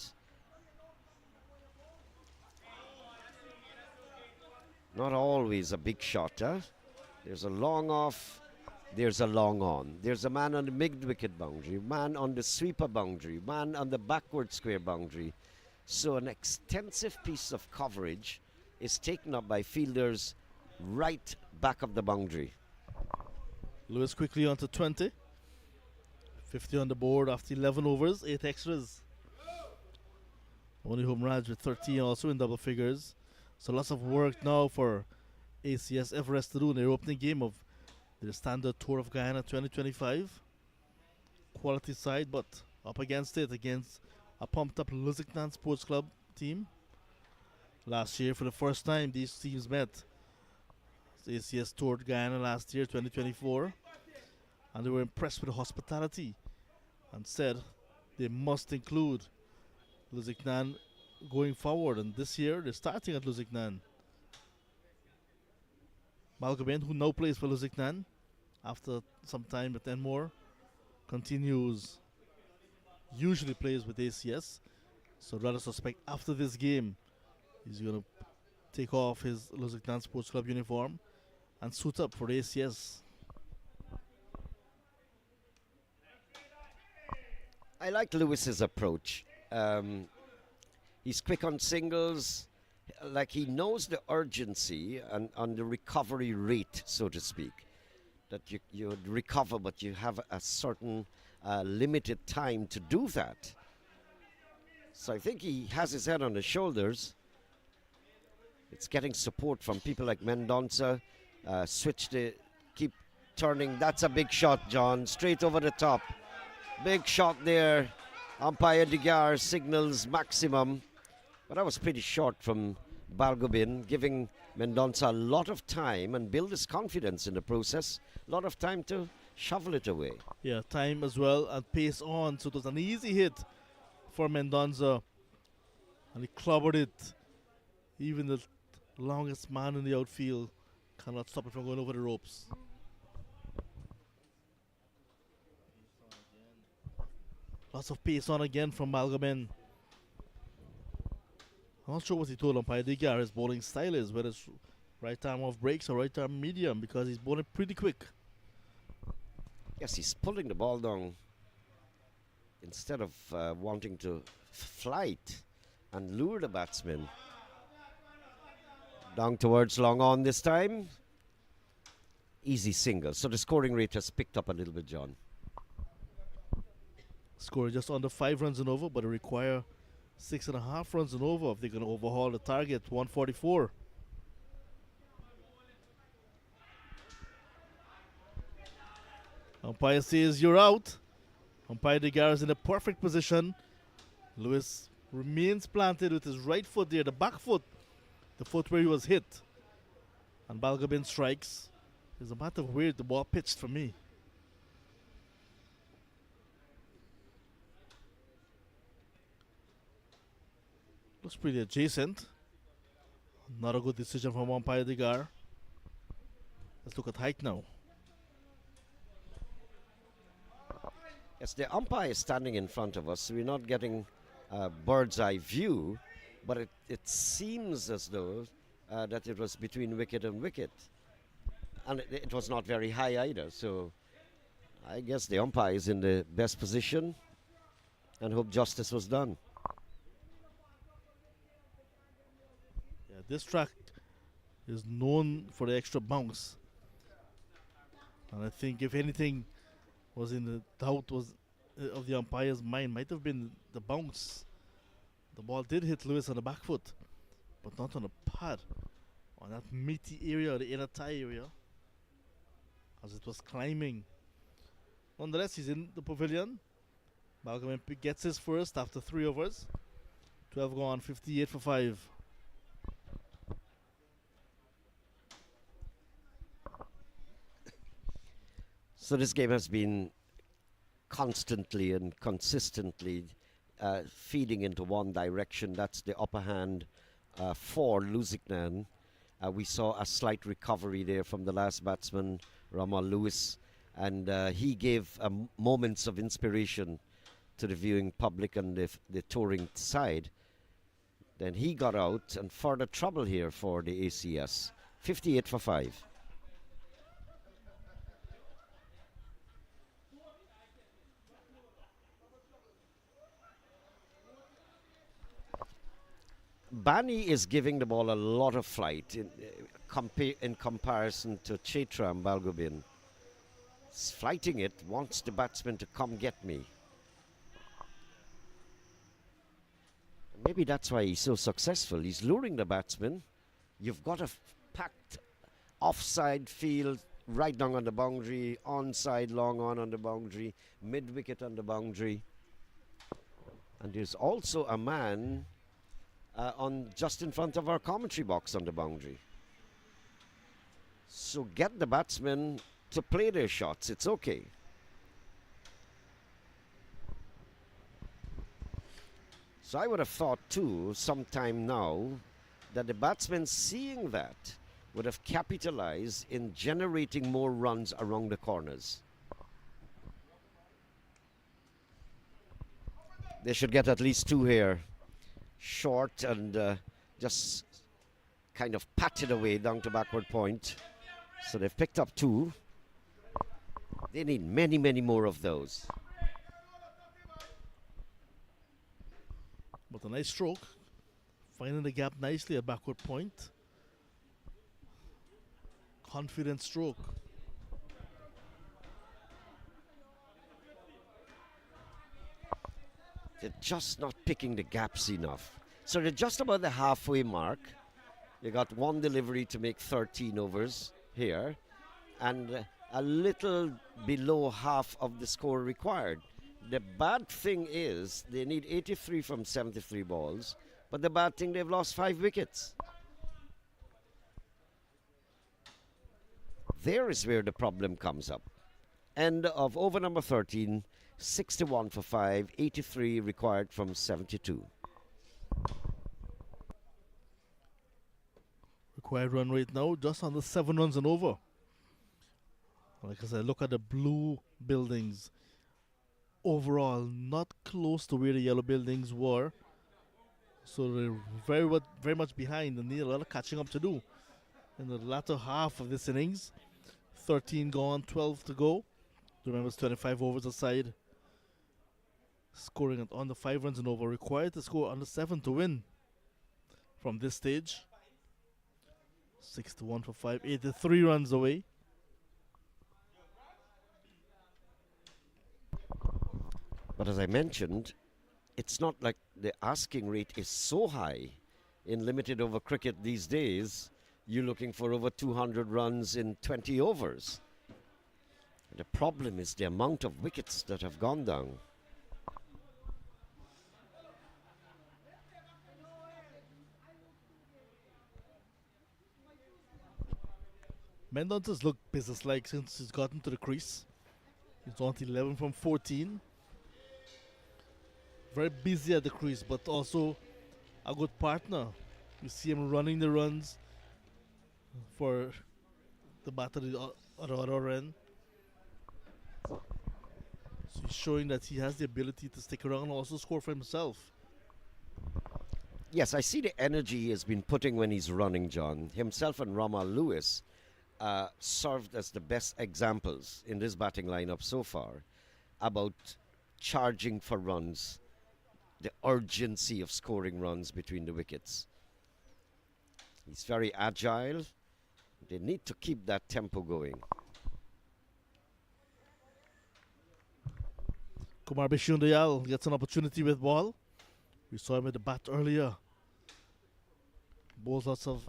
Not always a big shot, huh? There's a long off, there's a long on. There's a man on the mid-wicket boundary, man on the sweeper boundary, man on the backward square boundary. So an extensive piece of coverage is taken up by fielders right back of the boundary. Lewis quickly onto 20. 50 on the board after 11 overs, 8 extras. Only Humraj with 13 also in double figures. So lots of work now for ACS Everest to do in their opening game of the Standard Tour of Guyana 2025. Quality side, but up against a pumped up Lusignan Sports Club team. Last year, for the first time, these teams met. The ACS toured Guyana last year, 2024, and they were impressed with the hospitality and said they must include Lusignan going forward. And this year, they're starting at Lusignan. Malgoben, who now plays for Lusignan after some time at Enmore, usually plays with ACS. So rather suspect after this game, he's going to take off his Lusignan Sports Club uniform and suit up for ACS. I like Lewis's approach. He's quick on singles, like he knows the urgency and on the recovery rate, so to speak. That you recover, but you have a certain limited time to do that. So I think he has his head on his shoulders. It's getting support from people like Mendonça. Keep turning. That's a big shot, John. Straight over the top. Big shot there. Umpire Digar signals maximum. But that was pretty short from Balgobin, giving Mendonça a lot of time and build his confidence in the process. A lot of time to shovel it away. Yeah, time as well and pace on. So it was an easy hit for Mendonça. And he clobbered it. Even the longest man in the outfield cannot stop it from going over the ropes. Lots of pace on again from Malgoben. I'm not sure what he told umpire Digar his bowling style is, whether it's right arm off breaks or right arm medium, because he's bowling pretty quick. Yes, he's pulling the ball down instead of wanting to flight and lure the batsman down towards long on this time, easy single. So the scoring rate has picked up a little bit, John. Score just under 5 runs and over, but it require 6.5 runs and over if they're going to overhaul the target, 144. Umpire says you're out. Umpire Degar is in a perfect position. Lewis remains planted with his right foot there, the back foot, the foot where he was hit. And Balgobin strikes. It's a matter of where the ball pitched for me. Looks pretty adjacent. Not a good decision from umpire Degar. Let's look at height now. Yes, the umpire is standing in front of us, so we're not getting a bird's eye view, but it seems as though that it was between wicket and wicket. And it was not very high either, so I guess the umpire is in the best position and hope justice was done. Yeah, this track is known for the extra bounce. And I think if anything was in the doubt was of the umpire's mind, might have been the bounce. The ball did hit Lewis on the back foot, but not on the pad, on that meaty area, the inner thigh area, as it was climbing. Nonetheless, he's in the pavilion. Balgobin gets his first after 3 overs. 12 gone, 58 for 5. So this game has been constantly and consistently feeding into one direction. That's the upper hand for Lusignan. We saw a slight recovery there from the last batsman, Ramal Lewis, and he gave moments of inspiration to the viewing public and the touring side. Then he got out, and further trouble here for the ACS. 58 for 5. Bani is giving the ball a lot of flight in comparison to Chaitra and Balgobin. He's flighting it, wants the batsman to come get me. Maybe that's why he's so successful. He's luring the batsman. You've got a packed offside field right down on the boundary, onside long on the boundary, mid-wicket on the boundary. And there's also a man on just in front of our commentary box on the boundary. So get the batsmen to play their shots. It's okay. So I would have thought too, sometime now, that the batsmen seeing that would have capitalized in generating more runs around the corners. They should get at least 2 here. Short and just kind of patted away down to backward point. So they've picked up 2. They need many, many more of those. But a nice stroke, finding the gap nicely at backward point. Confident stroke. They're just not picking the gaps enough. So they're just about the halfway mark. You got 1 delivery to make 13 overs here, and a little below half of the score required. The bad thing is they need 83 from 73 balls, but the bad thing, they've lost 5 wickets. There is where the problem comes up. End of over number 13. 61 for 5, 83 required from 72. Required run rate now just under 7 runs and over. Like I said, look at the blue buildings. Overall, not close to where the yellow buildings were. So they're very much behind and need a lot of catching up to do in the latter half of this innings. 13 gone, 12 to go. Remember, it's 25 overs aside. scoring at under 5 runs and over, required to score under 7 to win from this stage. 6-1 for 5, 83 runs away. But as I mentioned, it's not like the asking rate is so high in limited over cricket these days. You're looking for over 200 runs in 20 overs. The problem is the amount of wickets that have gone down. Mendonça has looked businesslike since he's gotten to the crease. He's on to 11 from 14. Very busy at the crease, but also a good partner. You see him running the runs for the batter at the other end. So he's showing that he has the ability to stick around and also score for himself. Yes, I see the energy he has been putting when he's running, John. Himself and Ramal Lewis served as the best examples in this batting lineup so far about charging for runs, the urgency of scoring runs between the wickets. He's very agile. They need to keep that tempo going. Kumar Bishundayal gets an opportunity with ball. We saw him with the bat earlier. Bowls lots of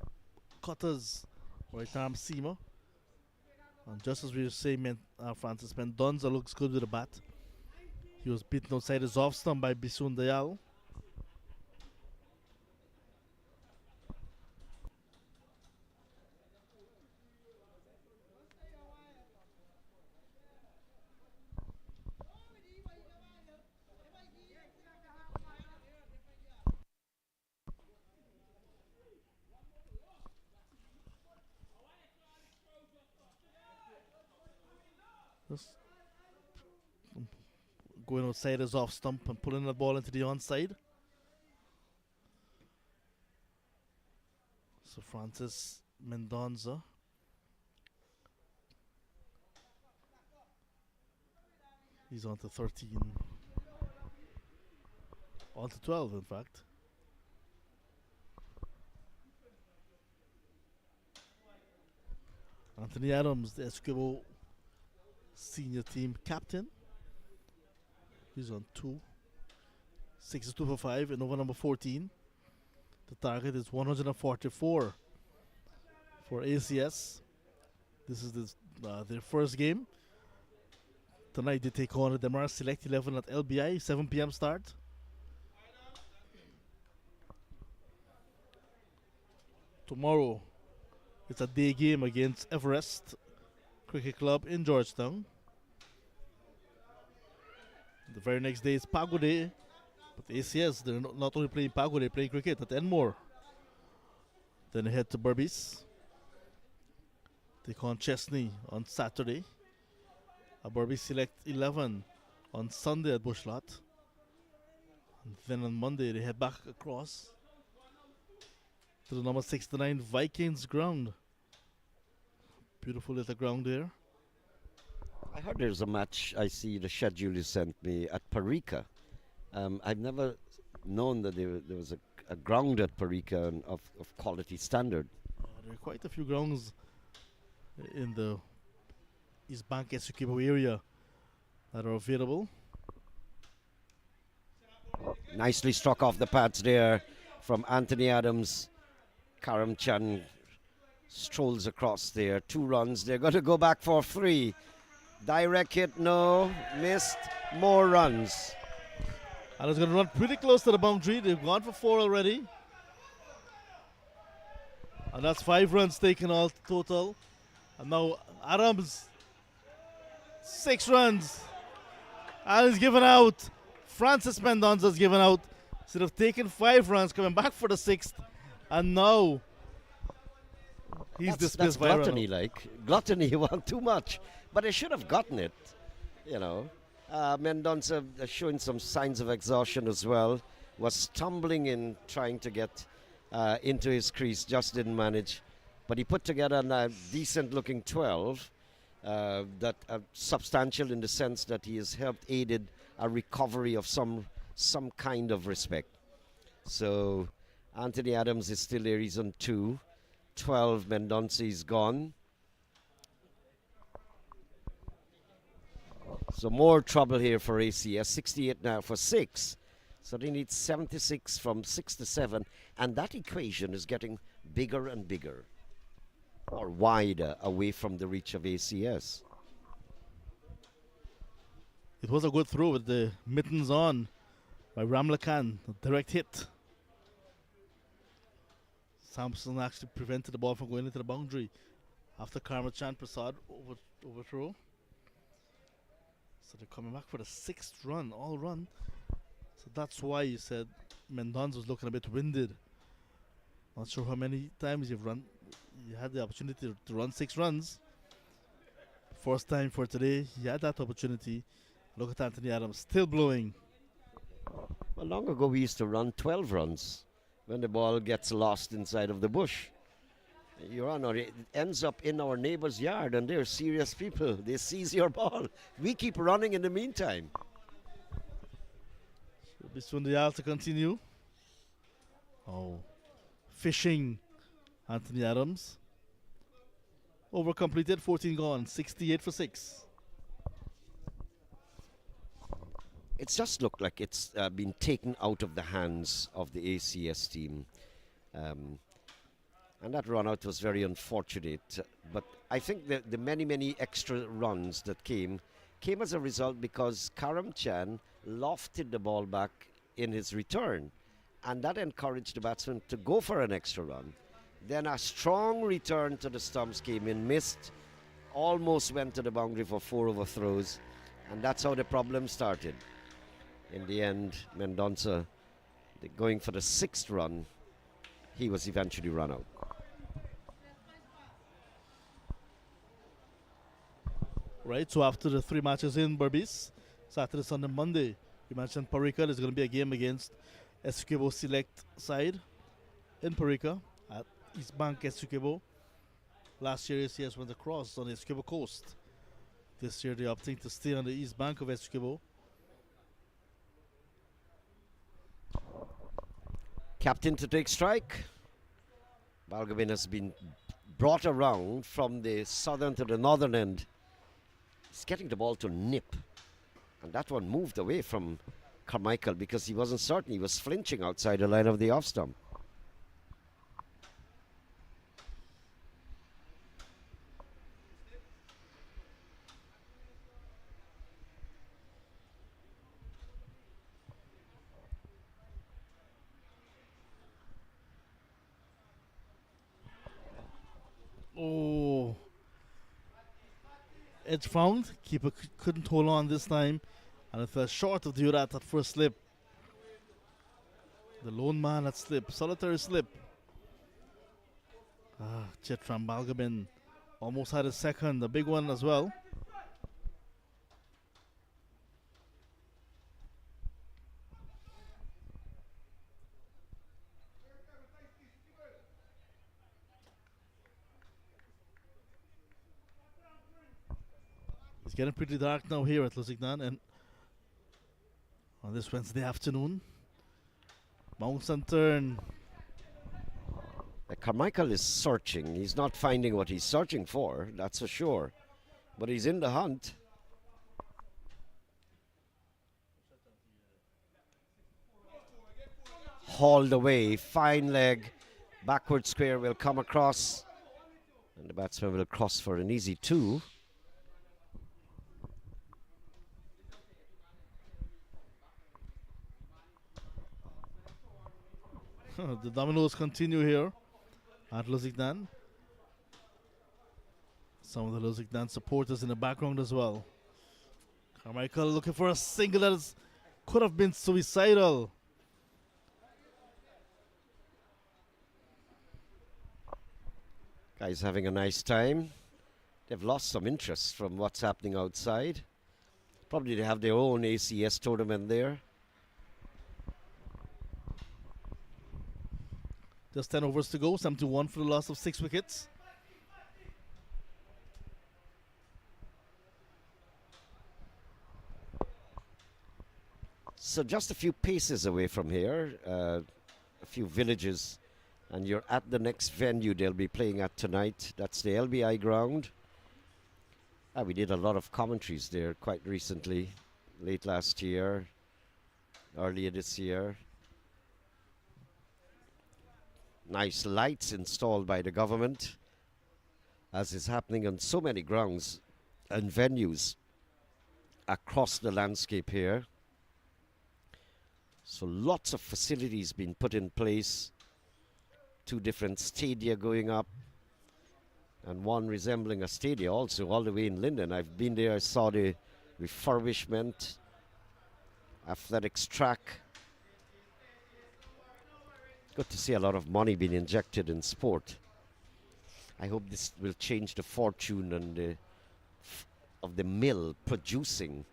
cutters, right arm seamer. And just as we were saying, Francis Mendonça looks good with the bat. He was beaten outside his off stump by Bishundayal. Just going outside his off stump and pulling the ball into the onside. So Francis Mendonça. He's on to 13. On to 12, in fact. Anthony Adams, the Esquivel senior team captain. He's on 2. 62 for 5 in over number 14. The target is 144 for ACS. This is their first game. Tonight they take on the Demar Select 11 at LBI, 7 p.m. start. Tomorrow it's a day game against Everest Cricket Club in Georgetown. The very next day is Pago Day. But the ACS, they're not only playing Pago, they're playing cricket at Enmore. Then they head to Berbice. Take on Chesney on Saturday. A Berbice Select 11 on Sunday at Bushlot. And then on Monday they head back across to the number 69 Vikings ground. Beautiful little ground there. I heard there's a match, I see the schedule you sent me, at Parika. I've never known that there was a ground at Parika of quality standard. There are quite a few grounds in the East Bank Essequibo area that are available. Nicely struck off the pads there from Anthony Adams. Karamchan strolls across there. 2 runs. They're going to go back for 3. Direct hit, no. Missed. More runs. And it's going to run pretty close to the boundary. They've gone for 4 already. And that's 5 runs taken all total. And now Adams, 6 runs. And he's given out. Francis Mendonça's given out. Instead of taking 5 runs, coming back for the 6th. And now he's dismissed by gluttony, gluttony. You want too much. But they should have gotten it, you know. Mendonça showing some signs of exhaustion as well. Was stumbling in trying to get into his crease, just didn't manage. But he put together a decent-looking 12, that substantial in the sense that he has helped aided a recovery of some kind of respect. So Anthony Adams is still there. He's on 2. 12. Mendonça is gone. So more trouble here for ACS. 68 now for 6. So they need 76 from 6 to 7. And that equation is getting bigger and bigger, or wider away from the reach of ACS. It was a good throw with the mittens on by Ramlakan. A direct hit. Sampson actually prevented the ball from going into the boundary after Karmachan Prasad overthrow. So they're coming back for the 6th run, all run. So that's why you said Mendonça was looking a bit winded. Not sure how many times you've run. You had the opportunity to run 6 runs. First time for today, he had that opportunity. Look at Anthony Adams, still blowing. Well, long ago we used to run 12 runs when the ball gets lost inside of the bush. Your Honor, it ends up in our neighbor's yard, and they're serious people. They seize your ball. We keep running in the meantime. Should be Sundial to continue. Oh, fishing Anthony Adams. Over completed, 14 gone, 68 for 6. It's just looked like it's been taken out of the hands of the ACS team. And that run out was very unfortunate. But I think the many extra runs that came as a result because Karam Chan lofted the ball back in his return. And that encouraged the batsman to go for an extra run. Then a strong return to the stumps came in, missed, almost went to the boundary for 4 overthrows. And that's how the problem started. In the end, Mendonça, going for the 6th run, he was eventually run out. Right, so after the 3 matches in Berbice, Saturday, Sunday, Monday, you mentioned Parika. There's going to be a game against Essequibo Select side in Parika at East Bank, Essequibo. Last year, ACS went across on the Essequibo coast. This year, they're opting to stay on the East Bank of Essequibo. Captain to take strike. Balgobin has been brought around from the southern to the northern end. He's getting the ball to nip. And that one moved away from Carmichael because he wasn't certain. He was flinching outside the line of the off stump. Oh. Edge found. Keeper couldn't hold on this time. And it fell short of the Urat at first slip. The lone man at slip. Solitary slip. Chitram Balgobin almost had a second. A big one as well. It's getting pretty dark now here at Lusignan, and on this Wednesday afternoon, bounce and turn. Carmichael is searching. He's not finding what he's searching for, that's for sure. But he's in the hunt. Hauled away, fine leg. Backward square will come across. And the batsman will cross for an easy 2. The dominoes continue here at Lusignan. Some of the Lusignan supporters in the background as well. Carmichael looking for a single that could have been suicidal. Guys having a nice time. They've lost some interest from what's happening outside. Probably they have their own ACS tournament there. Just 10 overs to go, 7-1 for the loss of 6 wickets. So just a few paces away from here, a few villages, and you're at the next venue they'll be playing at tonight. That's the LBI ground. We did a lot of commentaries there quite recently, late last year, earlier this year. Nice lights installed by the government, as is happening on so many grounds and venues across the landscape here. So lots of facilities being put in place. 2 different stadia going up, and one resembling a stadia also all the way in Linden. I've been there, I saw the refurbishment, athletics track. Good to see a lot of money being injected in sport. I hope this will change the fortune and of the mill producing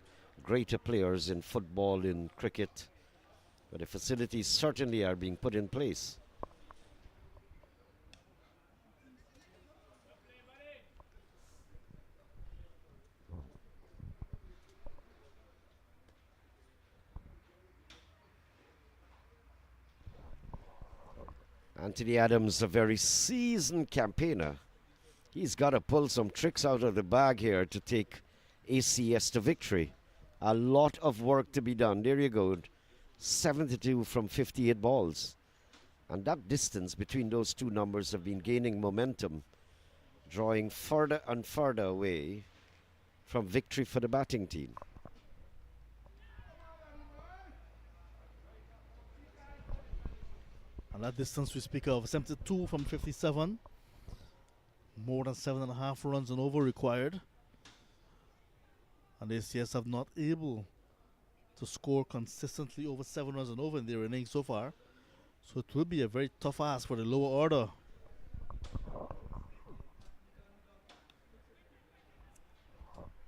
greater players in football, in cricket. But the facilities certainly are being put in place. Anthony Adams, a very seasoned campaigner. He's got to pull some tricks out of the bag here to take ACS to victory. A lot of work to be done. There you go. 72 from 58 balls. And that distance between those 2 numbers have been gaining momentum, drawing further and further away from victory for the batting team. And that distance we speak of, 72 from 57. More than 7.5 runs and over required. And the ACS have not able to score consistently over 7 runs and over in their innings so far. So it will be a very tough ask for the lower order.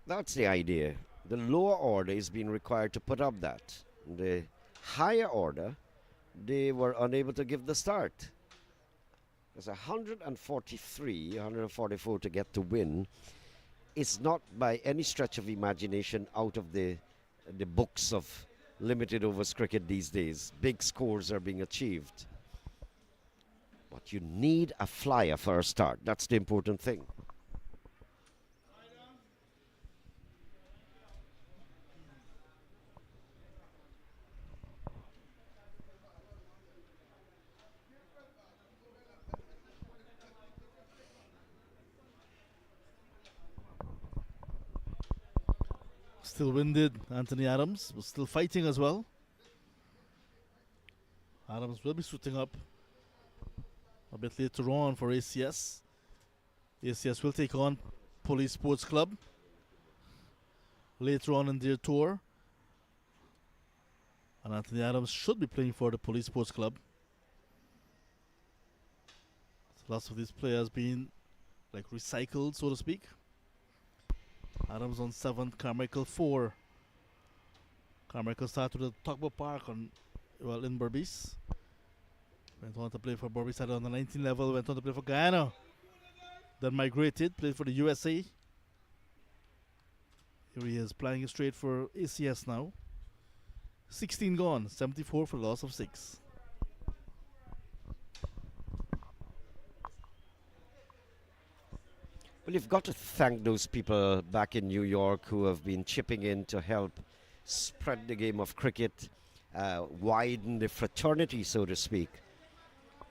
That's the idea. The lower order is being required to put up that. The higher order, they were unable to give the start. There's 143, 144 to get to win. It's not by any stretch of imagination out of the books of limited overs cricket these days. Big scores are being achieved. But you need a flyer for a start. That's the important thing. Still winded. Anthony Adams was still fighting as well. Adams will be suiting up a bit later on for ACS. ACS will take on Police Sports Club later on in their tour. And Anthony Adams should be playing for the Police Sports Club. So lots of these players being like recycled, so to speak. Adams on 7th, Carmichael 4. Carmichael started with Tugbo Park in Berbice. Went on to play for Berbice at on the 19 level, went on to play for Guyana. Then migrated, played for the USA. Here he is playing straight for ACS now. 16 gone, 74 for loss of 6. Well, you've got to thank those people back in New York who have been chipping in to help spread the game of cricket, widen the fraternity, so to speak.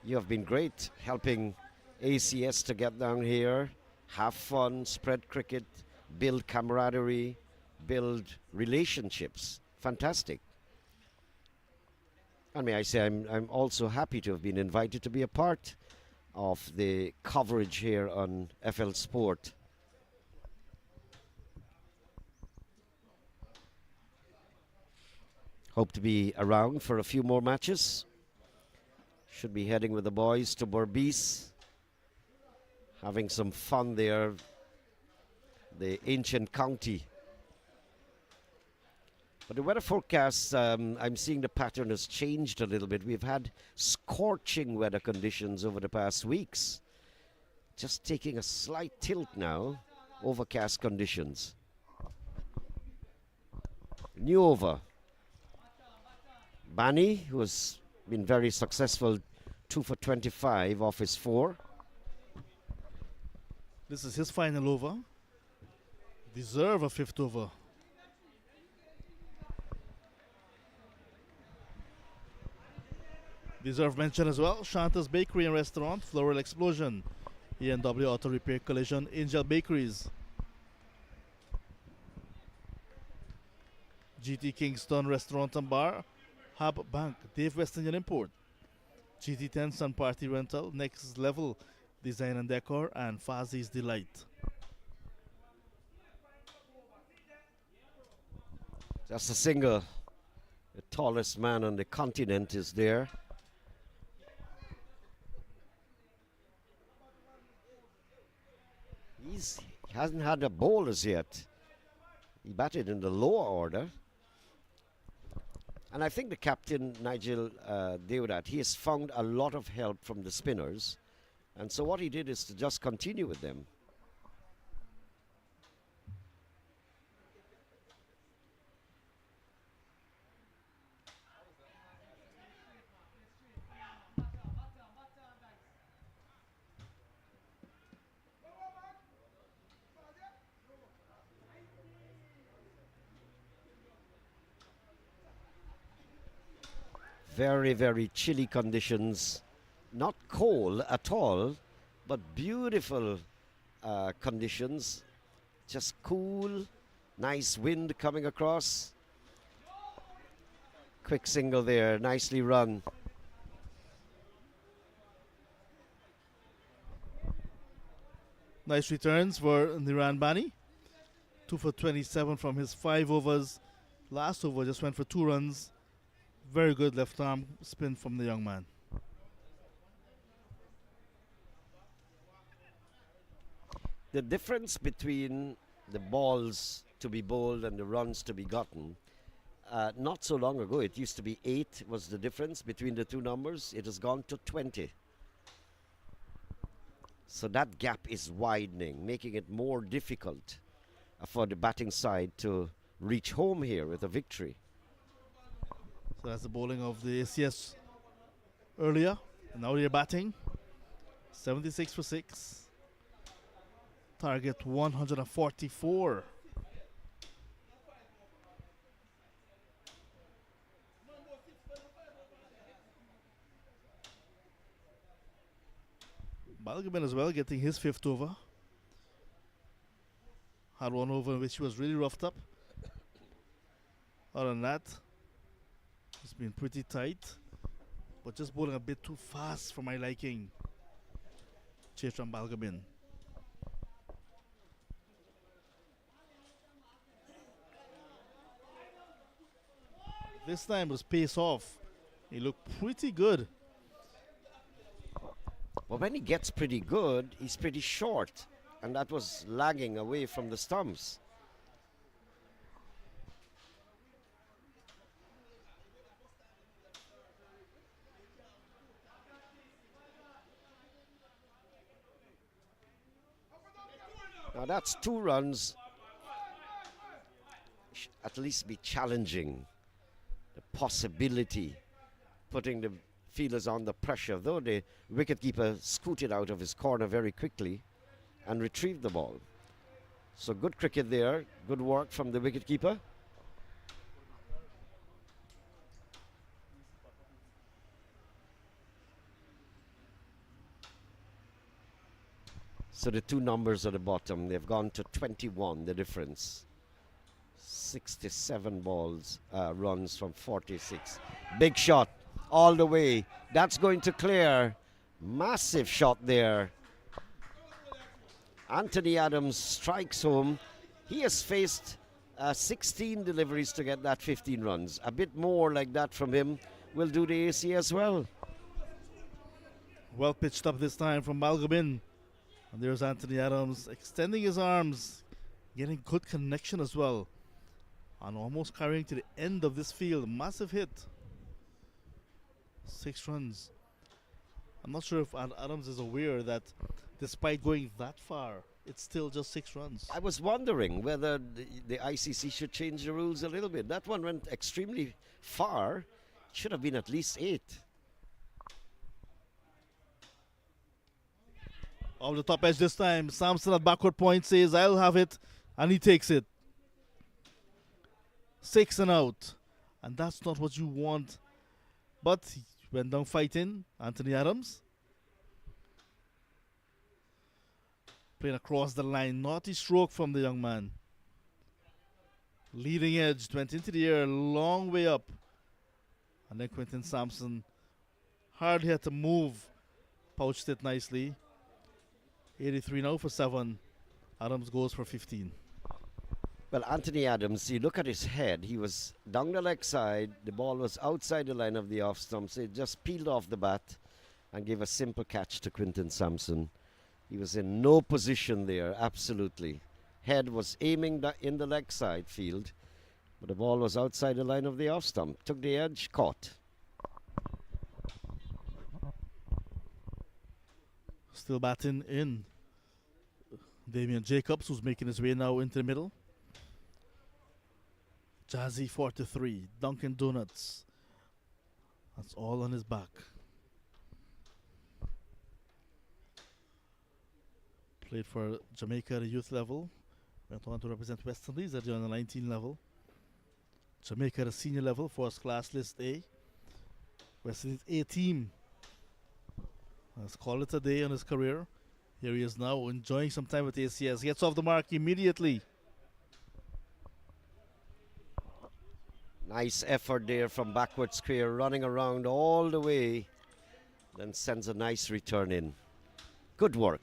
You have been great helping ACS to get down here, have fun, spread cricket, build camaraderie, build relationships. Fantastic. And may I say, I'm also happy to have been invited to be a part of the coverage here on FL Sport. Hope to be around for a few more matches. Should be heading with the boys to Berbice, having some fun there, the ancient county. But the weather forecast, I'm seeing the pattern has changed a little bit. We've had scorching weather conditions over the past weeks. Just taking a slight tilt now, overcast conditions. New over. Bani, who has been very successful, 2 for 25 off his 4. This is his final over. Deserve a 5th over. Deserve mention as well. Shanta's Bakery and Restaurant, Floral Explosion, E&W Auto Repair Collision, Angel Bakeries, GT Kingston Restaurant and Bar, Hub Bank, Dave West Indian Import, GT10 Sun Party Rental, Next Level Design and Decor, and Fazi's Delight. Just a single. The tallest man on the continent is there. He hasn't had a ball as yet. He batted in the lower order. And I think the captain, Nigel Deodat, he has found a lot of help from the spinners. And so what he did is to just continue with them. Very, very chilly conditions. Not cold at all, but beautiful conditions. Just cool, nice wind coming across. Quick single there, nicely run. Nice returns for Niran Bani. 2 for 27 from his 5 overs. Last over just went for 2 runs. Very good left arm spin from the young man. The difference between the balls to be bowled and the runs to be gotten, not so long ago, it used to be 8 was the difference between the two numbers. It has gone to 20. So that gap is widening, making it more difficult for the batting side to reach home here with a victory. So that's the bowling of the ACS earlier. And now they're batting. 76 for 6. Target 144. Balgobin as well getting his 5th over. Had one over in which he was really roughed up. Other than that, it's been pretty tight, but just bowling a bit too fast for my liking. Chetram Balgobin. This time was pace off. He looked pretty good. Well, when he gets pretty good, he's pretty short, and that was lagging away from the stumps. Now that's 2 runs. At least be challenging the possibility, putting the fielders under pressure, though the wicketkeeper scooted out of his corner very quickly and retrieved the ball. So good cricket there, good work from the wicketkeeper. So the 2 numbers at the bottom, they've gone to 21, the difference. 67 runs from 46. Big shot all the way. That's going to clear. Massive shot there. Anthony Adams strikes home. He has faced 16 deliveries to get that 15 runs. A bit more like that from him will do the AC as well. Well pitched up this time from Balgobin. And there's Anthony Adams extending his arms, getting good connection as well. And almost carrying to the end of this field. Massive hit. 6 runs. I'm not sure if Adams is aware that despite going that far, it's still just 6 runs. I was wondering whether the ICC should change the rules a little bit. That one went extremely far. Should have been at least 8. Off the top edge this time. Sampson at backward point says, I'll have it. And he takes it. 6 and out. And that's not what you want. But he went down fighting. Anthony Adams. Playing across the line. Naughty stroke from the young man. Leading edge. Went into the air. Long way up. And then Quinton Sampson hardly had to move. Pouched it nicely. 83 now for 7. Adams goes for 15. Well, Anthony Adams, you look at his head, he was down the leg side, the ball was outside the line of the off stump, so it just peeled off the bat and gave a simple catch to Quinton Sampson. He was in no position there, absolutely. Head was aiming in the leg side field, but the ball was outside the line of the off stump. Took the edge, caught. Still batting in. Damian Jacobs, who's making his way now into the middle. Jazzy 43. Dunkin' Donuts. That's all on his back. Played for Jamaica at the youth level. Went on to represent West Indies at the under 19 level. Jamaica at the senior level, first class list A. West Indies A team. Let's call it a day on his career. Here he is now enjoying some time with ACS. Gets off the mark immediately. Nice effort there from backward square, running around all the way. Then sends a nice return in. Good work.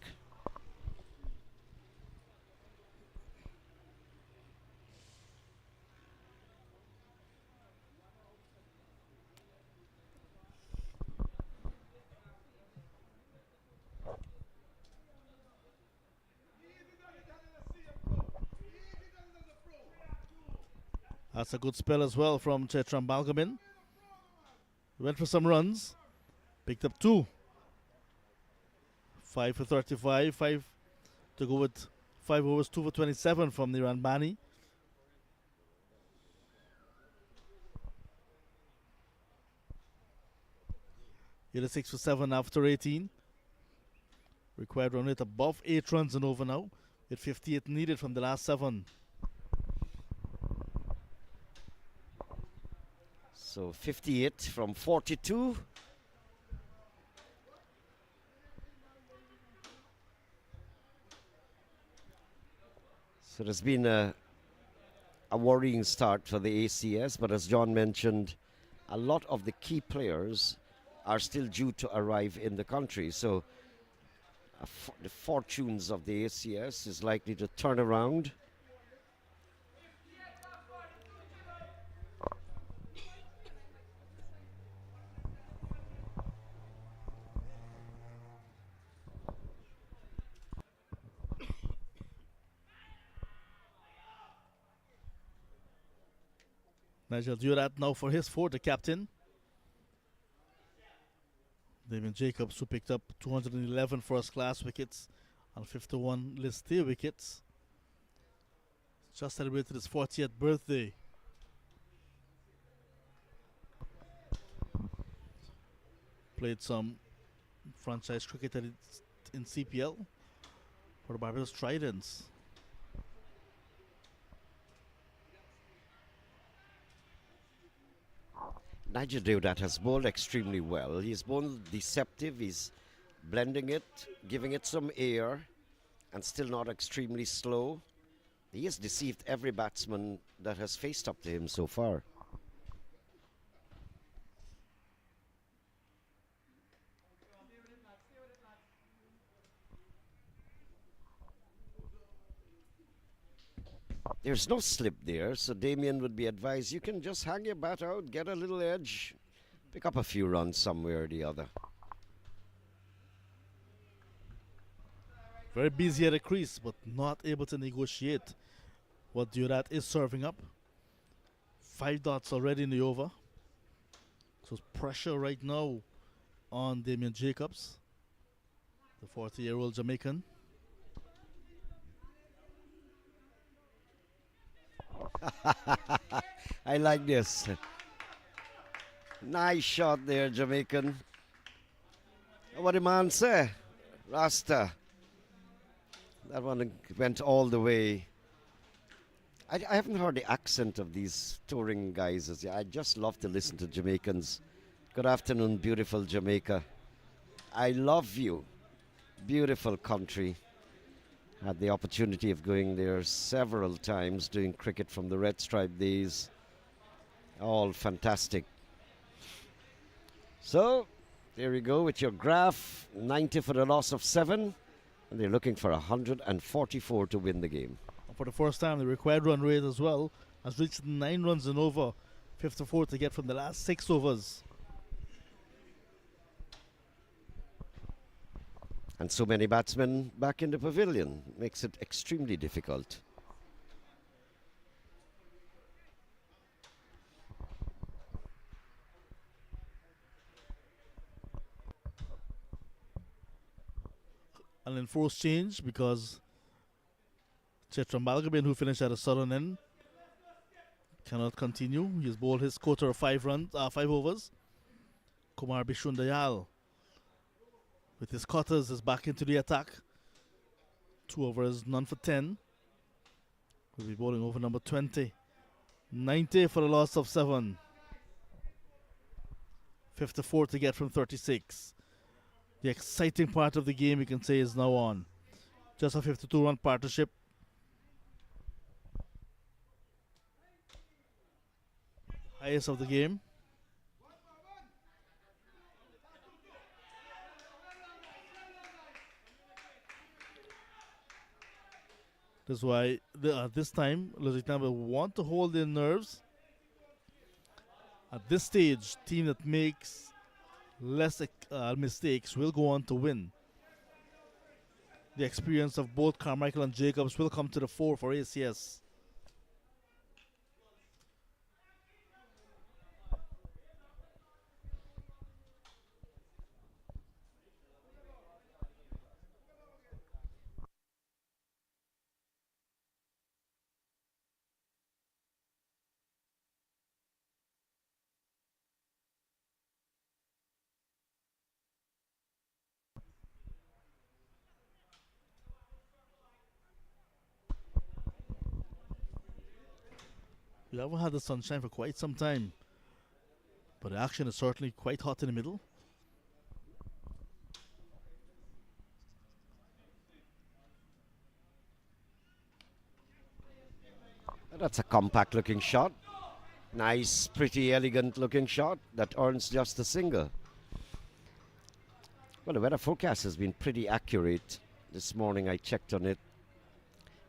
That's a good spell as well from Chetram Balgamin. Went for some runs. Picked up 2. 5 for 35. 5 to go with 5 overs, 2 for 27 from Niran Bani. Hit a 6 for 7 after 18. Required run rate above 8 runs and over now. With 58 needed from the last 7. So 58 from 42. So there's been a worrying start for the ACS, but as John mentioned, a lot of the key players are still due to arrive in the country. So the fortunes of the ACS is likely to turn around. Nigel Durat now for his 4th, the captain. Damian Jacobs, who picked up 211 first-class wickets and 51 list A wickets. Just celebrated his 40th birthday. Played some franchise cricket in CPL for the Barbados Tridents. Nigel Deodat has bowled extremely well. He's bowled deceptive. He's blending it, giving it some air, and still not extremely slow. He has deceived every batsman that has faced up to him so far. There's no slip there, so Damien would be advised, you can just hang your bat out, get a little edge, pick up a few runs somewhere or the other. Very busy at the crease, but not able to negotiate what Durat is serving up. 5 dots already in the over. So pressure right now on Damian Jacobs, the 40-year-old Jamaican. I like this. Nice shot there, Jamaican. What did man say? Rasta. That one went all the way. I haven't heard the accent of these touring guys as yet. I just love to listen to Jamaicans. Good afternoon, beautiful Jamaica. I love you. Beautiful country. Had the opportunity of going there several times doing cricket from the Red Stripe days. All fantastic. So, there you go with your graph. 90 for the loss of 7. And they're looking for 144 to win the game. For the first time, the required run rate as well has reached 9 runs and over. 54 to get from the last 6 overs. And so many batsmen back in the pavilion makes it extremely difficult. An enforced change because Chetram Balgabin, who finished at a southern end, cannot continue. He has bowled his quota of 5 overs. Kumar Bishundayal, with his cutters, is back into the attack. 2 overs, none for 10. Will be bowling over number 20. 90 for the loss of 7. 54 to get from 36. The exciting part of the game, you can say, is now on. Just a 52-run partnership. Highest of the game. That's why this time Lusignan will want to hold their nerves. At this stage, team that makes less mistakes will go on to win. The experience of both Carmichael and Jacobs will come to the fore for ACS. We haven't had the sunshine for quite some time, but the action is certainly quite hot in the middle. That's a compact looking shot. Nice, pretty elegant looking shot that earns just a single. Well, the weather forecast has been pretty accurate. This morning I checked on it.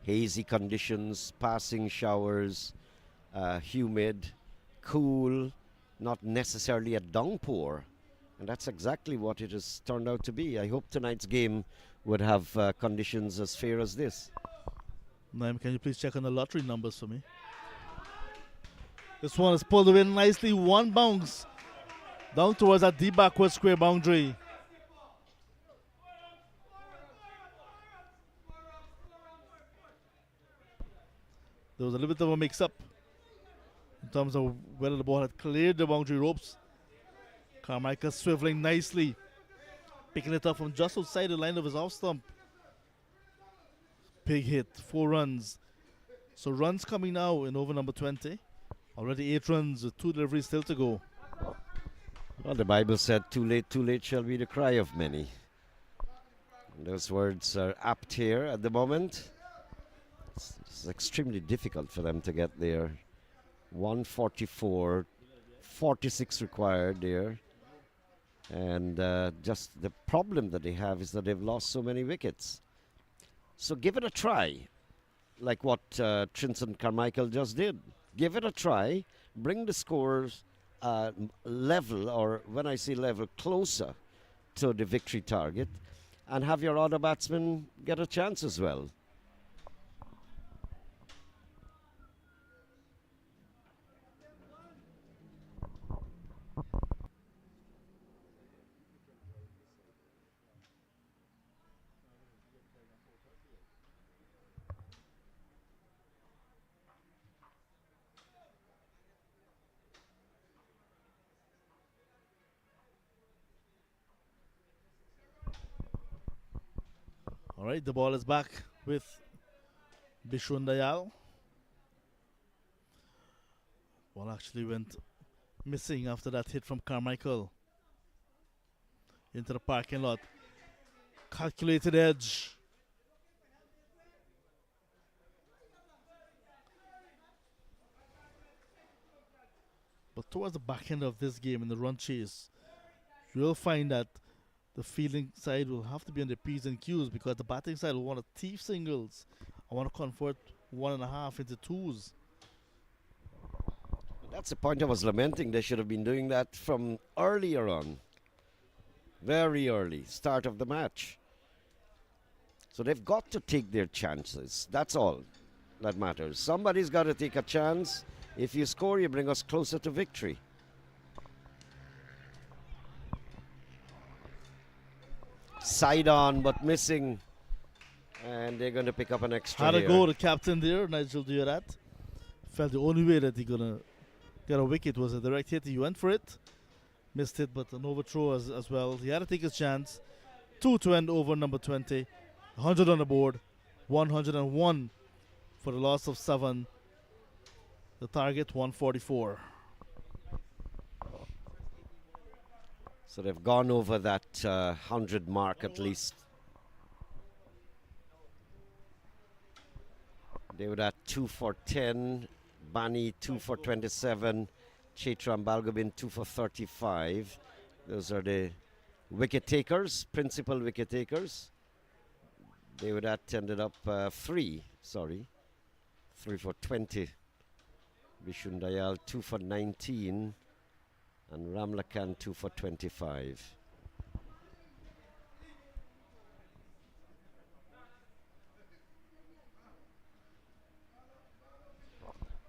Hazy conditions, passing showers, humid, cool, not necessarily a downpour. And that's exactly what it has turned out to be. I hope tonight's game would have conditions as fair as this. Naim, can you please check on the lottery numbers for me? This one is pulled in nicely. One bounce down towards that deep backward square boundary. There was a little bit of a mix-up in terms of whether the ball had cleared the boundary ropes. Carmichael swiveling nicely, picking it up from just outside the line of his off stump. Big hit, 4 runs. So runs coming now in over number 20. Already 8 runs with 2 deliveries still to go. Well, the Bible said, too late shall be the cry of many. And those words are apt here at the moment. It's extremely difficult for them to get there. 144, 46 required there. And just the problem that they have is that they've lost so many wickets. So give it a try, like what Trinson Carmichael just did. Give it a try, bring the scores level, or when I say level, closer to the victory target, and have your other batsmen get a chance as well. All right, the ball is back with Bishun Dayal. Ball actually went missing after that hit from Carmichael. Into the parking lot. Calculated edge. But towards the back end of this game in the run chase, you'll find that the fielding side will have to be on the P's and Q's because the batting side will want to thief singles. I want to convert 1.5 into 2s. That's the point I was lamenting. They should have been doing that from earlier on. Very early, start of the match. So they've got to take their chances. That's all that matters. Somebody's got to take a chance. If you score, you bring us closer to victory. Side on, but missing. And they're going to pick up an extra Had a here. go, the captain there, Nigel Durat. Felt the only way that he's going to get a wicket was a direct hit. He went for it. Missed it, but an overthrow as well. He had to take his chance. 2 to end over number 20. 100 on the board. 101 for the loss of 7. The target 144. So they've gone over that 100 mark at least. They were at 2 for 10. Bani 2 for 27. Chaitram Balgobin 2 for 35. Those are the wicket takers, principal wicket takers. They would have ended up 3 for 20. Bishun Dayal 2 for 19 and Ramlakan 2 for 25.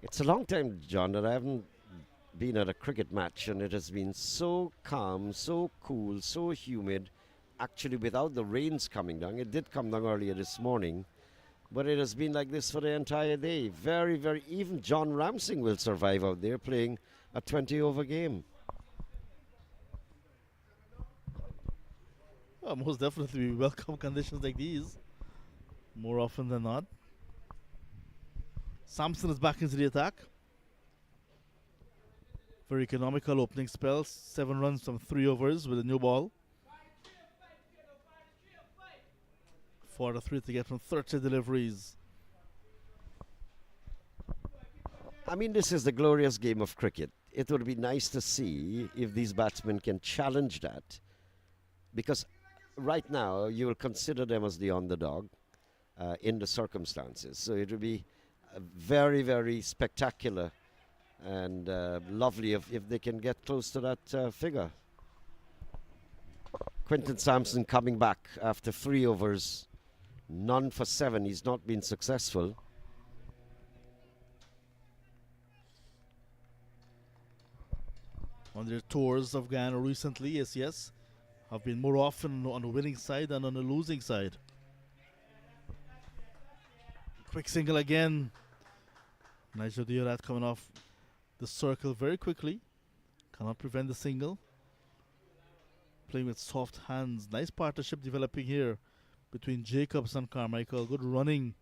It's a long time, John, that I haven't been at a cricket match, and it has been so calm, so cool, so humid, actually without the rains coming down. It did come down earlier this morning, but it has been like this for the entire day. Very, very, even John Ramsing will survive out there playing a 20-over game. Well, most definitely we welcome conditions like these more often than not. Sampson is back into the attack. Very economical opening spell. 7 runs from 3 overs with a new ball. 4 to 3 to get from 30 deliveries. I mean, this is the glorious game of cricket. It would be nice to see if these batsmen can challenge that, because right now you will consider them as the underdog in the circumstances. So it would be very, very spectacular and lovely if they can get close to that figure. Quinton Sampson coming back after 3 overs, none for 7. He's not been successful. On their tours of Guyana recently, ACS have been more often on the winning side than on the losing side. Quick single again. Nigel Diorat coming off the circle very quickly. Cannot prevent the single. Playing with soft hands. Nice partnership developing here between Jacobs and Carmichael. Good running.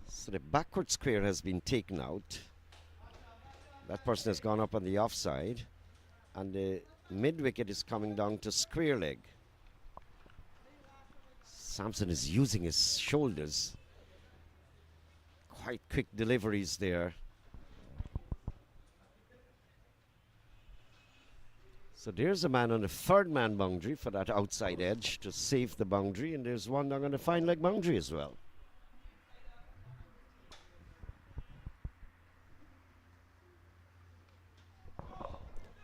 So the backward square has been taken out. That person has gone up on the offside. And the mid wicket is coming down to square leg. Sampson is using his shoulders. Quite quick deliveries there. So there's a man on the 3rd man boundary for that outside edge to save the boundary. And there's one down on the fine leg boundary as well.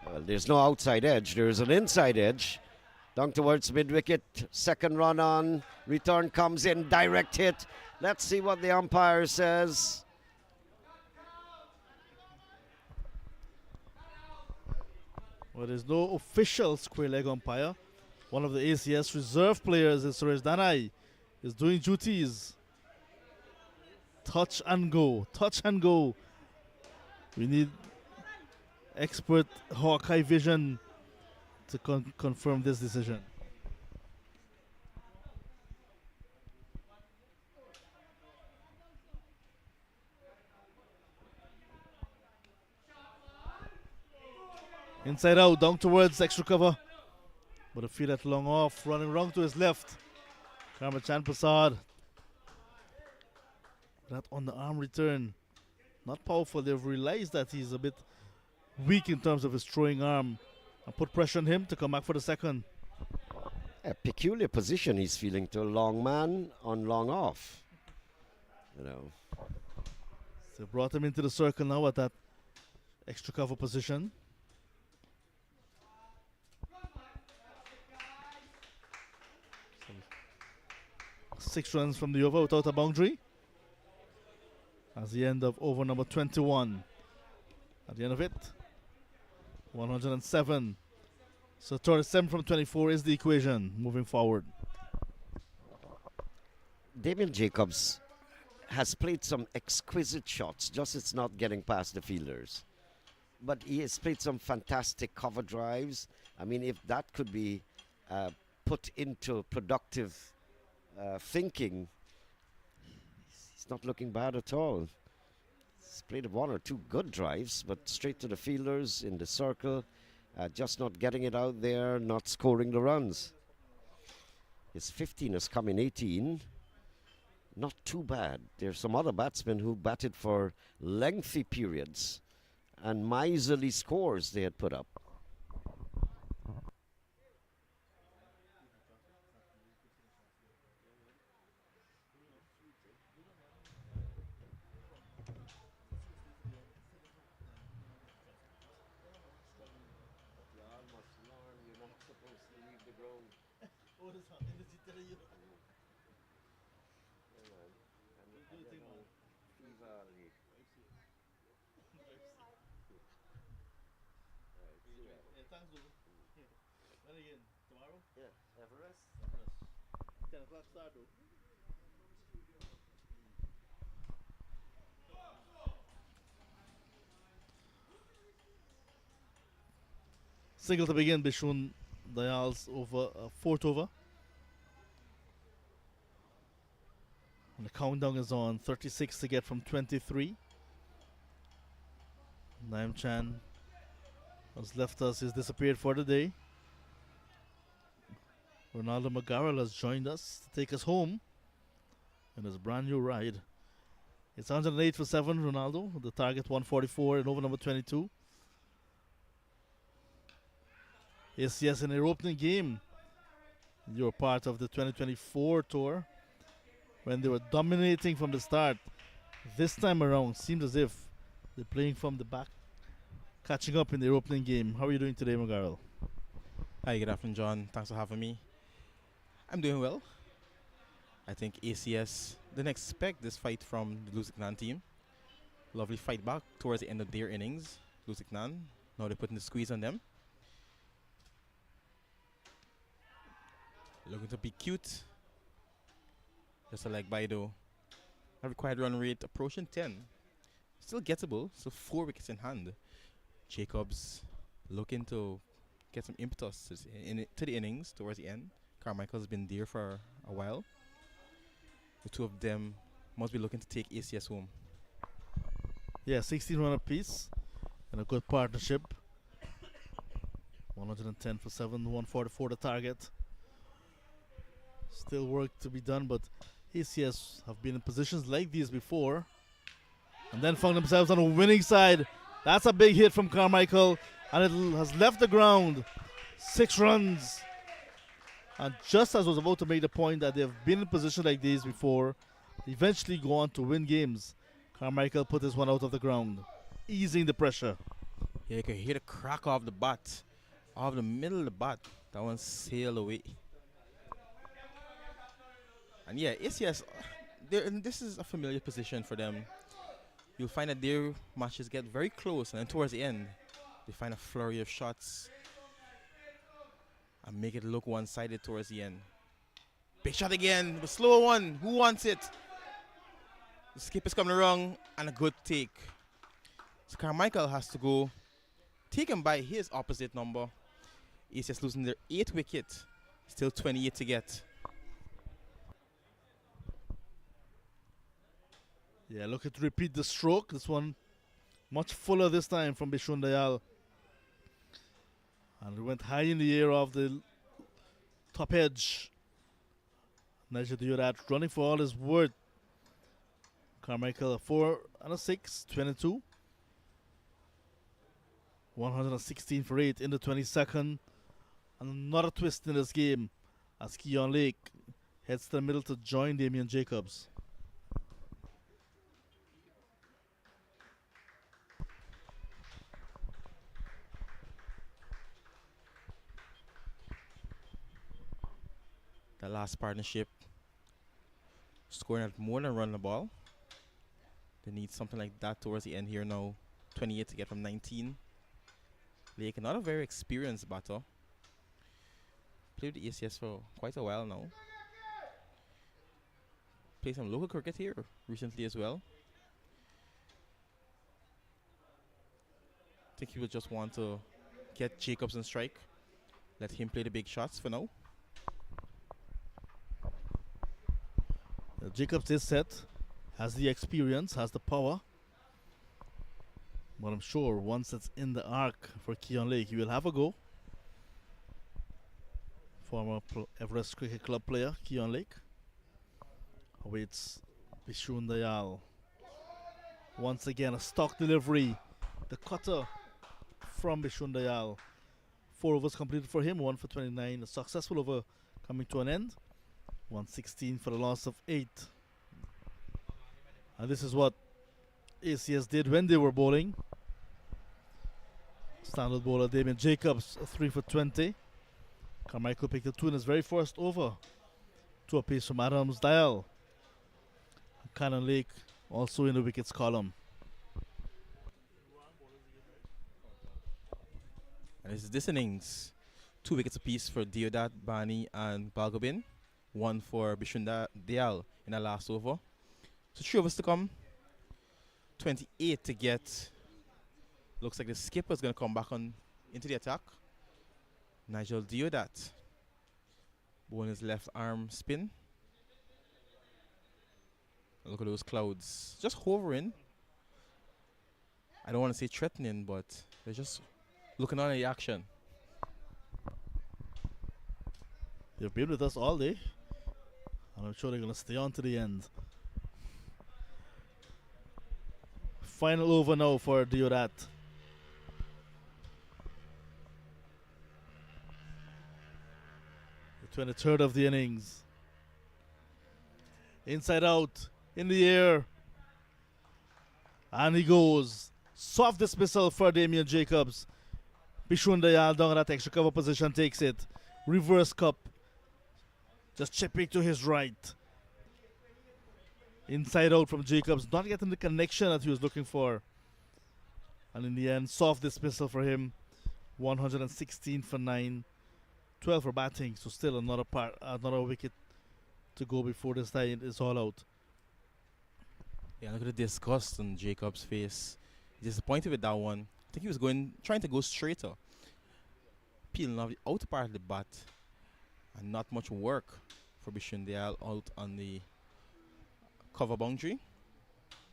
Well, there's no outside edge. There's an inside edge. Down towards mid-wicket. 2nd run on. Return comes in. Direct hit. Let's see what the umpire says. Well, there's no official square leg umpire. One of the ACS reserve players, Suresh Danai, is doing duties. Touch and go. Touch and go. We need expert Hawkeye vision to confirm this decision. Inside out, down towards extra cover. But a field that long off, running wrong to his left. Karmachan Prasad. That on the arm return. Not powerful. They've realized that he's a bit weak in terms of his throwing arm. And put pressure on him to come back for the second. A peculiar position he's feeling to a long man on long off. You know. So brought him into the circle now at that extra cover position. 6 runs from the over without a boundary. As the end of over number 21. At the end of it, 107. So 37 from 24 is the equation moving forward. Damien Jacobs has played some exquisite shots, just it's not getting past the fielders. But he has played some fantastic cover drives. I mean, if that could be put into productive thinking, he's not looking bad at all. He's played 1 or 2 good drives, but straight to the fielders in the circle, just not getting it out there, not scoring the runs. His 15 has come in 18. Not too bad. There's some other batsmen who batted for lengthy periods and miserly scores they had put up. When again? Tomorrow? Yeah, Everest. 10 o'clock start though. Single to begin, Bishun Dayal's over, 4th over. And the countdown is on, 36 to get from 23. Naim Chan has left us, he's disappeared for the day. Ronaldo McGarrell has joined us to take us home in his brand new ride. It's 108 for 7, Ronaldo. The target 144 in over number 22. ACS in their opening game. You were part of the 2024 tour when they were dominating from the start. This time around, seems as if they're playing from the back, catching up in their opening game. How are you doing today, McGarrell? Hi, good afternoon, John. Thanks for having me. I'm doing well. I think ACS didn't expect this fight from the Lusignan team. Lovely fight back towards the end of their innings. Lusignan, now they're putting the squeeze on them. Looking to be cute. Just a leg by though. A required run rate approaching 10. Still gettable, so 4 wickets in hand. Jacobs looking to get some impetus to the innings towards the end. Carmichael's been there for a while. The two of them must be looking to take ACS home. Yeah, 16 run apiece and a good partnership. 110 for 7, 144 the target. Still work to be done, but ACS have been in positions like these before and then found themselves on a winning side. That's a big hit from Carmichael, and it has left the ground. 6 runs. And just as I was about to make the point that they've been in positions like these before, eventually go on to win games, Carmichael put this one out of the ground, easing the pressure. Yeah, you can hear the crack of the bat, off the middle of the bat. That one sailed away. And yeah, ACS, this is a familiar position for them. You'll find that their matches get very close, and then towards the end, they find a flurry of shots and make it look one-sided towards the end. Big shot again, the slow one. Who wants it? The skip is coming around and a good take. So Carmichael has to go take him by his opposite number. ACS losing their 8th wicket. Still 28 to get. Yeah, looking to repeat the stroke. This one much fuller this time from Bishun Dayal. And it went high in the air off the top edge. Nigel Diodat running for all his worth. Carmichael 4 and a 6, 22. 116 for 8 in the 22nd. Another twist in this game as Keon Lake heads to the middle to join Damian Jacobs. The last partnership scoring at more than run the ball. They need something like that towards the end here now. 28 to get from 19. Lake, not a very experienced batter. Played with the ACS for quite a while now. Played some local cricket here recently as well. I think he will just want to get Jacobs on strike. Let him play the big shots for now. Jacobs is set, has the experience, has the power. But I'm sure once it's in the arc for Keon Lake, he will have a go. Former Everest Cricket Club player, Keon Lake. Awaits Bishun Dayal. Once again, a stock delivery. The cutter from Bishun Dayal. 4 overs completed for him, 1 for 29. A successful over coming to an end. 116 for the loss of 8. And this is what ACS did when they were bowling. Standard bowler Damian Jacobs, 3 for 20. Carmichael picked the 2 in his very first over. 2 apiece from Adams Dial. Cannon Lake also in the wickets column. And this innings. 2 wickets apiece for Deodat, Bani, and Balgobin. 1 for Bishunda Dial in the last over. So 3 overs to come. 28 to get. Looks like the skipper is going to come back on into the attack. Nigel Deodat. Bowling his left arm spin. Look at those clouds. Just hovering. I don't want to say threatening, but they're just looking on at the action. They've been with us all day. And I'm sure they're going to stay on to the end. Final over now for Deodat. The 23rd of the innings. Inside out, in the air. And he goes. Soft dismissal for Damian Jacobs. Bishun Dayal down at that extra cover position takes it. Reverse cup. Just chipping to his right. Inside out from Jacobs. Not getting the connection that he was looking for. And in the end, soft dismissal for him. 116 for 9. 12 for batting. So still another wicket to go before this time is all out. Yeah, look at the disgust on Jacobs' face. Disappointed with that one. I think he was trying to go straighter. Peeling off the outer part of the bat. And not much work for Bishundial out on the cover boundary.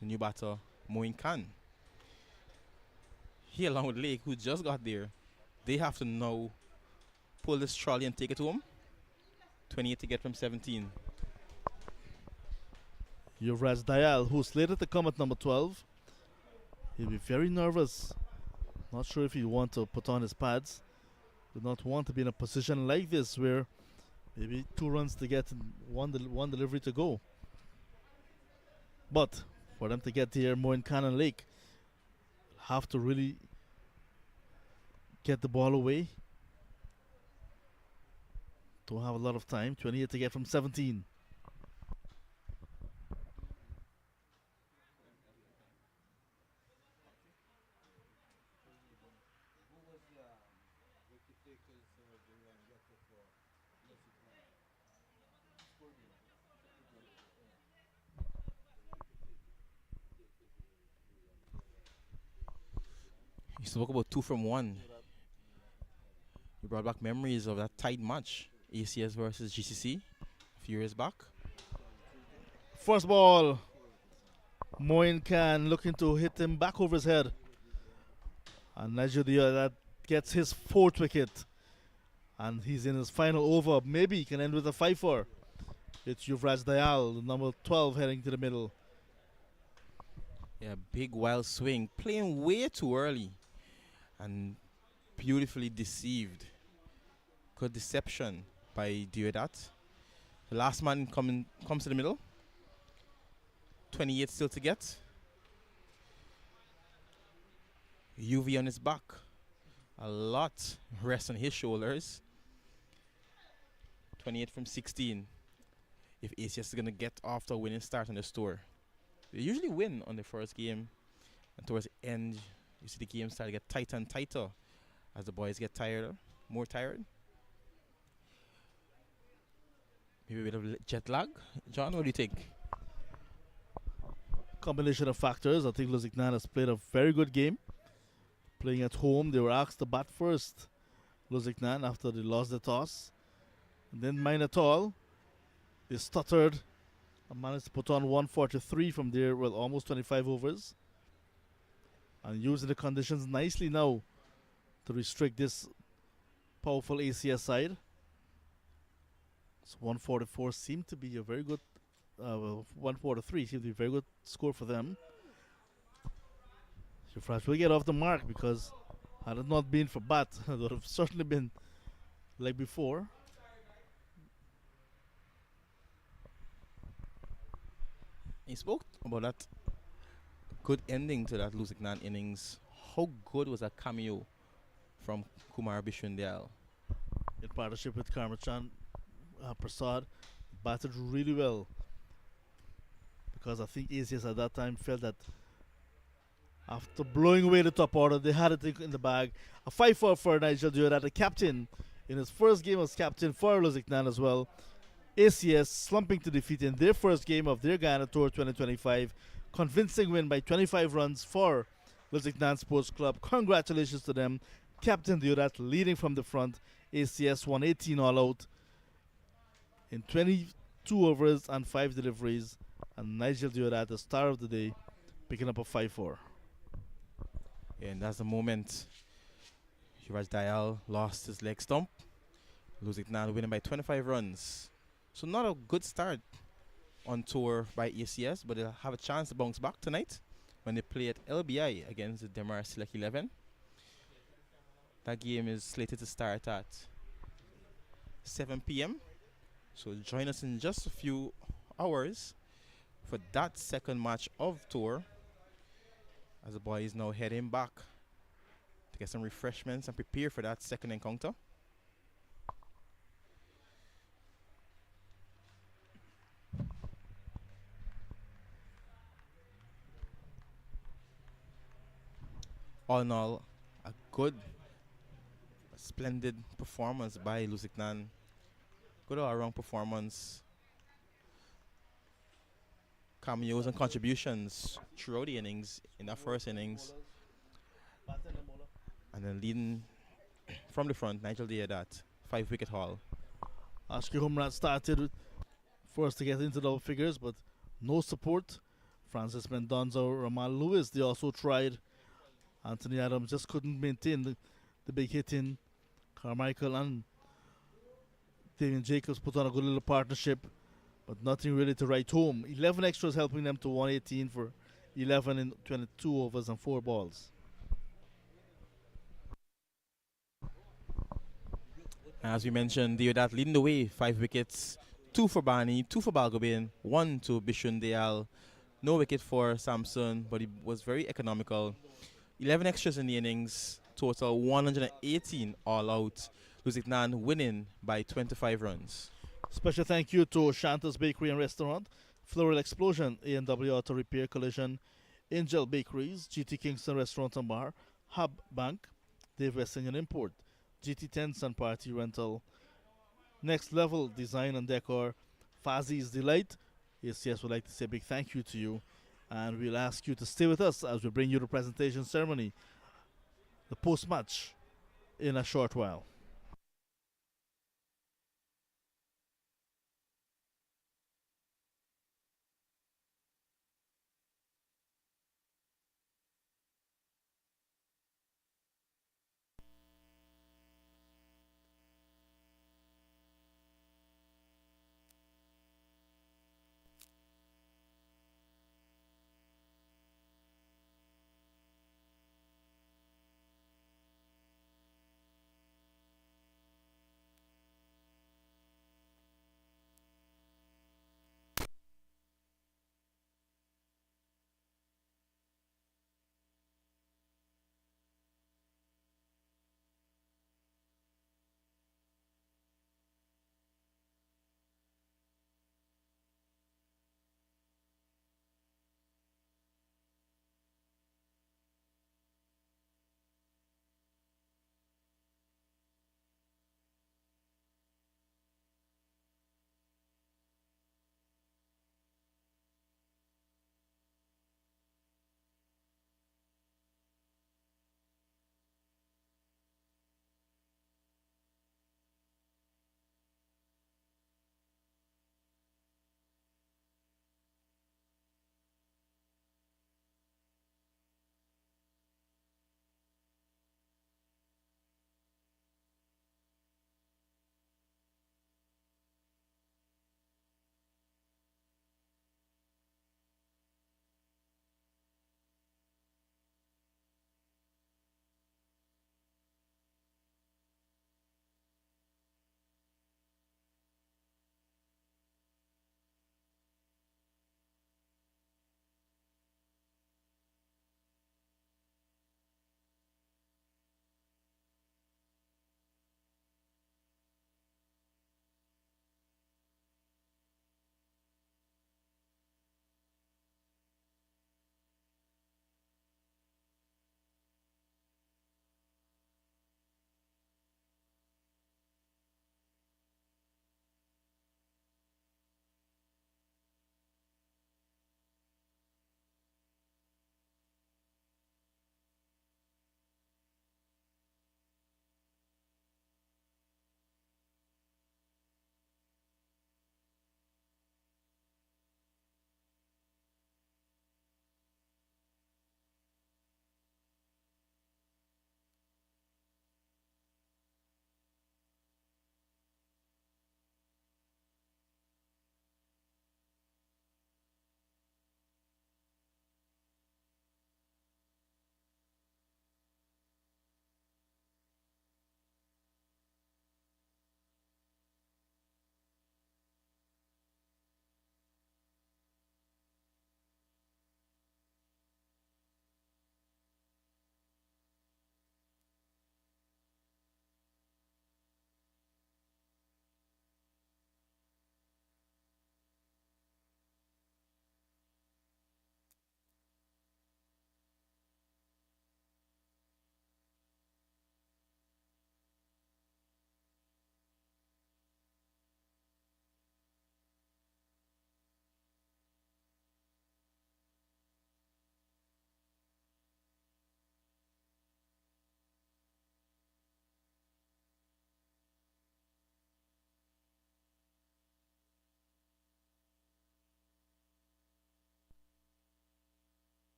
The new batter, Moin Khan. He along with Lake, who just got there, they have to now pull this trolley and take it to him. 28 to get from 17. Yuvraj Dayal, who's slated to come at number 12. He'll be very nervous. Not sure if he'll want to put on his pads. Would not want to be in a position like this where maybe 2 runs to get and one delivery to go. But for them to get here, Moin Khan and Lake have to really get the ball away. Don't have a lot of time. 28 to get from 17. You spoke about 2 from 1. You brought back memories of that tight match, ACS versus GCC, a few years back. First ball, Moin Khan looking to hit him back over his head. And Nigeria that gets his 4th wicket. And he's in his final over. Maybe he can end with a 5-4. It's Yuvraj Dayal, the number 12, heading to the middle. Yeah, big wild swing, playing way too early, and beautifully deceived. Good deception by Diodat. The last man comes to the middle. 28 still to get. UV on his back. A lot rests on his shoulders. 28 from 16. If ACS is going to get off to a winning start on the tour. They usually win on the first game. And towards the end, you see the game start to get tighter and tighter as the boys get tired, more tired. Maybe a bit of jet lag. John, what do you think? Combination of factors. I think Lusignan has played a very good game. Playing at home, they were asked to bat first. Lusignan, after they lost the toss. And didn't mind at all. They stuttered and managed to put on 143 from there with almost 25 overs. And using the conditions nicely now to restrict this powerful ACS side. So 144 seemed to be a very good, 143 seemed to be a very good score for them. Yuvraj will get off the mark because had it not been for bat, it would have certainly been like before. He spoke about that good ending to that Lusignan innings. How good was that cameo from Kumar Bishundal? In partnership with Karmachan Prasad, batted really well. Because I think ACS at that time felt that after blowing away the top order, they had it in the bag. A 5-4 for Nigel Diodat, the captain in his first game as captain for Lusignan as well. ACS slumping to defeat in their first game of their Guyana Tour 2025. Convincing win by 25 runs for Lusignan Sports Club. Congratulations to them. Captain Diodat leading from the front. ACS 118 all out in 22 overs and 5 deliveries. And Nigel Diodat, the star of the day, picking up a 5-4. Yeah, and that's the moment Yuvraj Dayal lost his leg stump. Lusignan winning by 25 runs. So not a good start on tour by ACS, but they'll have a chance to bounce back tonight when they play at LBI against the Demar Select 11. That game is slated to start at 7 p.m. So join us in just a few hours for that second match of tour, as the boys now heading back to get some refreshments and prepare for that second encounter. All in all, a good, splendid performance by Lusignan. Good all-around performance. Cameos and contributions throughout the innings, in that first innings. And then leading from the front, Nigel Diodat, 5-wicket haul. Ashki Humrat started first to get into double figures, but no support. Francis Mendonza, Ramal Lewis, they also tried. Anthony Adams just couldn't maintain the big hitting. Carmichael and Damian Jacobs put on a good little partnership, but nothing really to write home. 11 extras helping them to 118 for 11 in 22 overs and 4 balls. As we mentioned, Diodat leading the way, 5 wickets, 2 for Bani, 2 for Balgobin, 1 to Bishun Dayal. No wicket for Samson, but he was very economical. 11 extras in the innings, total 118 all out. Lusignan winning by 25 runs. Special thank you to Shanta's Bakery and Restaurant, Floral Explosion, A&W Auto Repair Collision, Angel Bakeries, GT Kingston Restaurant and Bar, Hub Bank, Dave Westing and Import, GT Tents and Party Rental, Next Level Design and Decor, Fazi's Delight. ACS would like to say a big thank you to you, and we'll ask you to stay with us as we bring you the presentation ceremony. the post-match in a short while.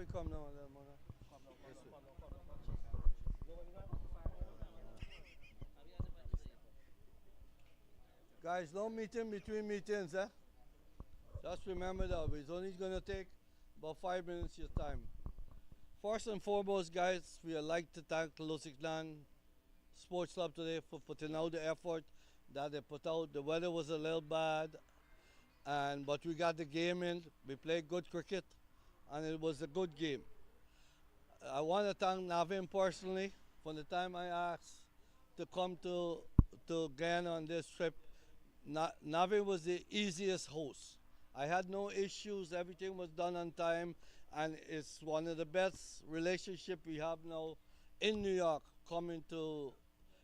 we come now, little mother. Guys, no meeting between meetings, eh? Just remember that it's only going to take about 5 minutes of your time. First and foremost, guys, we would like to thank Lusignan Sports Club today for putting out the effort that they put out. The weather was a little bad, but we got the game in. We played good cricket, and it was a good game. I want to thank Navin personally from the time I asked to come to Guyana on this trip. Navin was the easiest host. I had no issues. Everything was done on time, and it's one of the best relationships we have now in New York coming to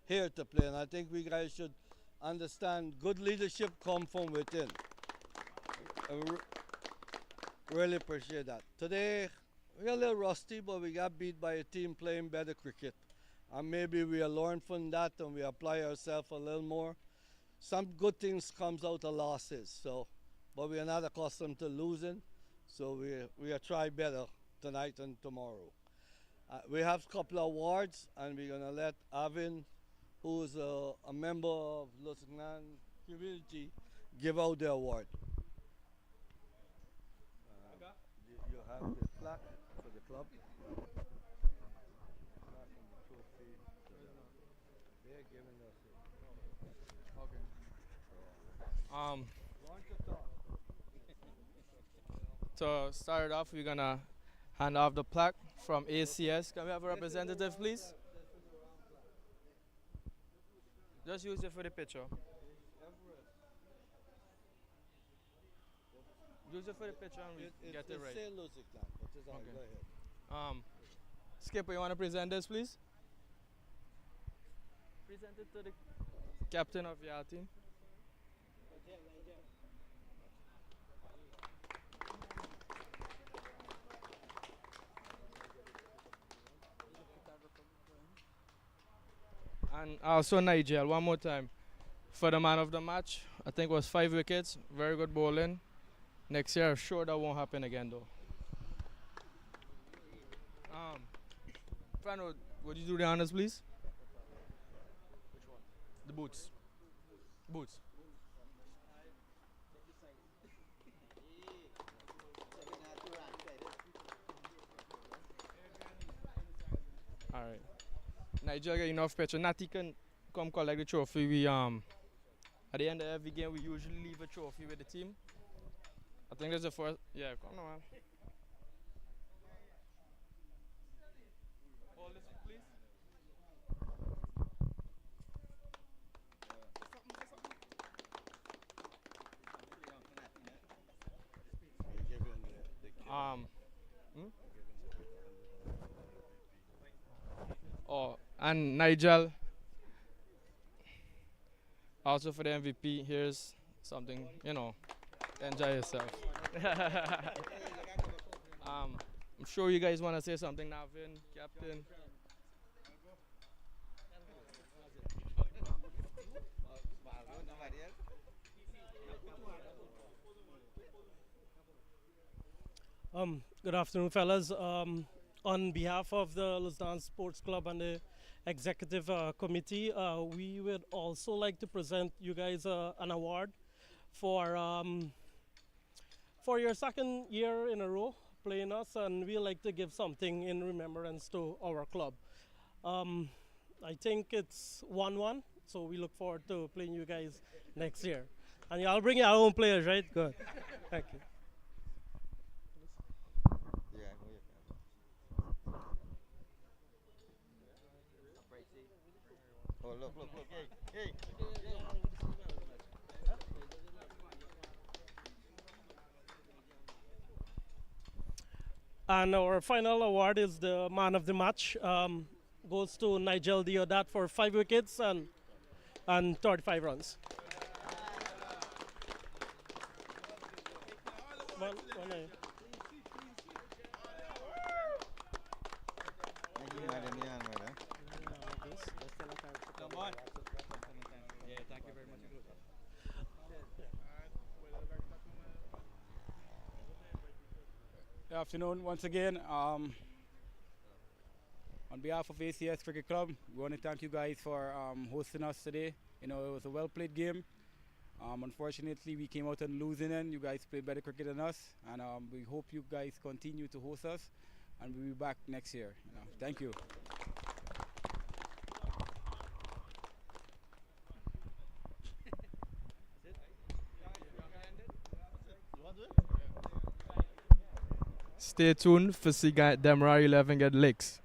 here to play. And I think we guys should understand good leadership come from within. Really appreciate that. Today, we're a little rusty, but we got beat by a team playing better cricket. And maybe we'll learn from that and we apply ourselves a little more. Some good things comes out of losses, but we are not accustomed to losing, so we'll try better tonight and tomorrow. We have a couple of awards, and we're going to let Avin, who's a member of Lusignan community, give out the award. You have the plaque for the club. They're giving us it. Okay. To start off, we're gonna hand off the plaque from ACS. Can we have a representative, please? Just use it for the picture. Use it for the picture and we get it right. It's still Lusignan, but it's all right. Okay. Go ahead. Skipper, you want to present this, please? Present it to the captain of your team. And also Nigel, one more time. For the man of the match, I think it was 5 wickets, very good bowling. Next year, I'm sure that won't happen again though. Fran, would you do the honors, please? Which one? The boots. Boots. All right. Nigeria get enough pressure. Natty can come collect the trophy. We at the end of every game we usually leave a trophy with the team. I think that's the first. Yeah, come on, man. Hold this, please. Oh, and Nigel, also for the MVP, here's something, enjoy yourself. I'm sure you guys want to say something, Navin, Captain. Good afternoon, fellas. On behalf of the Lusignan Sports Club and the executive committee, we would also like to present you guys an award for your second year in a row playing us, and we like to give something in remembrance to our club. I think it's 1-1, so we look forward to playing you guys next year. And y'all bring your own players, right? Good. Thank you. Oh, look, hey. And our final award is the man of the match. Goes to Nigel Diodat for 5 wickets and 35 runs. Good afternoon once again. On behalf of ACS Cricket Club, we want to thank you guys for hosting us today. You know, it was a well-played game. Unfortunately, we came out on losing end. You guys played better cricket than us, and we hope you guys continue to host us, and we'll be back next year. You know, thank you. Stay tuned for see Demra 11 get licks.